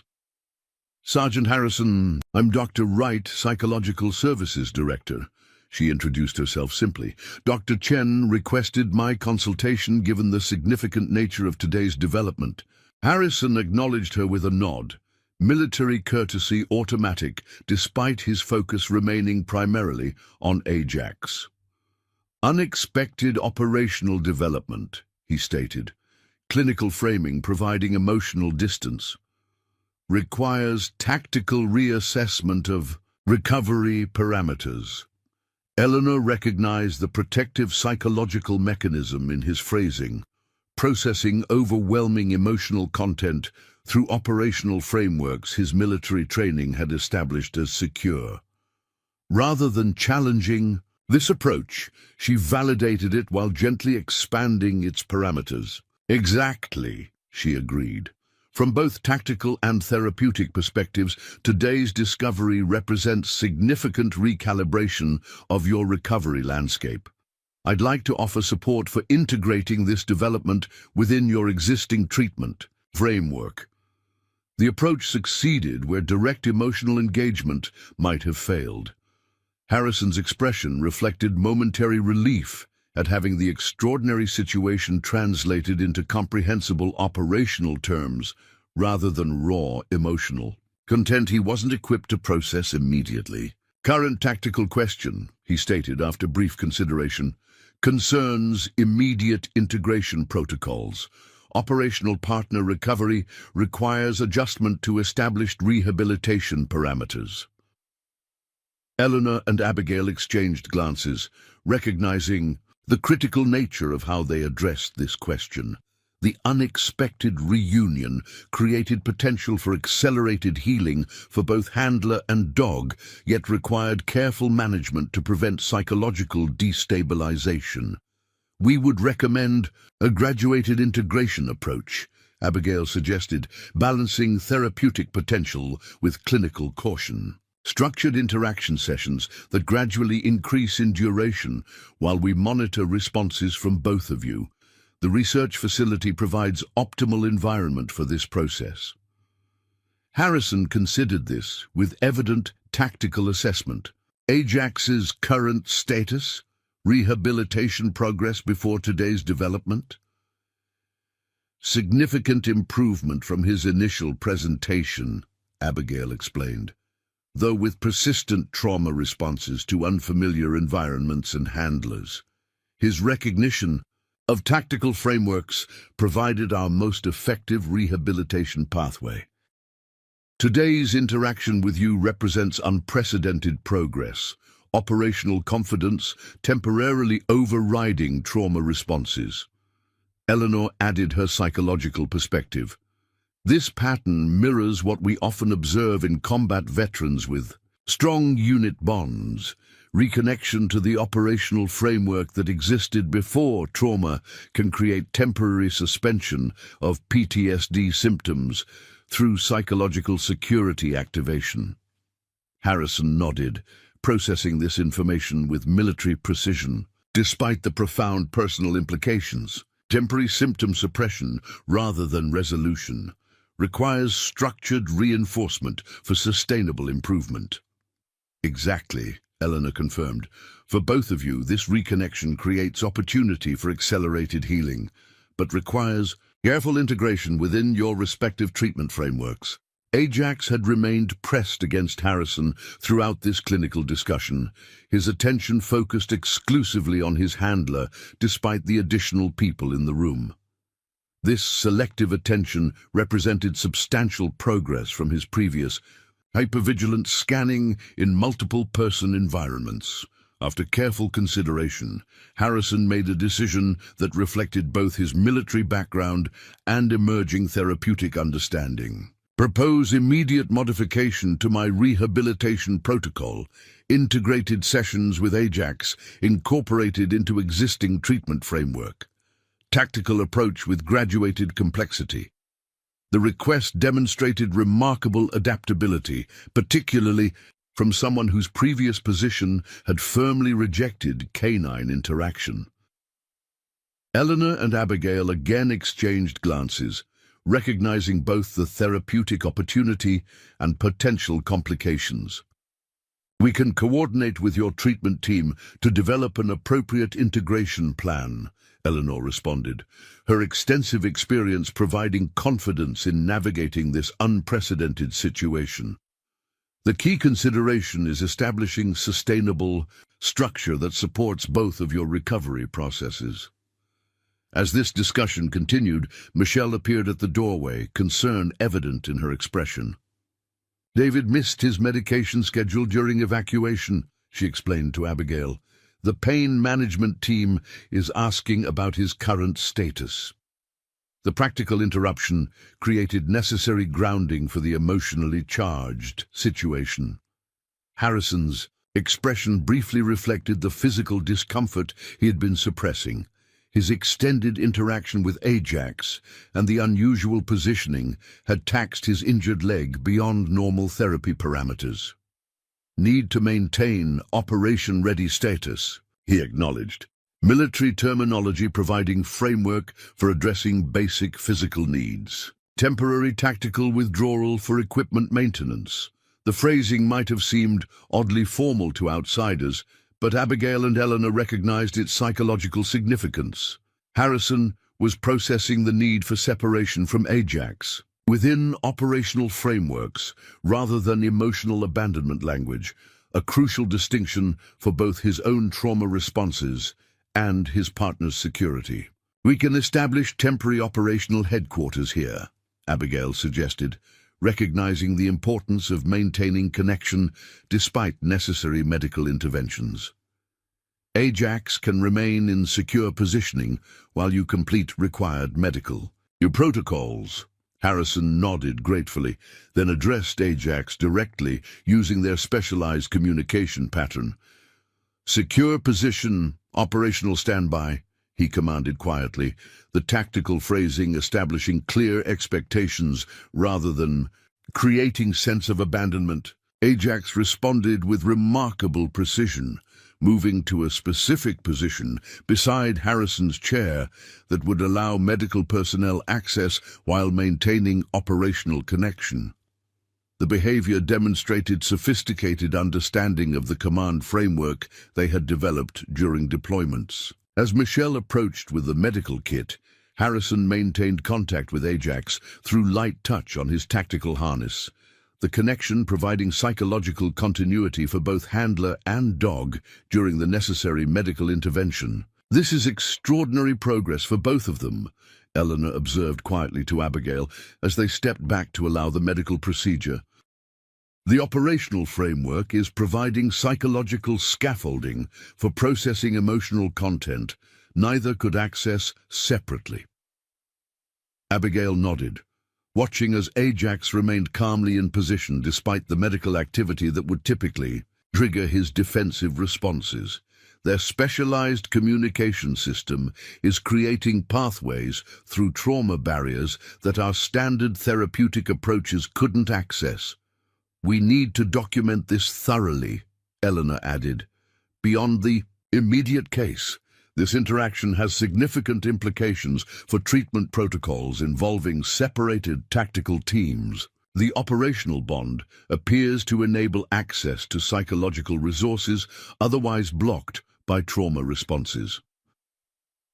"Sergeant Harrison, I'm Dr. Wright, Psychological Services Director." She introduced herself simply. "Dr. Chen requested my consultation given the significant nature of today's development." Harrison acknowledged her with a nod, military courtesy automatic despite his focus remaining primarily on Ajax. "Unexpected operational development," he stated, clinical framing providing emotional distance. requires tactical reassessment of recovery parameters. Eleanor recognized the protective psychological mechanism in his phrasing, processing overwhelming emotional content through operational frameworks his military training had established as secure. Rather than challenging this approach, she validated it while gently expanding its parameters. Exactly, she agreed. From both tactical and therapeutic perspectives, today's discovery represents significant recalibration of your recovery landscape. I'd like to offer support for integrating this development within your existing treatment framework. The approach succeeded where direct emotional engagement might have failed. Harrison's expression reflected momentary relief at having the extraordinary situation translated into comprehensible operational terms rather than raw emotional content he wasn't equipped to process immediately. Current tactical question, he stated after brief consideration, concerns immediate integration protocols. Operational partner recovery requires adjustment to established rehabilitation parameters. Eleanor and Abigail exchanged glances, recognizing the critical nature of how they addressed this question. The unexpected reunion created potential for accelerated healing for both handler and dog, yet required careful management to prevent psychological destabilization. We would recommend a graduated integration approach, Abigail suggested, balancing therapeutic potential with clinical caution. Structured interaction sessions that gradually increase in duration while we monitor responses from both of you. The research facility provides optimal environment for this process. Harrison considered this with evident tactical assessment. Ajax's current status, rehabilitation progress before today's development. Significant improvement from his initial presentation, Abigail explained, though with persistent trauma responses to unfamiliar environments and handlers. His recognition of tactical frameworks provided our most effective rehabilitation pathway. Today's interaction with you represents unprecedented progress, operational confidence temporarily overriding trauma responses. Eleanor added her psychological perspective. This pattern mirrors what we often observe in combat veterans with strong unit bonds. Reconnection to the operational framework that existed before trauma can create temporary suspension of PTSD symptoms through psychological security activation. Harrison nodded, processing this information with military precision. Despite the profound personal implications, temporary symptom suppression rather than resolution requires structured reinforcement for sustainable improvement. Exactly, Eleanor confirmed. For both of you, this reconnection creates opportunity for accelerated healing, but requires careful integration within your respective treatment frameworks. Ajax had remained pressed against Harrison throughout this clinical discussion, his attention focused exclusively on his handler despite the additional people in the room. This selective attention represented substantial progress from his previous hypervigilant scanning in multiple-person environments. After careful consideration, Harrison made a decision that reflected both his military background and emerging therapeutic understanding. Propose immediate modification to my rehabilitation protocol, integrated sessions with Ajax incorporated into existing treatment framework. Tactical approach with graduated complexity. The request demonstrated remarkable adaptability, particularly from someone whose previous position had firmly rejected canine interaction. Eleanor and Abigail again exchanged glances, recognizing both the therapeutic opportunity and potential complications. We can coordinate with your treatment team to develop an appropriate integration plan, Eleanor responded, her extensive experience providing confidence in navigating this unprecedented situation. The key consideration is establishing sustainable structure that supports both of your recovery processes. As this discussion continued, Michelle appeared at the doorway, concern evident in her expression. "David missed his medication schedule during evacuation," she explained to Abigail. "The pain management team is asking about his current status." The practical interruption created necessary grounding for the emotionally charged situation. Harrison's expression briefly reflected the physical discomfort he had been suppressing. His extended interaction with Ajax and the unusual positioning had taxed his injured leg beyond normal therapy parameters. "Need to maintain operation-ready status," he acknowledged. Military terminology providing framework for addressing basic physical needs. Temporary tactical withdrawal for equipment maintenance. The phrasing might have seemed oddly formal to outsiders, but Abigail and Eleanor recognized its psychological significance. Harrison was processing the need for separation from Ajax within operational frameworks rather than emotional abandonment language, a crucial distinction for both his own trauma responses and his partner's security. "We can establish temporary operational headquarters here," Abigail suggested, recognizing the importance of maintaining connection despite necessary medical interventions. "Ajax can remain in secure positioning while you complete required medical. Your protocols." Harrison nodded gratefully, then addressed Ajax directly using their specialized communication pattern. "Secure position, operational standby," he commanded quietly, the tactical phrasing establishing clear expectations rather than creating sense of abandonment. Ajax responded with remarkable precision, moving to a specific position beside Harrison's chair that would allow medical personnel access while maintaining operational connection. The behavior demonstrated sophisticated understanding of the command framework they had developed during deployments. As Michelle approached with the medical kit, Harrison maintained contact with Ajax through light touch on his tactical harness, the connection providing psychological continuity for both handler and dog during the necessary medical intervention. "This is extraordinary progress for both of them," Eleanor observed quietly to Abigail as they stepped back to allow the medical procedure. "The operational framework is providing psychological scaffolding for processing emotional content neither could access separately." Abigail nodded, watching as Ajax remained calmly in position despite the medical activity that would typically trigger his defensive responses. Their specialized communication system is creating pathways through trauma barriers that our standard therapeutic approaches couldn't access. "We need to document this thoroughly," Eleanor added. "Beyond the immediate case, this interaction has significant implications for treatment protocols involving separated tactical teams. The operational bond appears to enable access to psychological resources otherwise blocked by trauma responses."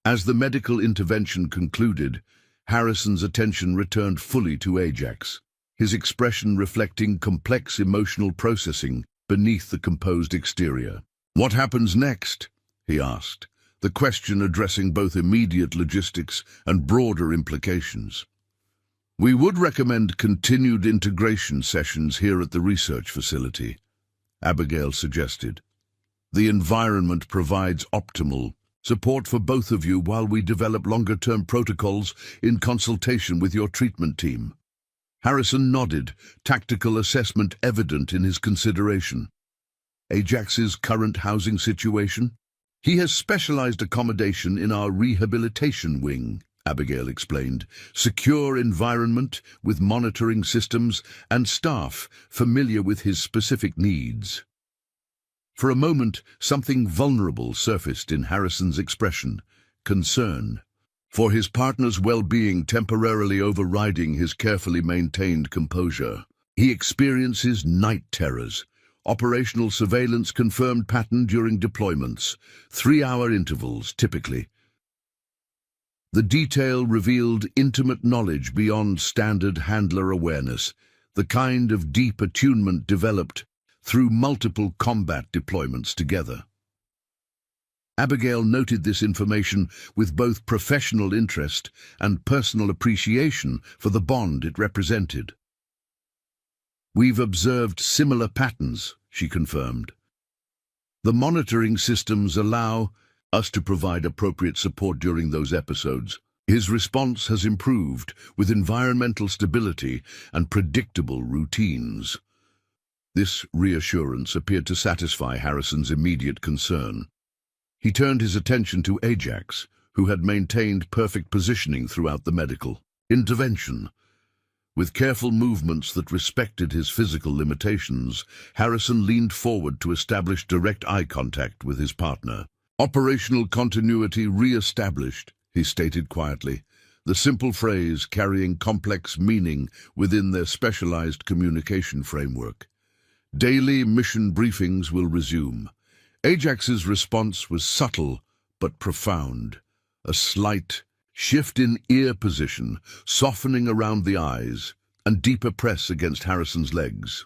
As the medical intervention concluded, Harrison's attention returned fully to Ajax, his expression reflecting complex emotional processing beneath the composed exterior. "What happens next?" he asked, the question addressing both immediate logistics and broader implications. "We would recommend continued integration sessions here at the research facility," Abigail suggested. "The environment provides optimal support for both of you while we develop longer-term protocols in consultation with your treatment team." Harrison nodded, tactical assessment evident in his consideration. "Ajax's current housing situation?" "He has specialized accommodation in our rehabilitation wing," Abigail explained. "Secure environment with monitoring systems and staff familiar with his specific needs." For a moment, something vulnerable surfaced in Harrison's expression, concern for his partner's well-being temporarily overriding his carefully maintained composure. "He experiences night terrors. Operational surveillance confirmed pattern during deployments, 3-hour intervals typically." The detail revealed intimate knowledge beyond standard handler awareness, the kind of deep attunement developed through multiple combat deployments together. Abigail noted this information with both professional interest and personal appreciation for the bond it represented. "We've observed similar patterns," she confirmed. "The monitoring systems allow us to provide appropriate support during those episodes. His response has improved with environmental stability and predictable routines." This reassurance appeared to satisfy Harrison's immediate concern. He turned his attention to Ajax, who had maintained perfect positioning throughout the medical intervention. With careful movements that respected his physical limitations, Harrison leaned forward to establish direct eye contact with his partner. "Operational continuity re-established," he stated quietly, the simple phrase carrying complex meaning within their specialized communication framework. "Daily mission briefings will resume." Ajax's response was subtle but profound, a slight shift in ear position, softening around the eyes, and deeper press against Harrison's legs.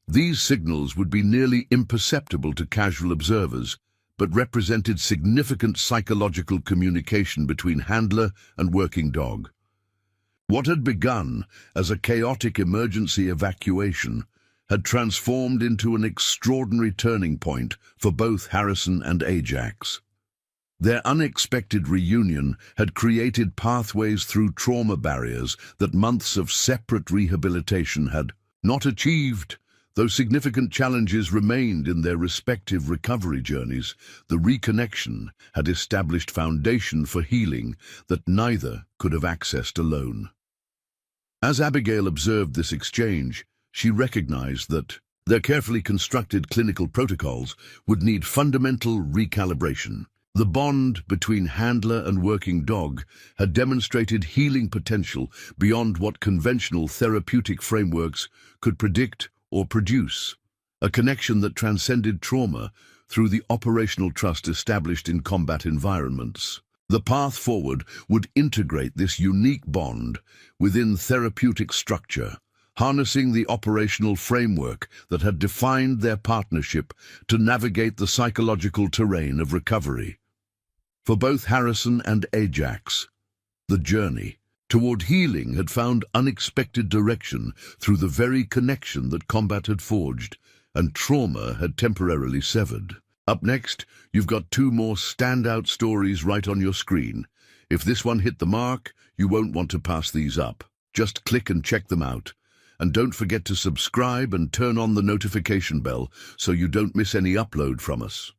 These signals would be nearly imperceptible to casual observers, but represented significant psychological communication between handler and working dog. What had begun as a chaotic emergency evacuation had transformed into an extraordinary turning point for both Harrison and Ajax. Their unexpected reunion had created pathways through trauma barriers that months of separate rehabilitation had not achieved. Though significant challenges remained in their respective recovery journeys, the reconnection had established foundation for healing that neither could have accessed alone. As Abigail observed this exchange, she recognized that their carefully constructed clinical protocols would need fundamental recalibration. The bond between handler and working dog had demonstrated healing potential beyond what conventional therapeutic frameworks could predict or produce, a connection that transcended trauma through the operational trust established in combat environments. The path forward would integrate this unique bond within therapeutic structure, harnessing the operational framework that had defined their partnership to navigate the psychological terrain of recovery. For both Harrison and Ajax, the journey toward healing had found unexpected direction through the very connection that combat had forged and trauma had temporarily severed. Up next, you've got two more standout stories right on your screen. If this one hit the mark, you won't want to pass these up. Just click and check them out. And don't forget to subscribe and turn on the notification bell so you don't miss any upload from us.